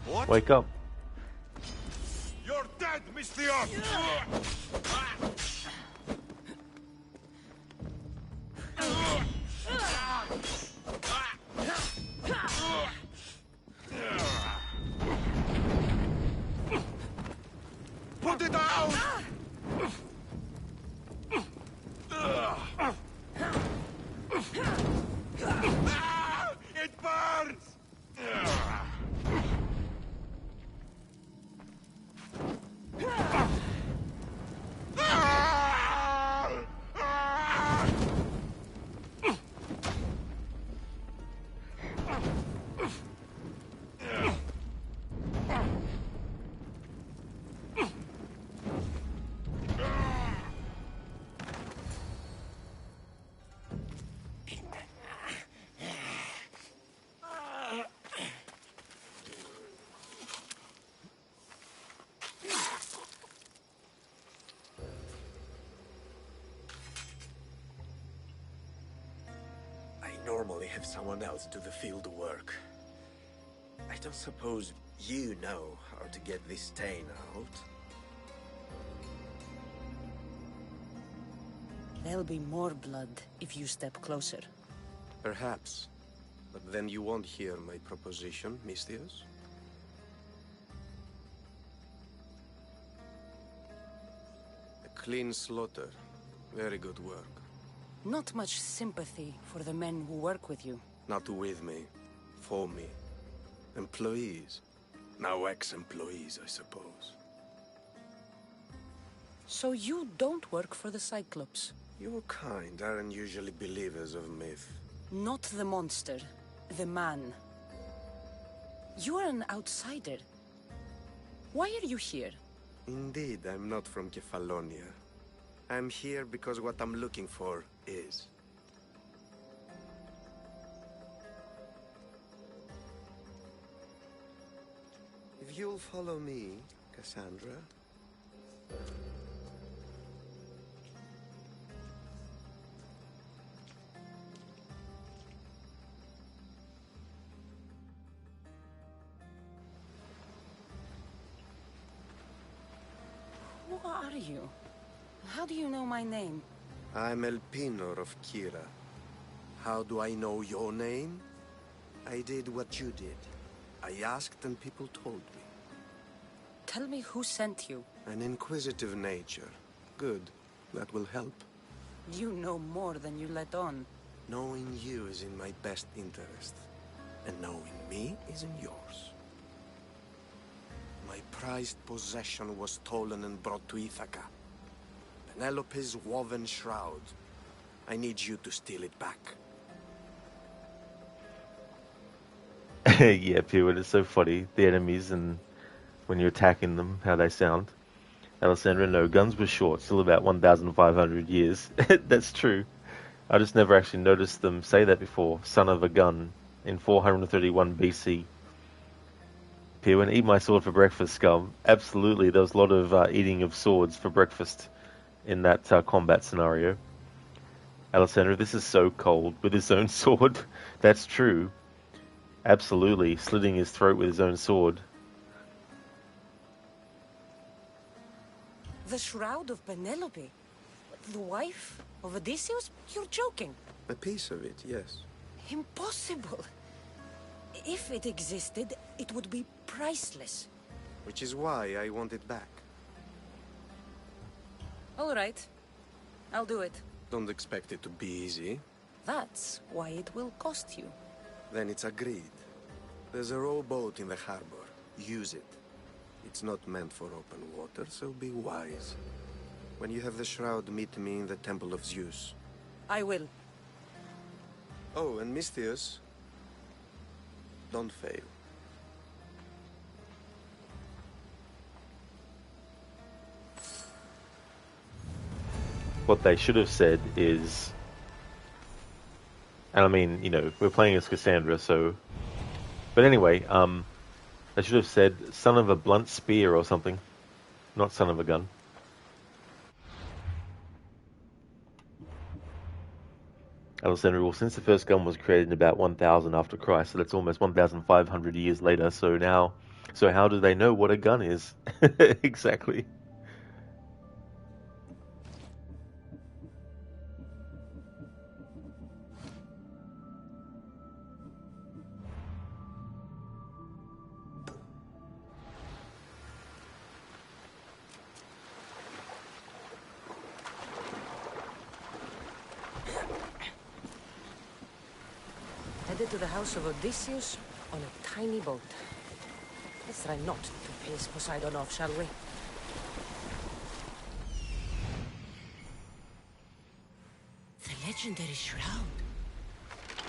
What? Wake up. You're dead, Mr. Put it down! It burns! Normally have someone else do the field work. I don't suppose you know how to get this stain out? There'll be more blood if you step closer. Perhaps. But then you won't hear my proposition, Mistios? A clean slaughter. Very good work. Not much sympathy for the men who work with you. Not with me. For me. Employees. Now ex-employees, I suppose. So you don't work for the Cyclops? Your kind aren't usually believers of myth. Not the monster. The man. You are an outsider. Why are you here? Indeed, I'm not from Kefalonia. I'm here because what I'm looking for is. If you'll follow me, Kassandra. Who are you? How do you know my name? I'm El Pinor of Kira. How do I know your name? I did what you did. I asked and people told me. Tell me who sent you. An inquisitive nature. Good. That will help. You know more than you let on. Knowing you is in my best interest. And knowing me is in yours. My prized possession was stolen and brought to Ithaca. Penelope's woven shroud. I need you to steal it back. Yeah, Pew, it's so funny. The enemies and when you're attacking them, how they sound. Alessandra, no, guns were short, still about 1,500 years. That's true. I just never actually noticed them say that before. Son of a gun, in 431 BC. Pew, and eat my sword for breakfast, scum. Absolutely, there was a lot of eating of swords for breakfast in that combat scenario. Alessandra, this is so cold, with his own sword. That's true. Absolutely, slitting his throat with his own sword. The shroud of Penelope? The wife of Odysseus? You're joking. A piece of it, yes. Impossible. If it existed, it would be priceless. Which is why I want it back. All right. I'll do it. Don't expect it to be easy. That's why it will cost you. Then it's agreed. There's a rowboat in the harbor. Use it. It's not meant for open water, so be wise. When you have the shroud, meet me in the Temple of Zeus. I will. Oh, and Mistios, don't fail. What they should have said is, and I mean, you know, we're playing as Kassandra, so, but anyway, they should have said, son of a blunt spear or something, not son of a gun. Alessandra, well, since the first gun was created in about 1000 after Christ, so that's almost 1,500 years later, so now, so how do they know what a gun is? Exactly. Headed to the house of Odysseus on a tiny boat. Let's try not to piss Poseidon off, shall we? The legendary shroud.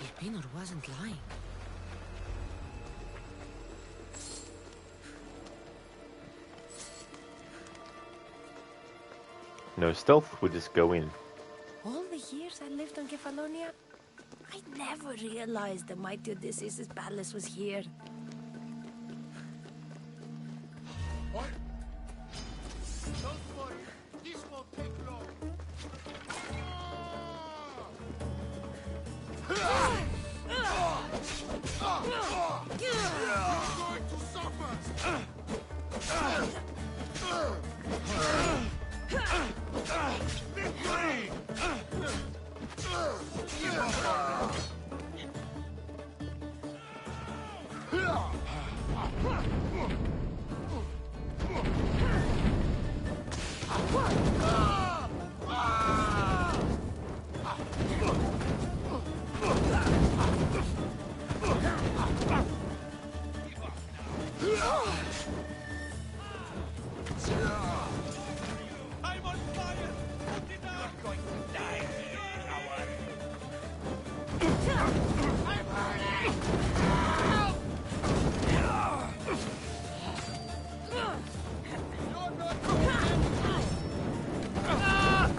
Elpinor wasn't lying. No stealth, we just go in. All the years I lived on Kefalonia, I never realized the mighty Odysseus' palace was here. What? Don't worry, this won't take long. You're going to suffer!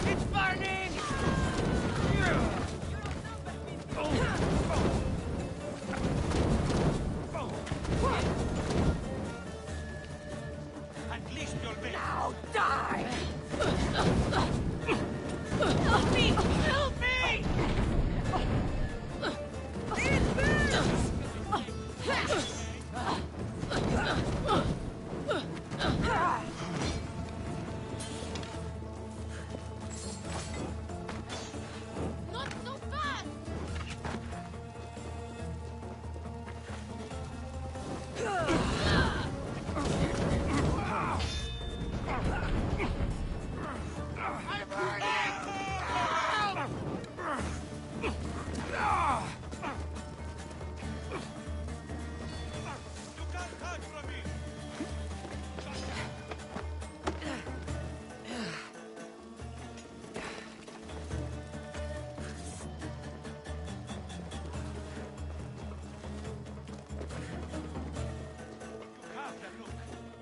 It's burning! At least you'll be... Now die! Help me! Help me! It burns! Not so fast!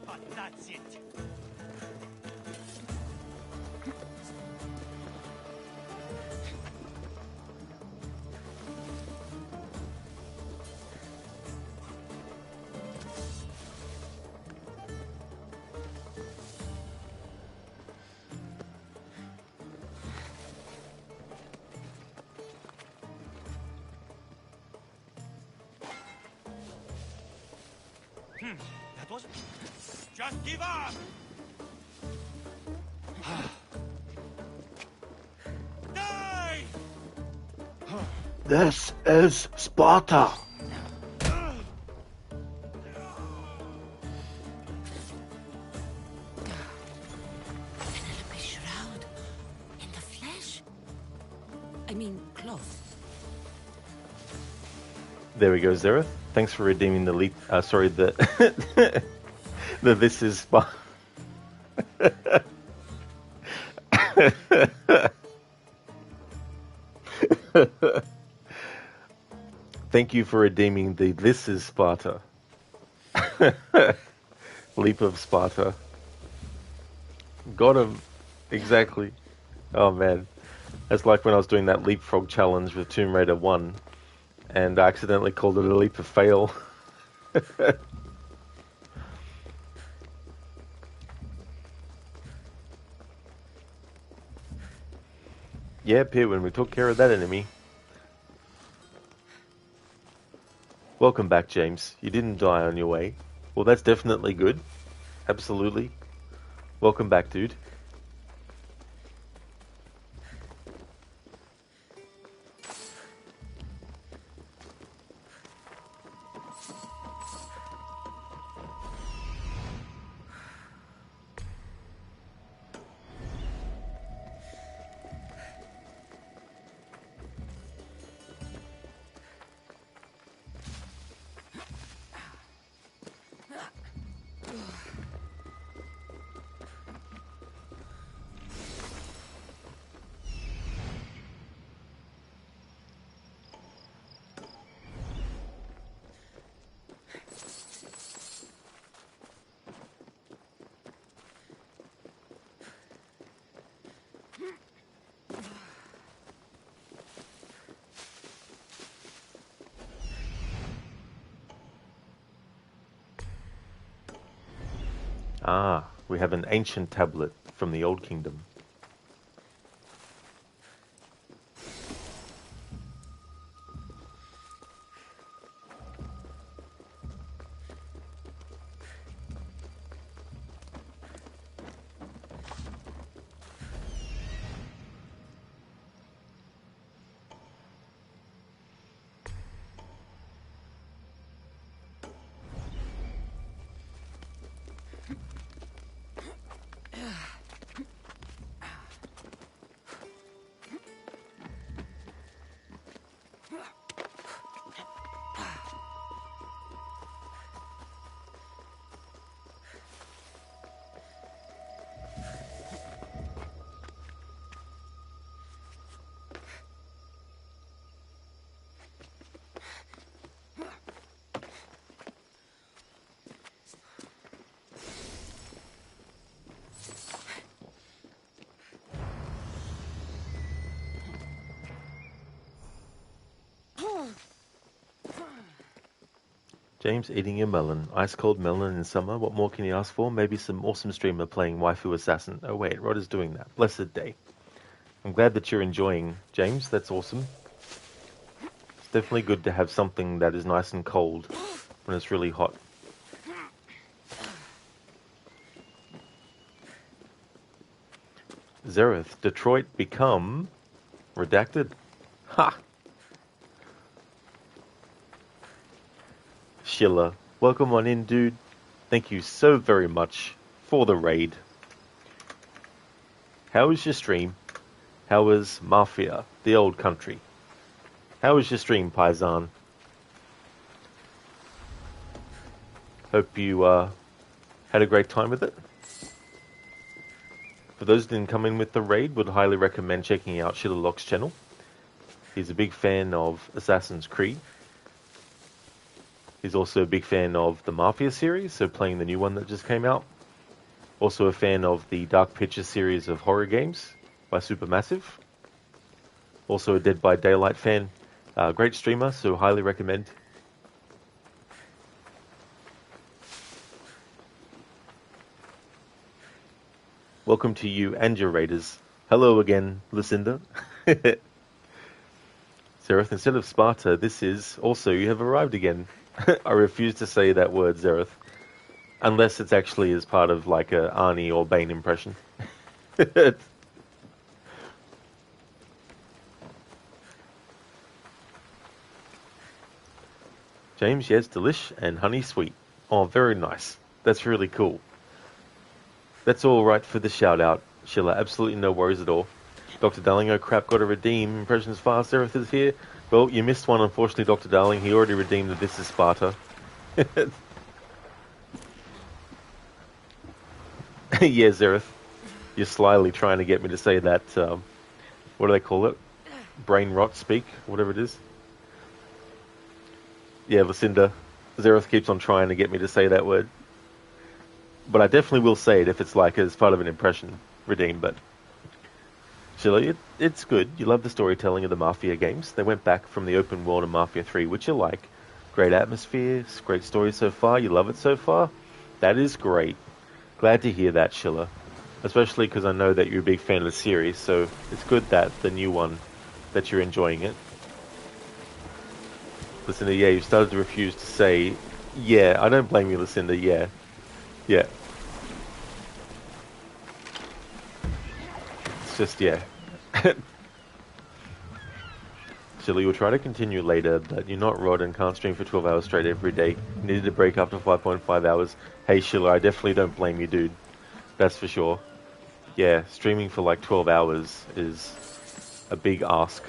But that's it. That was... Just give up! Die! This is Sparta. Penelope's shroud. In the flesh? I mean, cloth. There we go, Zereth. Thanks for redeeming the leap. Sorry, the the this is Sparta. Thank you for redeeming the this is Sparta. Leap of Sparta. Got him. Exactly. Oh man. That's like when I was doing that leapfrog challenge with Tomb Raider 1 and I accidentally called it a leap of fail. Yeah, Pirwin, we took care of that enemy. Welcome back, James. You didn't die on your way. Well, that's definitely good. Absolutely. Welcome back, dude. Ah, we have an ancient tablet from the Old Kingdom. James eating your melon. Ice cold melon in summer. What more can you ask for? Maybe some awesome streamer playing Waifu Assassin. Oh wait, Rod is doing that. Blessed day. I'm glad that you're enjoying, James. That's awesome. It's definitely good to have something that is nice and cold when it's really hot. Zereth, Detroit become redacted. Ha! Schiller, welcome on in, dude. Thank you so very much for the raid. How was your stream? How was Mafia, the old country? How was your stream, Paisan? Hope you had a great time with it. For those who didn't come in with the raid, would highly recommend checking out Shitterlock's channel. He's a big fan of Assassin's Creed. He's also a big fan of the Mafia series, so playing the new one that just came out. Also a fan of the Dark Pictures series of horror games by Supermassive. Also a Dead by Daylight fan. Great streamer, so highly recommend. Welcome to you and your raiders. Hello again, Lucinda. Zereth, instead of Sparta, this is also you have arrived again. I refuse to say that word, Zereth. Unless it's actually as part of like a Arnie or Bane impression. James, yes, delish and honey sweet. Oh, very nice. That's really cool. That's all right for the shout out, Sheila. Absolutely no worries at all. Dr. Darling, oh crap, gotta redeem. Impressions fast, Zereth is here. Well, you missed one, unfortunately, Dr. Darling. He already redeemed the This is Sparta. Yeah, Zereth. You're slyly trying to get me to say that, what do they call it? Brain rot speak, whatever it is. Yeah, Lucinda. Zereth keeps on trying to get me to say that word. But I definitely will say it if it's like as part of an impression redeem, but... Chile, it's good. You love the storytelling of the Mafia games. They went back from the open world of Mafia 3, which you like. Great atmosphere, great story so far. You love it so far? That is great. Glad to hear that, Schiller. Especially because I know that you're a big fan of the series, so it's good that the new one, that you're enjoying it. Lucinda, yeah, you started to refuse to say, yeah, I don't blame you, Lucinda, yeah. Yeah. It's just, yeah. Silly, you'll try to continue later, but you're not Rod and can't stream for 12 hours straight every day. You needed to break after 5.5 hours. Hey, Sheila, I definitely don't blame you, dude. That's for sure. Yeah, streaming for like 12 hours is a big ask.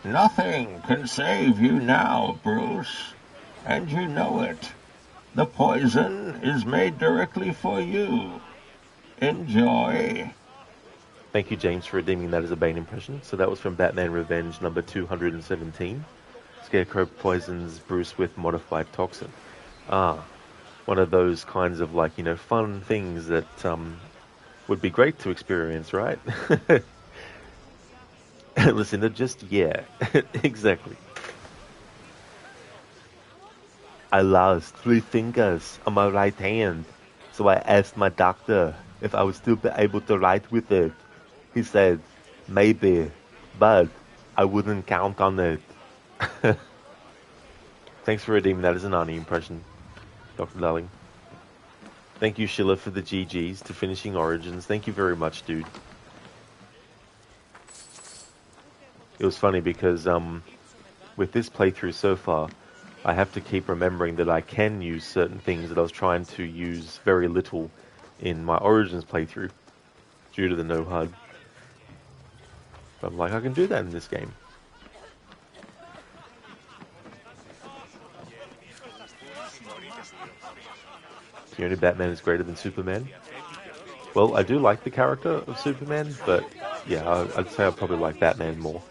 Nothing can save you now, Bruce. And you know it. The poison is made directly for you. Enjoy. Thank you, James, for redeeming that as a Bane impression. So that was from Batman Revenge number 217. Scarecrow poisons Bruce with modified toxin. Ah, one of those kinds of like, you know, fun things that would be great to experience, right? Listen, they're just, yeah, exactly. I lost 3 fingers on my right hand, so I asked my doctor if I would still be able to write with it. He said, maybe, but I wouldn't count on it. Thanks for redeeming that as an Arnie impression, Dr. Darling. Thank you, Sheila, for the GGs to finishing Origins. Thank you very much, dude. It was funny because with this playthrough so far, I have to keep remembering that I can use certain things that I was trying to use very little in my Origins playthrough due to the no HUD. But I'm like, I can do that in this game. The only Batman is greater than Superman. Well, I do like the character of Superman, but yeah, I'd say I probably like Batman more.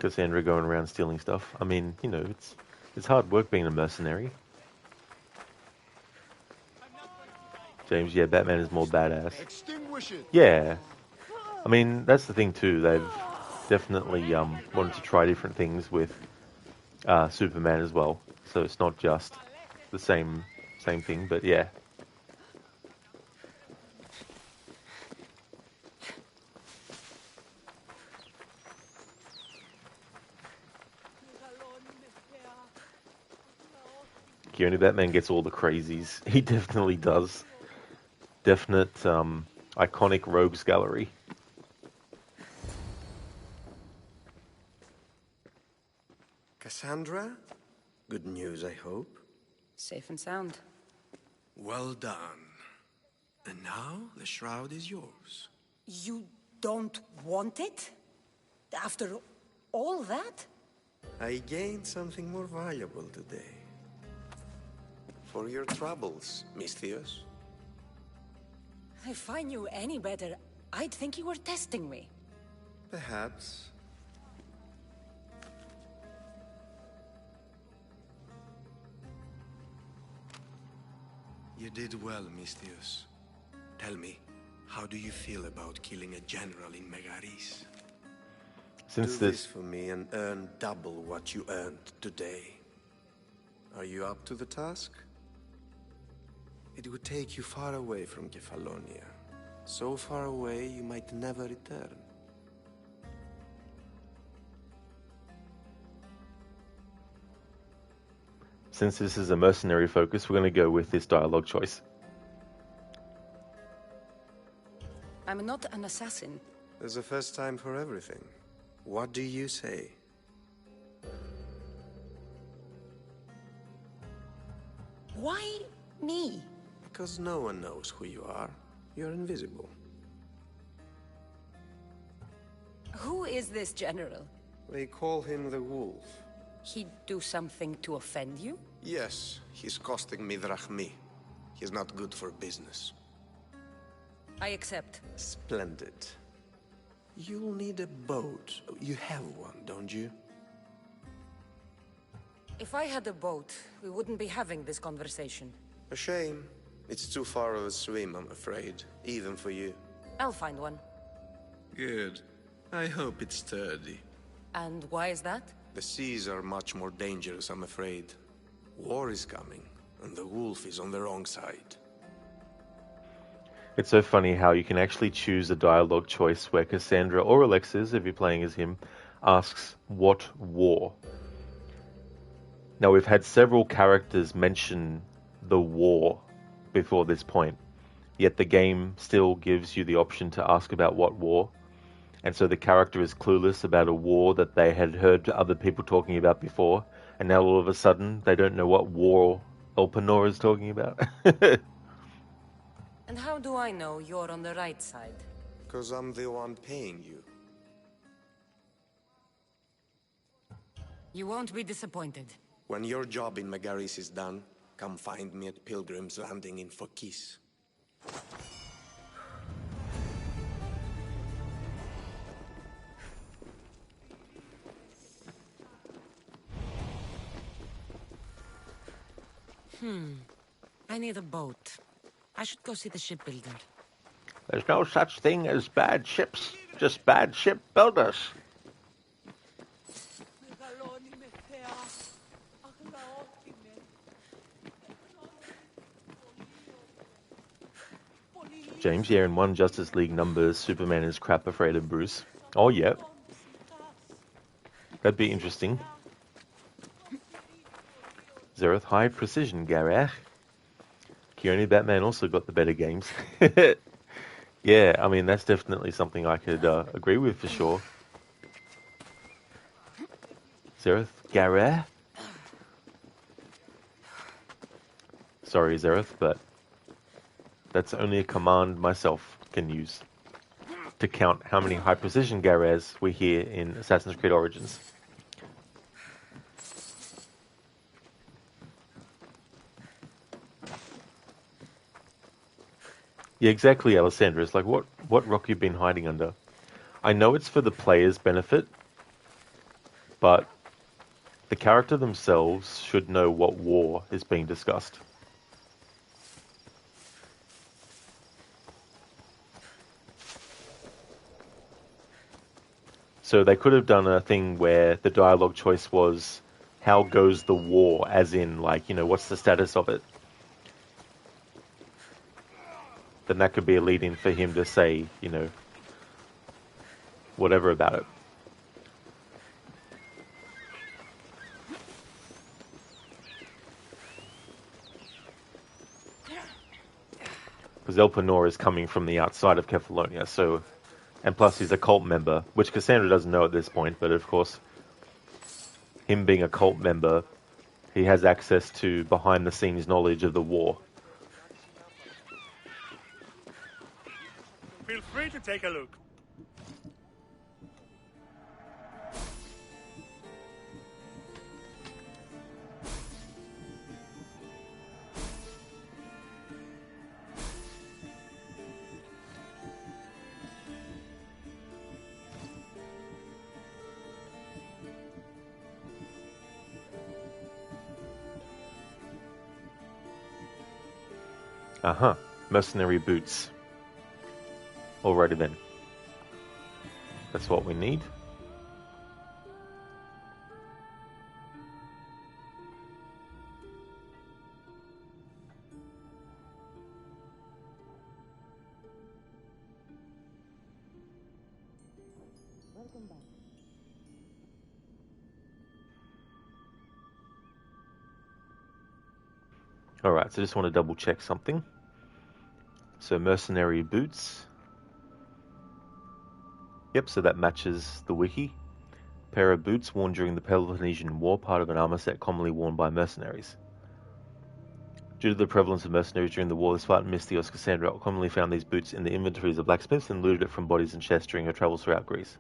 Cassandra going around stealing stuff. I mean, you know, it's hard work being a mercenary. James, yeah, Batman is more badass. Extinguish it. Yeah. I mean, that's the thing too. They've definitely wanted to try different things with Superman as well. So it's not just the same thing, but yeah. Only Batman gets all the crazies. He definitely does. Definite iconic rogues gallery. Kassandra? Good news, I hope. Safe and sound. Well done. And now the shroud is yours. You don't want it? After all that? I gained something more valuable today. For your troubles, Misthios. If I knew any better, I'd think you were testing me. Perhaps. You did well, Misthios. Tell me, how do you feel about killing a general in Megaris? Do this for me and earn double what you earned today. Are you up to the task? It would take you far away from Kefalonia. So far away you might never return. Since this is a mercenary focus, we're going to go with this dialogue choice. I'm not an assassin. There's a first time for everything. What do you say? Why me? Because no one knows who you are. You're invisible. Who is this general? They call him the Wolf. He'd do something to offend you? Yes, he's costing me drachmi. He's not good for business. I accept. Splendid. You'll need a boat. You have one, don't you? If I had a boat, we wouldn't be having this conversation. A shame. It's too far of a swim, I'm afraid. Even for you. I'll find one. Good. I hope it's sturdy. And why is that? The seas are much more dangerous, I'm afraid. War is coming, and the wolf is on the wrong side. It's so funny how you can actually choose a dialogue choice where Cassandra or Alexis, if you're playing as him, asks, "What war?" Now, we've had several characters mention the war before this point, yet the game still gives you the option to ask about what war. And so the character is clueless about a war that they had heard other people talking about before, and now all of a sudden they don't know what war Elpenor is talking about. And how do I know you're on the right side? Because I'm the one paying you. You won't be disappointed. When your job in Megaris is done, come find me at Pilgrim's Landing in Fokis. I need a boat. I should go see the shipbuilder. There's no such thing as bad ships, just bad ship builders. James, yeah, in one Justice League number, Superman is crap afraid of Bruce. Oh, yeah. That'd be interesting. Zereth, high precision, Gareth. Keone Batman also got the better games. Yeah, I mean, that's definitely something I could agree with for sure. Zereth, Gareth? Sorry, Zereth, but that's only a command myself can use to count how many high precision Gareths we hear in Assassin's Creed Origins. Yeah, exactly, Alessandra. It's like, what rock you've been hiding under? I know it's for the player's benefit, but the character themselves should know what war is being discussed. So they could have done a thing where the dialogue choice was, how goes the war, as in, like, you know, what's the status of it? Then that could be a lead-in for him to say, you know, whatever about it. Because Elpenor is coming from the outside of Kefalonia, so... And plus he's a cult member, which Kassandra doesn't know at this point, but of course, him being a cult member, he has access to behind-the-scenes knowledge of the war. Feel free to take a look. Uh-huh. Mercenary boots. Alrighty then. That's what we need. Alright, so just want to double check something. So mercenary boots. Yep, so that matches the wiki. Pair of boots worn during the Peloponnesian War, part of an armor set commonly worn by mercenaries. Due to the prevalence of mercenaries during the war, the Spartan Misthios Kassandra commonly found these boots in the inventories of blacksmiths and looted it from bodies and chests during her travels throughout Greece.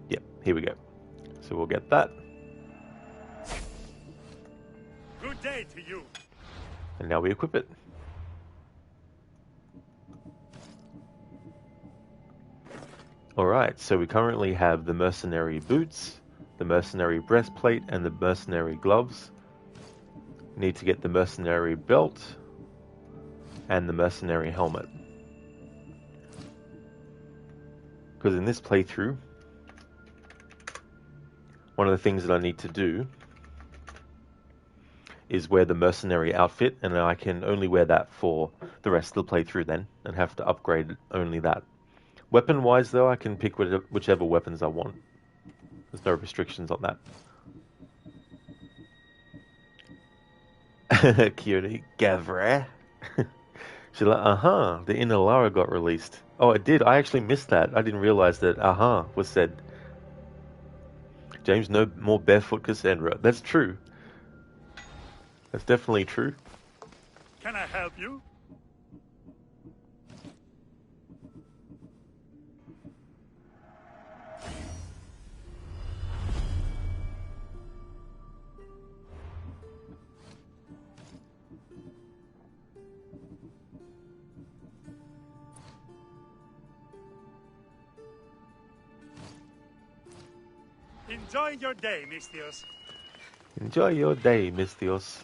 Yep, here we go. So we'll get that. Good day to you. And now we equip it. Alright, so we currently have the mercenary boots, the mercenary breastplate, and the mercenary gloves. We need to get the mercenary belt and the mercenary helmet. Because in this playthrough, one of the things that I need to do is wear the mercenary outfit, and I can only wear that for the rest of the playthrough then, and have to upgrade only that. Weapon-wise, though, I can pick whichever weapons I want. There's no restrictions on that. Cutie. Gavre. She's like, uh-huh, the Inner Lara got released. Oh, it did. I actually missed that. I didn't realize that uh-huh was said. James, no more barefoot Kassandra. That's true. That's definitely true. Can I help you? Enjoy your day, Misthios. Enjoy your day, Misthios.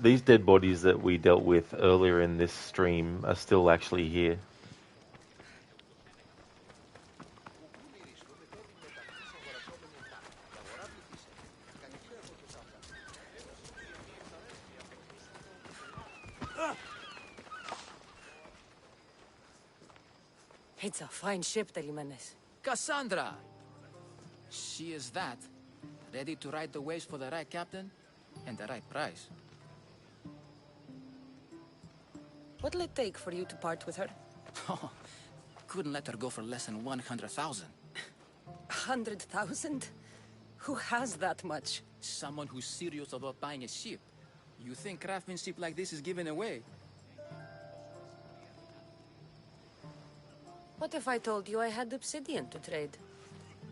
These dead bodies that we dealt with earlier in this stream are still actually here. It's a fine ship, Telimanes. Kassandra! She is that. Ready to ride the waves for the right captain and the right price. What'll it take for you to part with her? Oh, couldn't let her go for less than 100,000. 100,000? Who has that much? Someone who's serious about buying a ship. You think craftsmanship like this is given away? What if I told you I had obsidian to trade?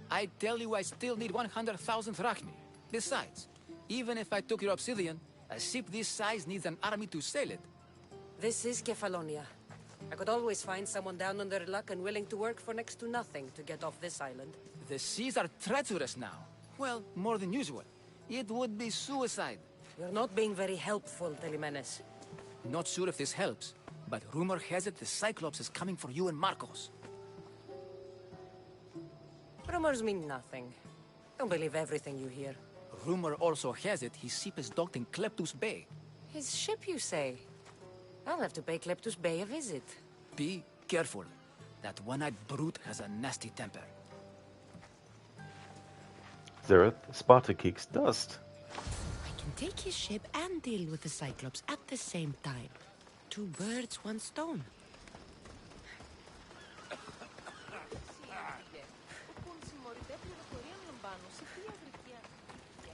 I tell you I still need 100,000 drachmi. Besides, even if I took your obsidian, a ship this size needs an army to sail it. This is Kefalonia. I could always find someone down on their luck and willing to work for next to nothing to get off this island. The seas are treacherous now. Well, more than usual. It would be suicide. You're not being very helpful, Telemenes. Not sure if this helps, but rumor has it the Cyclops is coming for you and Marcos. Rumors mean nothing. Don't believe everything you hear. Rumor also has it his ship is docked in Kleptus Bay. His ship, you say? I'll have to pay Kleptus Bay a visit. Be careful. That one-eyed brute has a nasty temper. Zereth, Sparta kicks dust. I can take his ship and deal with the Cyclops at the same time. 2 birds, 1 stone.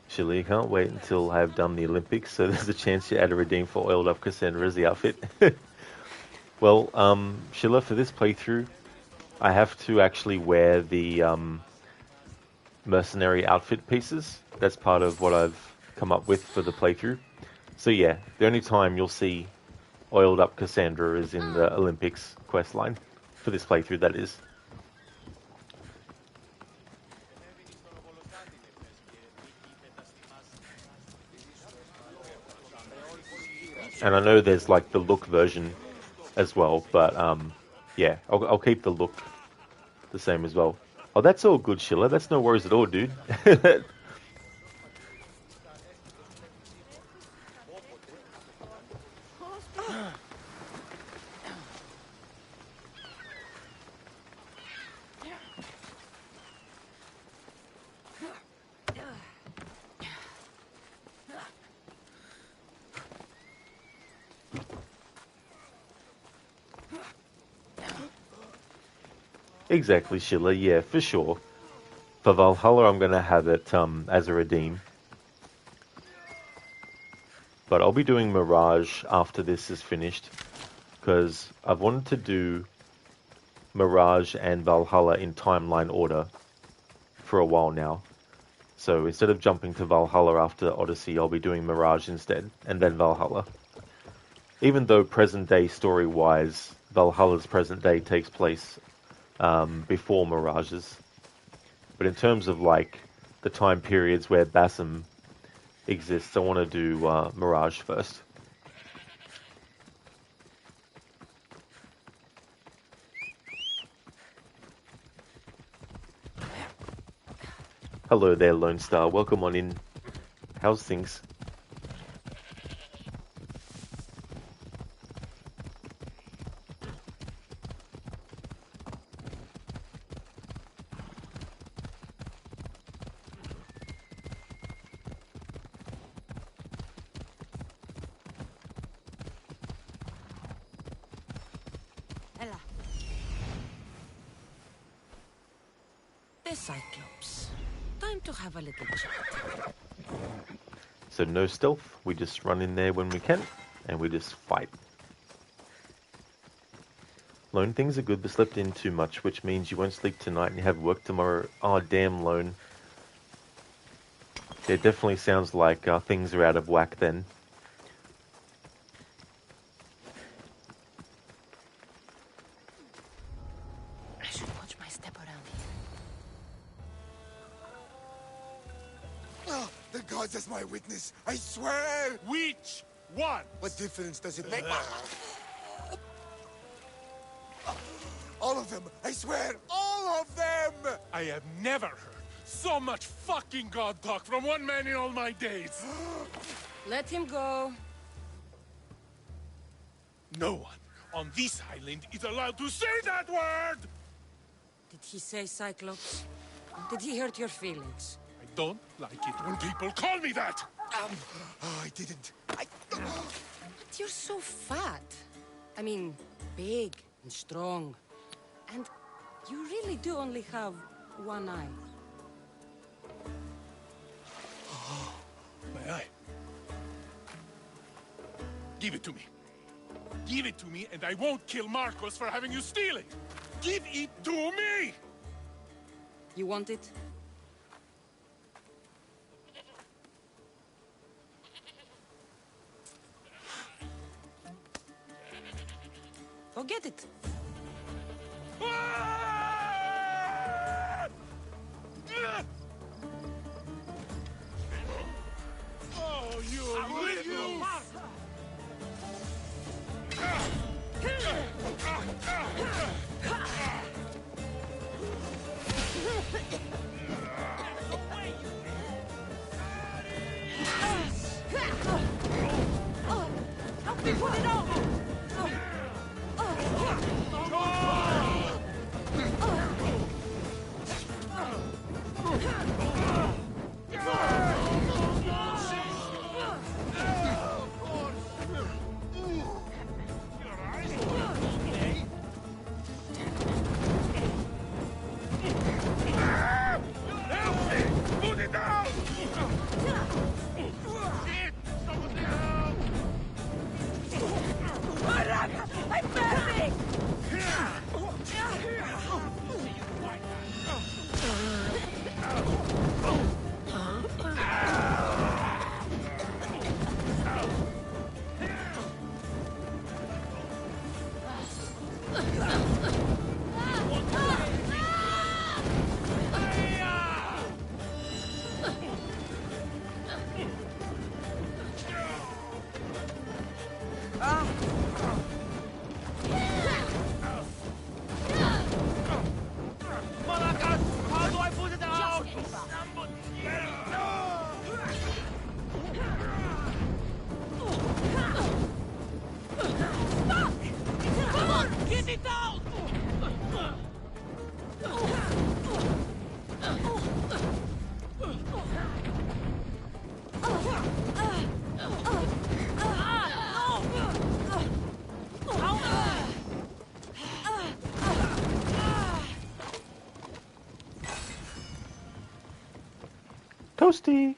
Sheila, you can't wait until I have done the Olympics, so there's a chance you add a redeem for Oiled Up Kassandra as the outfit. Well, Sheila, for this playthrough, I have to actually wear the mercenary outfit pieces. That's part of what I've come up with for the playthrough. So yeah, the only time you'll see Oiled Up Kassandra is in the Olympics quest line. For this playthrough, that is. And I know there's like the look version as well, but yeah, I'll keep the look the same as well. Oh, that's all good, Sheila. That's no worries at all, dude. Exactly, Sheila. Yeah, for sure. For Valhalla, I'm going to have it as a redeem. But I'll be doing Mirage after this is finished, because I've wanted to do Mirage and Valhalla in timeline order for a while now. So instead of jumping to Valhalla after Odyssey, I'll be doing Mirage instead, and then Valhalla. Even though present day story-wise, Valhalla's present day takes place before Mirage's. But in terms of like the time periods where Bassam exists, I want to do Mirage first. Hello there, Lone Star. Welcome on in. How's things? The Cyclops. Time to have a little chat. So no stealth, we just run in there when we can, and we just fight. Lone, things are good, but slept in too much, which means you won't sleep tonight and you have work tomorrow. Oh, damn, Lone. It definitely sounds like things are out of whack then. I should watch my step around here. Oh, the gods as my witness, I swear! Which one? What difference does it make? All of them! I swear, all of them! I have never heard so much fucking god talk from one man in all my days. Let him go. No one on this island is allowed to say that word! Did he say Cyclops? Did he hurt your feelings? I don't like it when people call me that! I didn't. But you're so fat. I mean, big and strong. And you really do only have one eye. My eye. Give it to me. Give it to me and I won't kill Marcos for having you steal it! Give it to me! You want it? Go get it. Oh, you little... Help me put it out! I'm burning! How do I put it out? Come on, get it out! Toasty!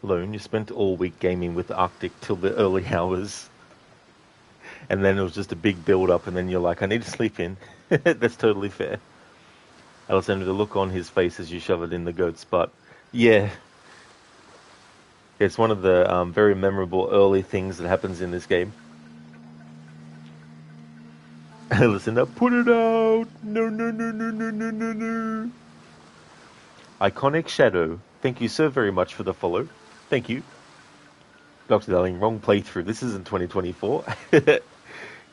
Lone, you spent all week gaming with Arctic till the early hours. And then it was just a big build-up, and then you're like, I need to sleep in. That's totally fair. Alessandro, the look on his face as you shove it in the goat's butt. Yeah. It's one of the very memorable early things that happens in this game. Alessandro, put it out! No, no, no, no, no, no, no, no. Iconic Shadow, thank you so very much for the follow. Thank you. Dr. Darling, wrong playthrough. This isn't 2024. You're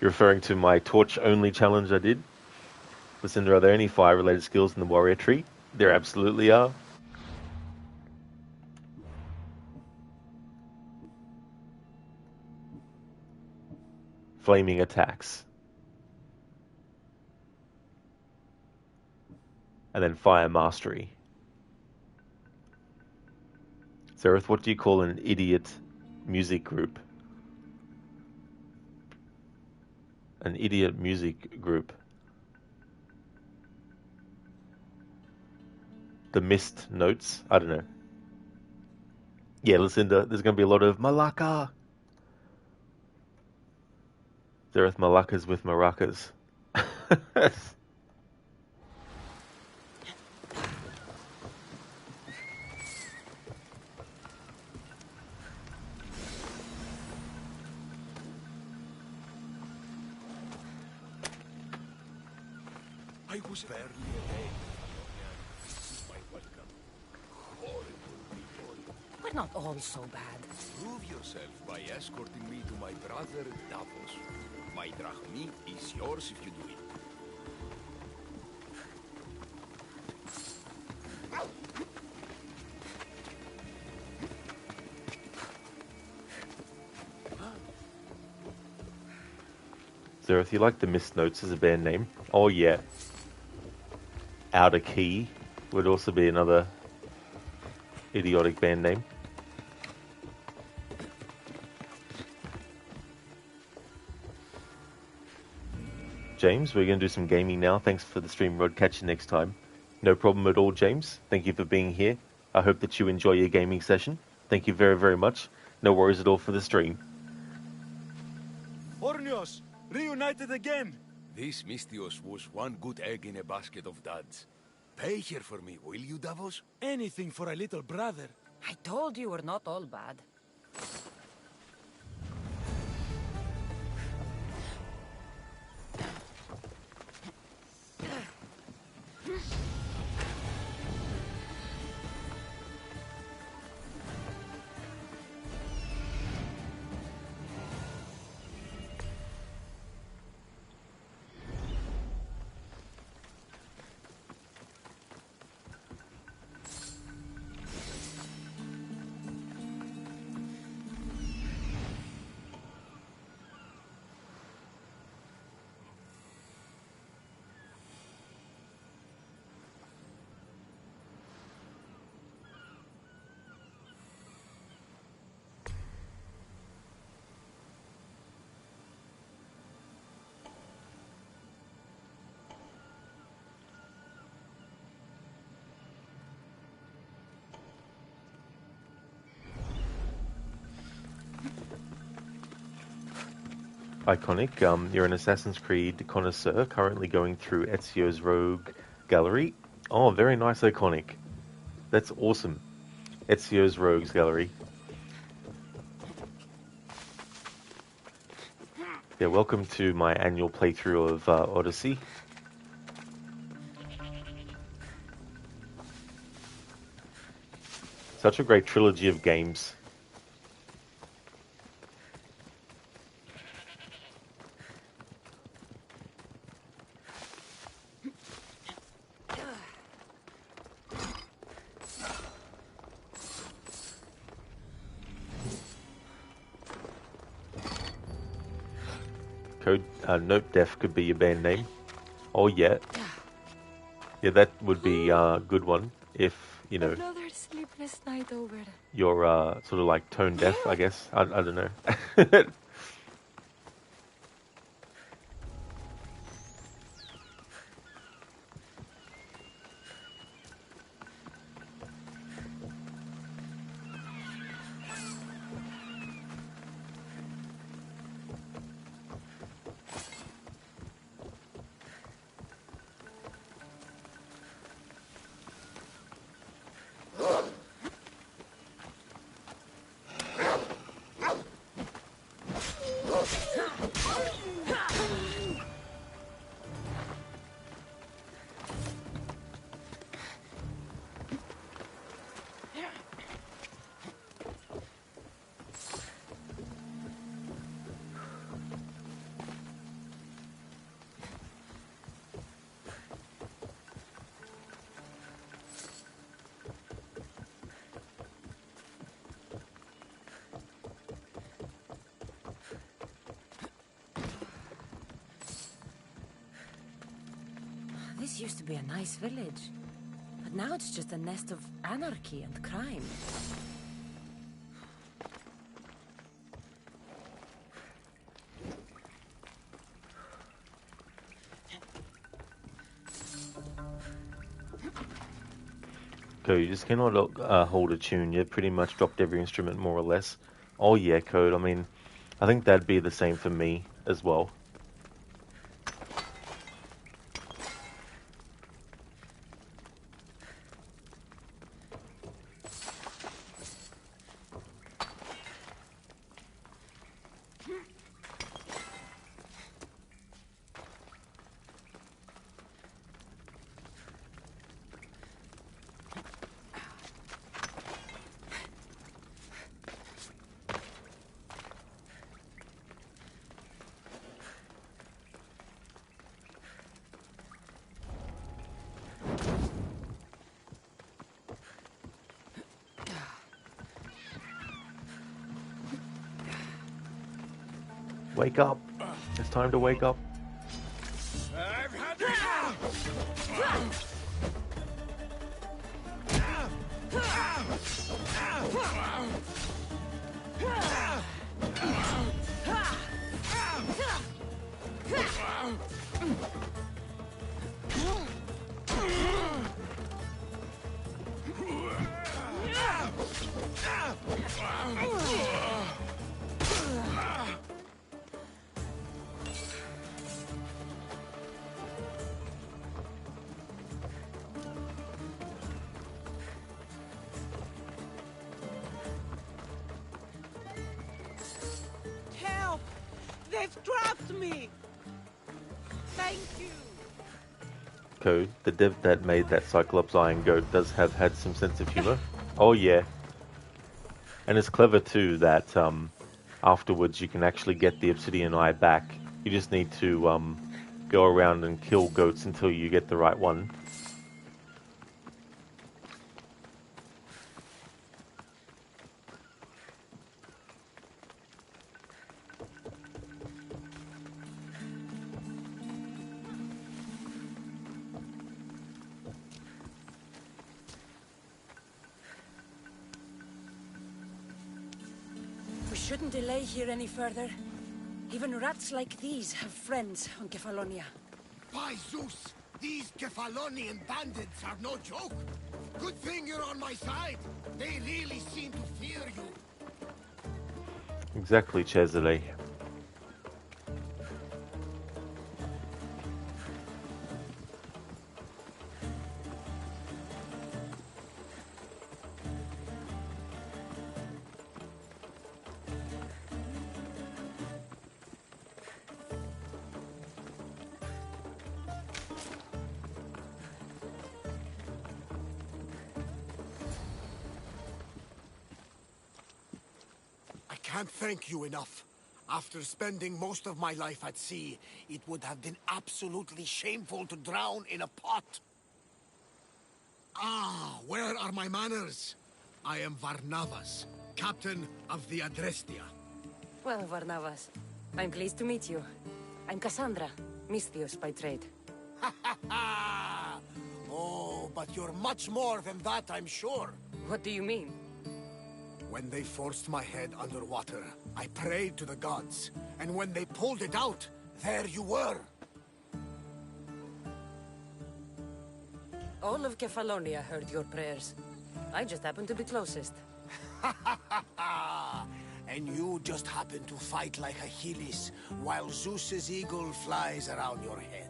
referring to my torch-only challenge I did. Listen, are there any fire-related skills in the warrior tree? There absolutely are. Flaming attacks. And then fire mastery. Zereth, what do you call an idiot music group? An idiot music group. The missed notes? I don't know. Yeah, Lucinda, there's going to be a lot of Malacca. Zereth, Malaccas with maracas. I was barely a day. This is my welcome. Horrible people. We're not all so bad. Prove yourself by escorting me to my brother Davos. My drachmi is yours if you do it. Zereth, you like the missed notes as a band name? Oh yeah. Outer Key would also be another idiotic band name. James, we're going to do some gaming now. Thanks for the stream, Rod. Catch you next time. No problem at all, James. Thank you for being here. I hope that you enjoy your gaming session. Thank you very, very much. No worries at all for the stream. Ornios, reunited again. This Mystios was one good egg in a basket of duds. Pay here for me, will you, Davos? Anything for a little brother. I told you we're not all bad. Iconic. You're an Assassin's Creed connoisseur, currently going through Ezio's Rogue Gallery. Oh, very nice, Iconic. That's awesome. Ezio's Rogues Gallery. Yeah, welcome to my annual playthrough of Odyssey. Such a great trilogy of games. Note Def could be your band name. Oh yeah. Yeah, that would be a good one if, you know, another sleepless night over. you're sort of like tone deaf, I guess. I don't know. This used to be a nice village, but now it's just a nest of anarchy and crime. Code, you just cannot hold a tune. You've pretty much dropped every instrument more or less. Oh yeah, Code. I mean, I think that'd be the same for me as well. Wake up. It's time to wake up. I've had Help! They've trapped me! Thank you! Code, the dev that made that Cyclops Iron Goat does have had some sense of humor. Oh yeah. And it's clever too that afterwards you can actually get the obsidian eye back. You just need to go around and kill goats until you get the right one. We shouldn't delay here any further. Even rats like these have friends on Kefalonia. By Zeus, these Kefalonian bandits are no joke. Good thing you're on my side. They really seem to fear you. Exactly, Cesare. I can't thank you enough. After spending most of my life at sea, it would have been absolutely shameful to drown in a pot. Ah, where are my manners? I am Varnavas, captain of the Adrestia. Well, Varnavas, I'm pleased to meet you. I'm Kassandra, Misthios by trade. Oh, but you're much more than that, I'm sure. What do you mean? When they forced my head underwater, I prayed to the gods. And when they pulled it out, there you were. All of Kefalonia heard your prayers. I just happened to be closest. And you just happen to fight like Achilles, while Zeus's eagle flies around your head.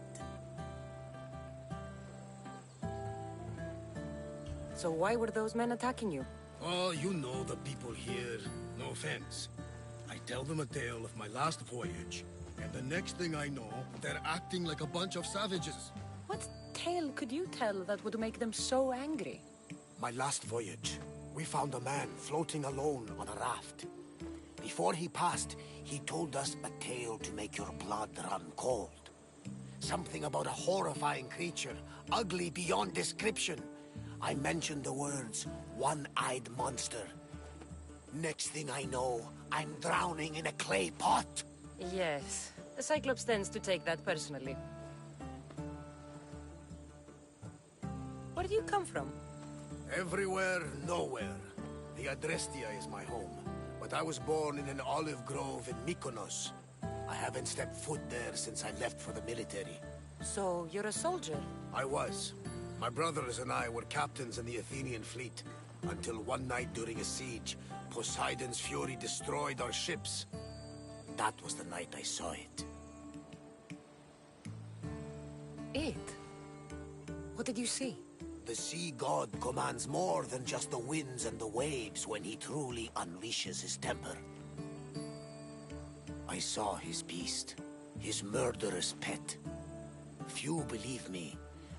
So why were those men attacking you? Oh, you know the people here. No offense. I tell them a tale of my last voyage, and the next thing I know, they're acting like a bunch of savages. What tale could you tell that would make them so angry? My last voyage, we found a man floating alone on a raft. Before he passed, he told us a tale to make your blood run cold. Something about a horrifying creature, ugly beyond description. I mentioned the words, one-eyed monster. Next thing I know, I'm drowning in a clay pot. Yes, the Cyclops tends to take that personally. Where do you come from? Everywhere, nowhere. The Adrestia is my home, but I was born in an olive grove in Mykonos. I haven't stepped foot there since I left for the military. So, you're a soldier? I was. My brothers and I were captains in the Athenian fleet, until one night during a siege, Poseidon's fury destroyed our ships. That was the night I saw it. It? What did you see? The sea god commands more than just the winds and the waves when he truly unleashes his temper. I saw his beast, his murderous pet. Few believe me,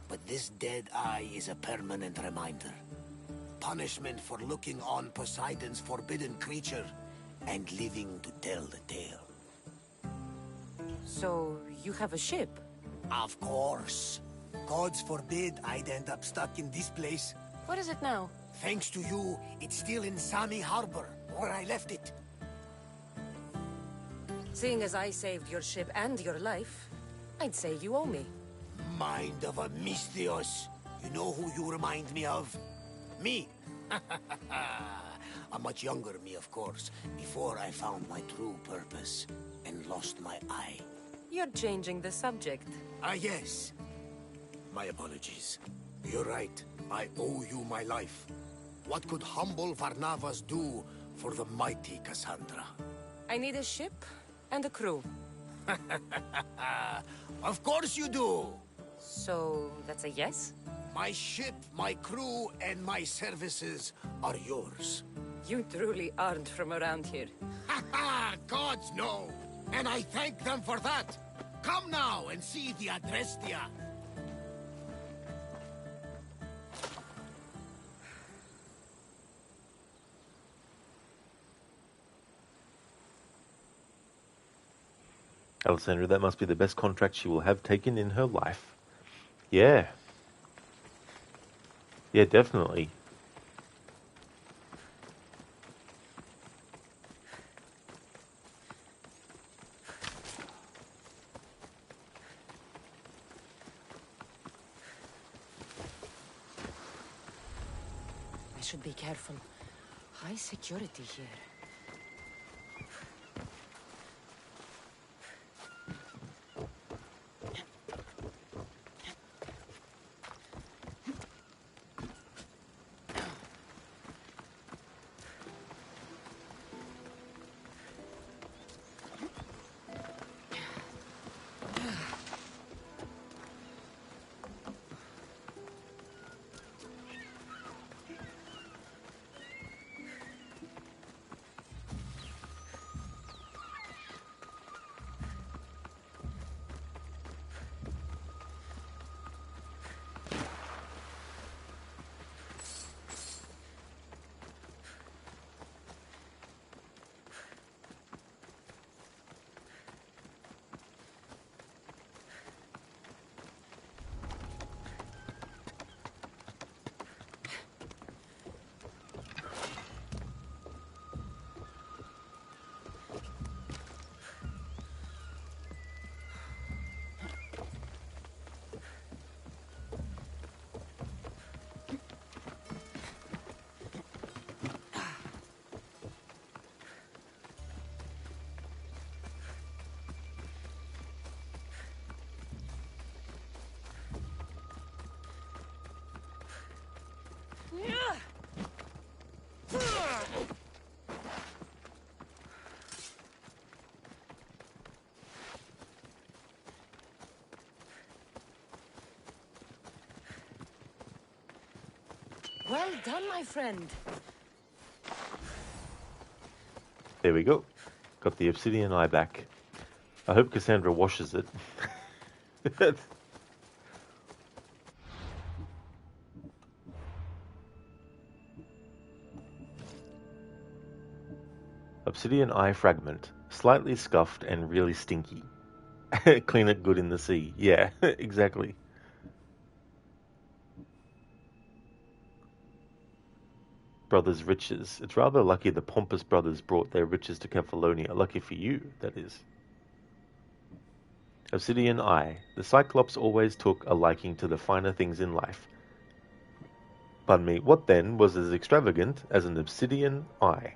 but this dead eye is a permanent reminder. Punishment for looking on Poseidon's forbidden creature and living to tell the tale. So, you have a ship? Of course. Gods forbid I'd end up stuck in this place. What is it now? Thanks to you, it's still in Sami Harbor, where I left it. Seeing as I saved your ship and your life, I'd say you owe me. mind of a Mistios. You know who you remind me of? Me. A much younger me, of course, before I found my true purpose and lost my eye. You're changing the subject. Ah, yes. My apologies. You're right. I owe you my life. What could humble Varnavas do for the mighty Kassandra? I need a ship and a crew. Of course you do! So, that's a yes? My ship, my crew, and my services are yours. You truly aren't from around here. Ha ha! Gods no! And I thank them for that! Come now and see the Adrestia! Alessandra, that must be the best contract she will have taken in her life. Yeah. Yeah, definitely. I should be careful. High security here. Well done, my friend. There we go. Got the obsidian eye back. I hope Kassandra washes it. Obsidian eye fragment. Slightly scuffed and really stinky. Clean it good in the sea. Yeah, exactly. Brothers' riches. It's rather lucky the pompous brothers brought their riches to Kefalonia. Lucky for you, that is. Obsidian eye. The Cyclops always took a liking to the finer things in life. Pardon me, what then was as extravagant as an obsidian eye?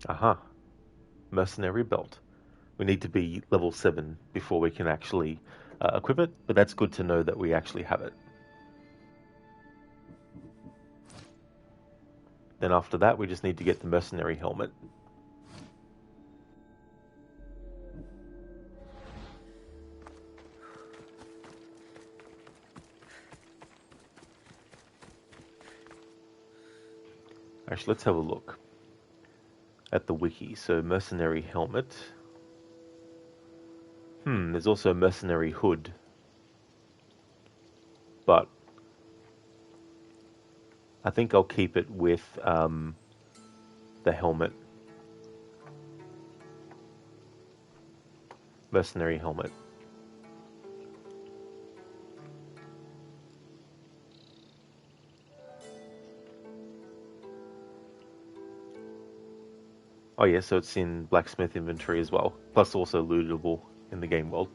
Aha. Mercenary belt. We need to be level 7 before we can actually equip it, but that's good to know that we actually have it. Then after that, we just need to get the Mercenary Helmet. Actually, let's have a look. at the wiki. So Mercenary Helmet. There's also a Mercenary Hood. But I think I'll keep it with the helmet. Mercenary Helmet. Oh yeah, so it's in blacksmith inventory as well, plus also lootable in the game world.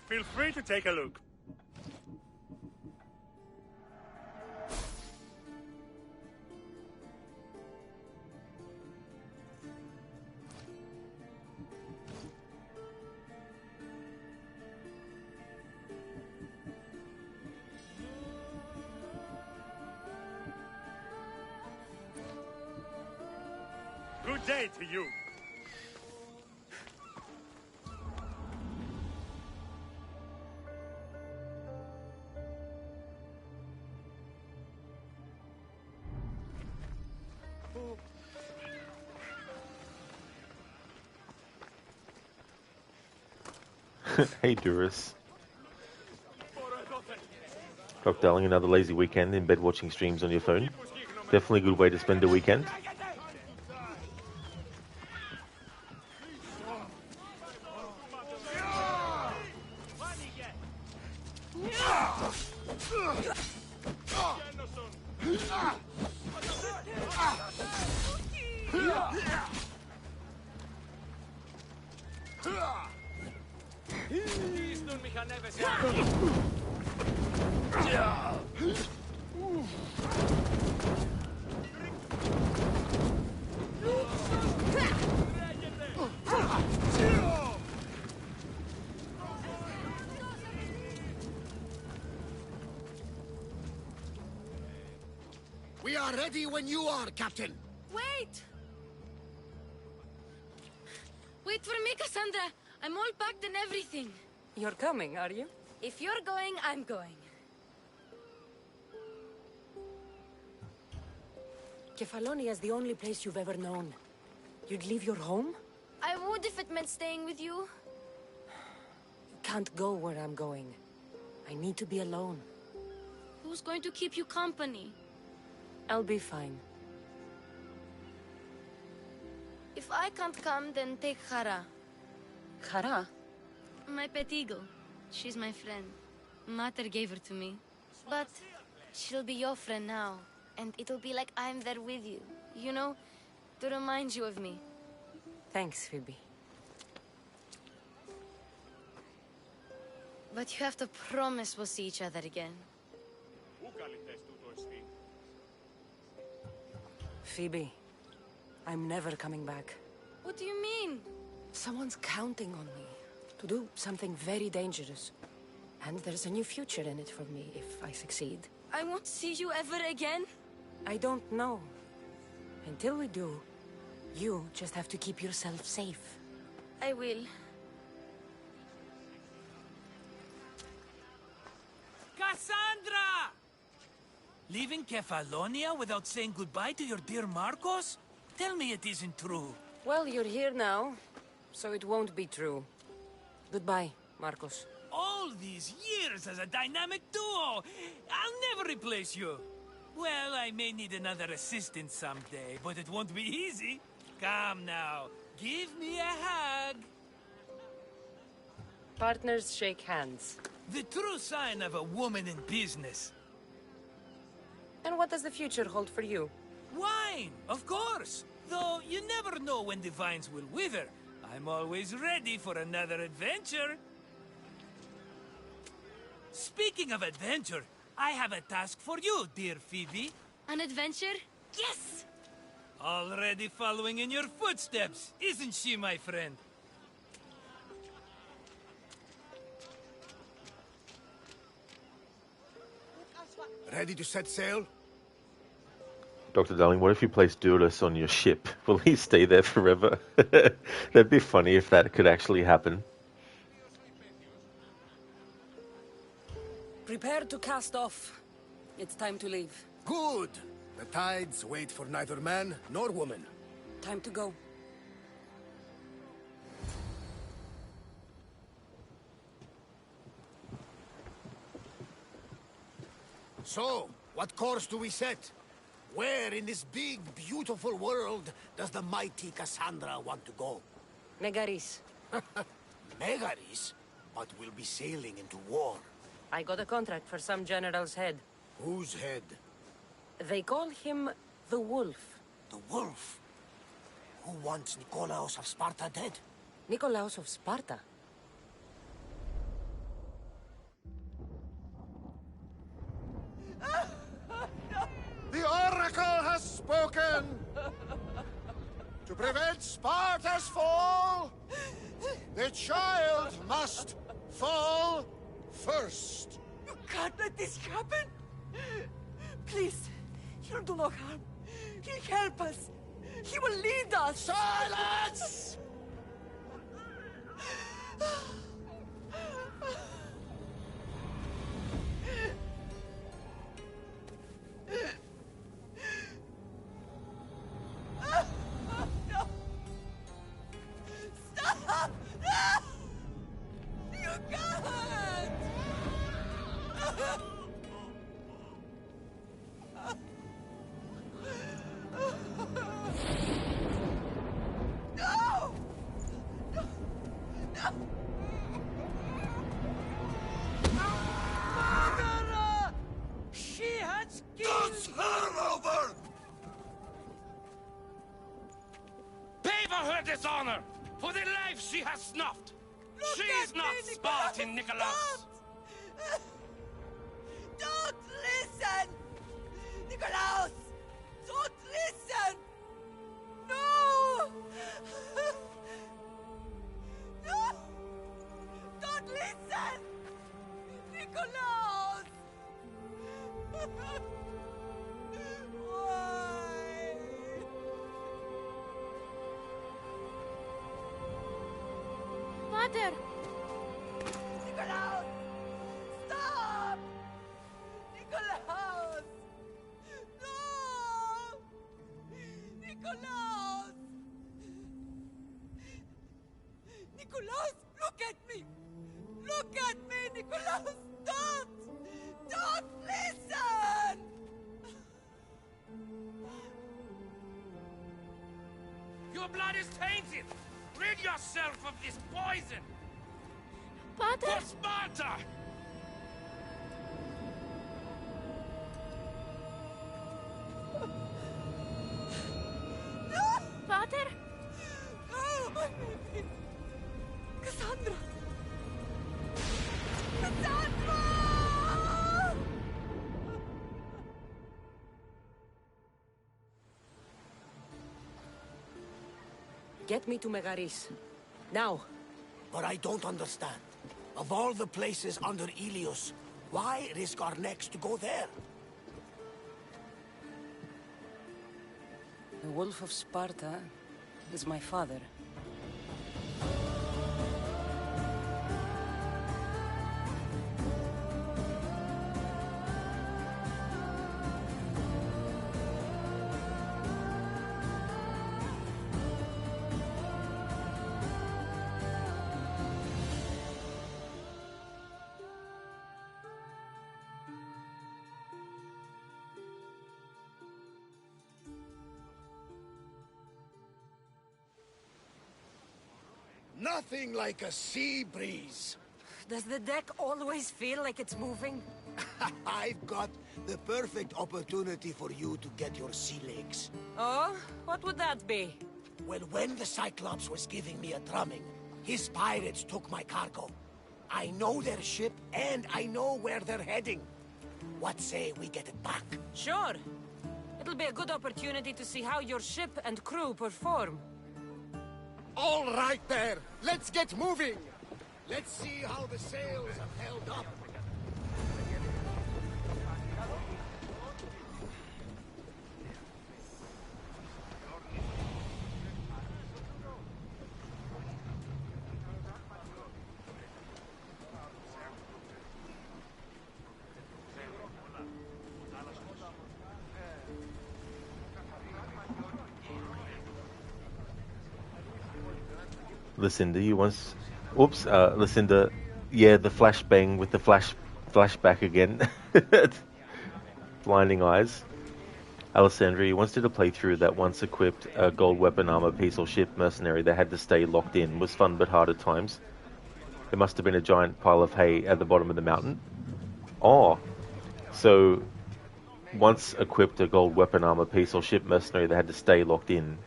Feel free to take a look. Good day to you. Hey Duras. Doc Darling, another lazy weekend in bed watching streams on your phone. Definitely a good way to spend a weekend. We are ready when you are, Captain. Wait! Wait for me, Kassandra. I'm all packed and everything. You're coming, are you? If you're going, I'm going. Kefalonia is the only place you've ever known. You'd leave your home? I would if it meant staying with you. Can't go where I'm going. I need to be alone. Who's going to keep you company? I'll be fine. If I can't come, then take Hara. Hara? My pet eagle. She's my friend. Mater gave her to me. But she'll be your friend now. And it'll be like I'm there with you. You know? To remind you of me. Thanks, Phoebe. But you have to promise we'll see each other again. Phoebe, I'm never coming back. What do you mean? Someone's counting on me to do something very dangerous. And there's a new future in it for me if I succeed. I won't see you ever again? I don't know. Until we do, you just have to keep yourself safe. I will. Leaving Kefalonia without saying goodbye to your dear Marcos? Tell me it isn't true. Well, you're here now, so it won't be true. Goodbye, Marcos. All these years as a dynamic duo! I'll never replace you! Well, I may need another assistant someday, but it won't be easy. Come now, give me a hug. Partners shake hands. The true sign of a woman in business. And what does the future hold for you? Wine, of course. Though you never know when the vines will wither. I'm always ready for another adventure. Speaking of adventure, I have a task for you, dear Phoebe. An adventure? Yes! Already following in your footsteps, isn't she, my friend? Ready to set sail? Dr. Darling, what if you place Duelist on your ship? Will he stay there forever? That'd be funny if that could actually happen. Prepare to cast off. It's time to leave. Good! The tides wait for neither man nor woman. Time to go. So, what course do we set? Where in this big, beautiful world does the mighty Kassandra want to go? Megaris. Megaris? But we'll be sailing into war. I got a contract for some general's head. Whose head? They call him the Wolf. The Wolf? Who wants Nikolaos of Sparta dead? Nikolaos of Sparta? The Oracle has spoken! To prevent Sparta's fall, the child must fall first. You can't let this happen! Please, he'll do no harm. He'll help us. He will lead us. Silence! Stop! You can't! No! No! No! Murderer! She has killed... Does her over! Pay for her dishonor! For the life she has snuffed! She's not Spartan, Nikolaos! Don't listen! Nikolaos! Don't listen! No! No! Don't listen! Nikolaos! Why? Father! Nikolaos! Stop! Nikolaos! No! Nikolaos! Nikolaos, look at me! Look at me, Nikolaos! Don't! Don't listen! Your blood is tainted! Rid yourself of this poison! Father! For Sparta! Father? Oh, my baby! Kassandra! Kassandra! Get me to Megaris. Now. But I don't understand. Of all the places under Ilios, why risk our necks to go there? The Wolf of Sparta is my father. Nothing like a sea breeze. Does the deck always feel like it's moving? I've got the perfect opportunity for you to get your sea legs. Oh? What would that be? Well, when the Cyclops was giving me a drumming, his pirates took my cargo. I know their ship, and I know where they're heading. What say we get it back? Sure. It'll be a good opportunity to see how your ship and crew perform. All right there. Let's get moving. Let's see how the sails have held up. Lucinda, you once... Oops, Lucinda. Yeah, the flashbang with the flashback again. Blinding eyes. Alessandra, you once did a playthrough that once equipped a gold weapon, armor piece, or ship mercenary that had to stay locked in. Was fun but hard at times. There must have been a giant pile of hay at the bottom of the mountain. Oh, so once equipped a gold weapon, armor piece, or ship mercenary that had to stay locked in.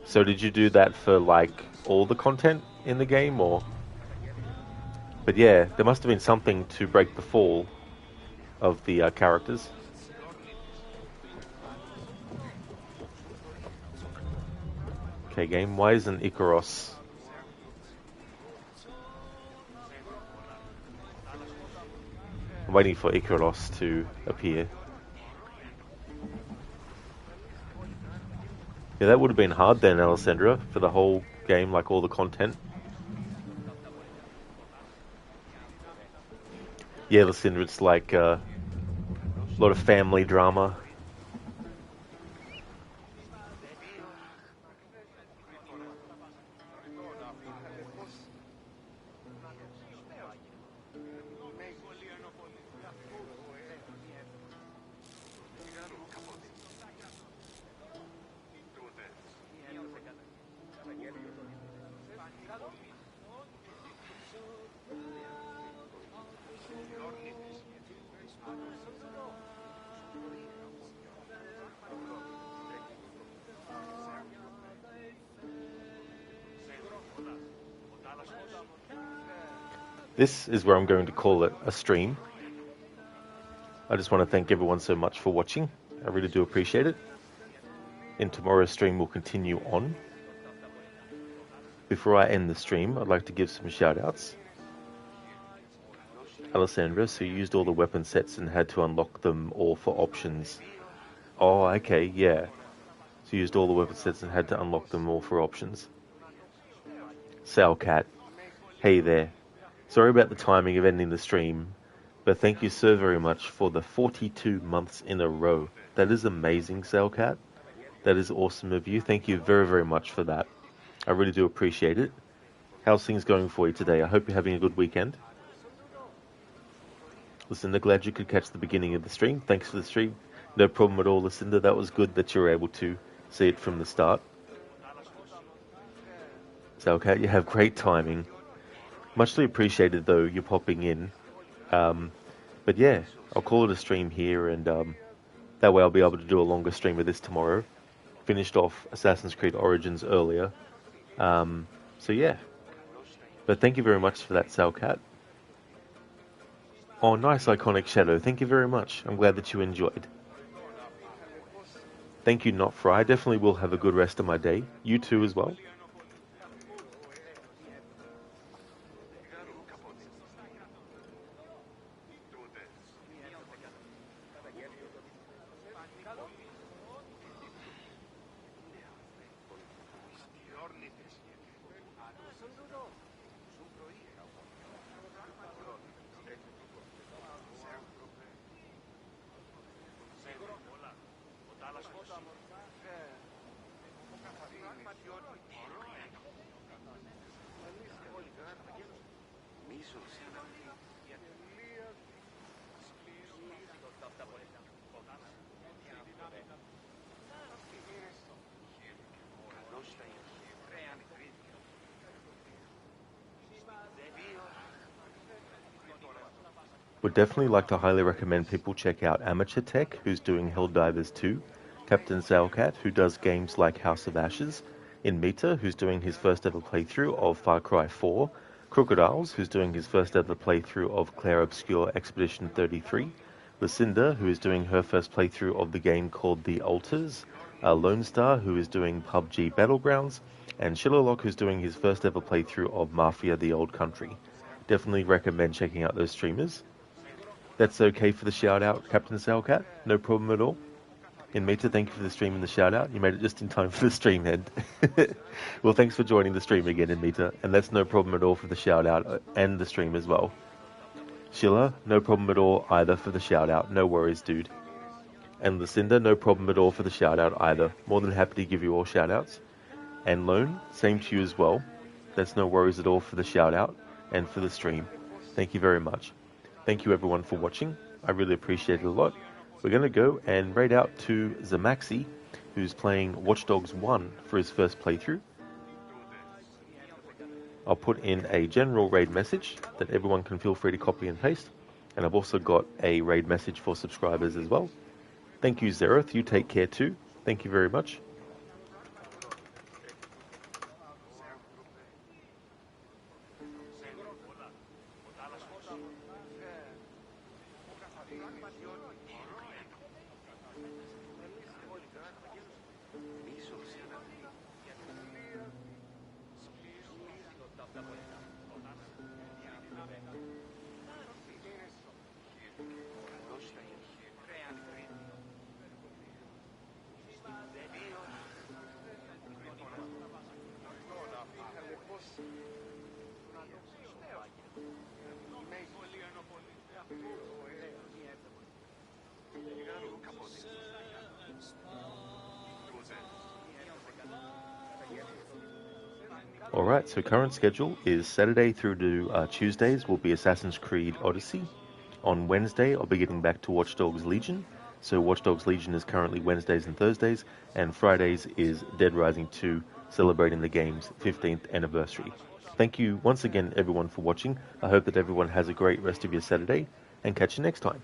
So did you do that for, like, all the content in the game, or...? But yeah, there must have been something to break the fall of the characters. Okay, game, why isn't Icaros... I'm waiting for Icaros to appear. Yeah, that would have been hard then, Alessandra, for the whole game, like all the content. Yeah, Alessandra, it's like a lot of family drama. This is where I'm going to call it a stream. I just want to thank everyone so much for watching. I really do appreciate it. In tomorrow's stream, we'll continue on. Before I end the stream, I'd like to give some shout-outs. Alessandra, so you used all the weapon sets and had to unlock them all for options. Oh, okay, yeah. So you used all the weapon sets and had to unlock them all for options. Salcat, hey there. Sorry about the timing of ending the stream, but thank you so very much for the 42 months in a row. That is amazing, Salcat. That is awesome of you. Thank you very, very much for that. I really do appreciate it. How's things going for you today? I hope you're having a good weekend. Lucinda, glad you could catch the beginning of the stream. Thanks for the stream. No problem at all, Lucinda. That was good that you were able to see it from the start. Salcat, you have great timing. Muchly appreciated, though, you popping in. But yeah, I'll call it a stream here, and that way I'll be able to do a longer stream of this tomorrow. Finished off Assassin's Creed Origins earlier. So yeah. But thank you very much for that, Salcat. Oh, nice iconic shadow. Thank you very much. I'm glad that you enjoyed. Thank you, Not Fry. I definitely will have a good rest of my day. You too as well. Would definitely like to highly recommend people check out Amateur Tech, who's doing Helldivers 2, Captain Sailcat, who does games like House of Ashes, Inmita, who's doing his first ever playthrough of Far Cry 4, Crocodiles, who's doing his first ever playthrough of Claire Obscure Expedition 33, Lucinda, who is doing her first playthrough of the game called The Altars, Lone Star, who is doing PUBG Battlegrounds, and Shillerlock, who's doing his first ever playthrough of Mafia the Old Country. Definitely recommend checking out those streamers. That's okay for the shout out, Captain Sailcat? No problem at all. Inmita, thank you for the stream and the shout out. You made it just in time for the stream end. Well, thanks for joining the stream again, Inmita, and that's no problem at all for the shout out and the stream as well. Schiller, no problem at all either for the shout out. No worries, dude. And Lucinda, no problem at all for the shout out either. More than happy to give you all shout outs. And Lone, same to you as well. That's no worries at all for the shout out and for the stream. Thank you very much. Thank you everyone for watching. I really appreciate it a lot. We're going to go and raid out to Zamaxi, who's playing Watch Dogs 1 for his first playthrough. I'll put in a general raid message that everyone can feel free to copy and paste. And I've also got a raid message for subscribers as well. Thank you, Zereth. You take care too. Thank you very much. Alright, so current schedule is Saturday through to Tuesdays will be Assassin's Creed Odyssey. On Wednesday, I'll be getting back to Watch Dogs Legion. So Watch Dogs Legion is currently Wednesdays and Thursdays, and Fridays is Dead Rising 2, celebrating the game's 15th anniversary. Thank you once again, everyone, for watching. I hope that everyone has a great rest of your Saturday, and catch you next time.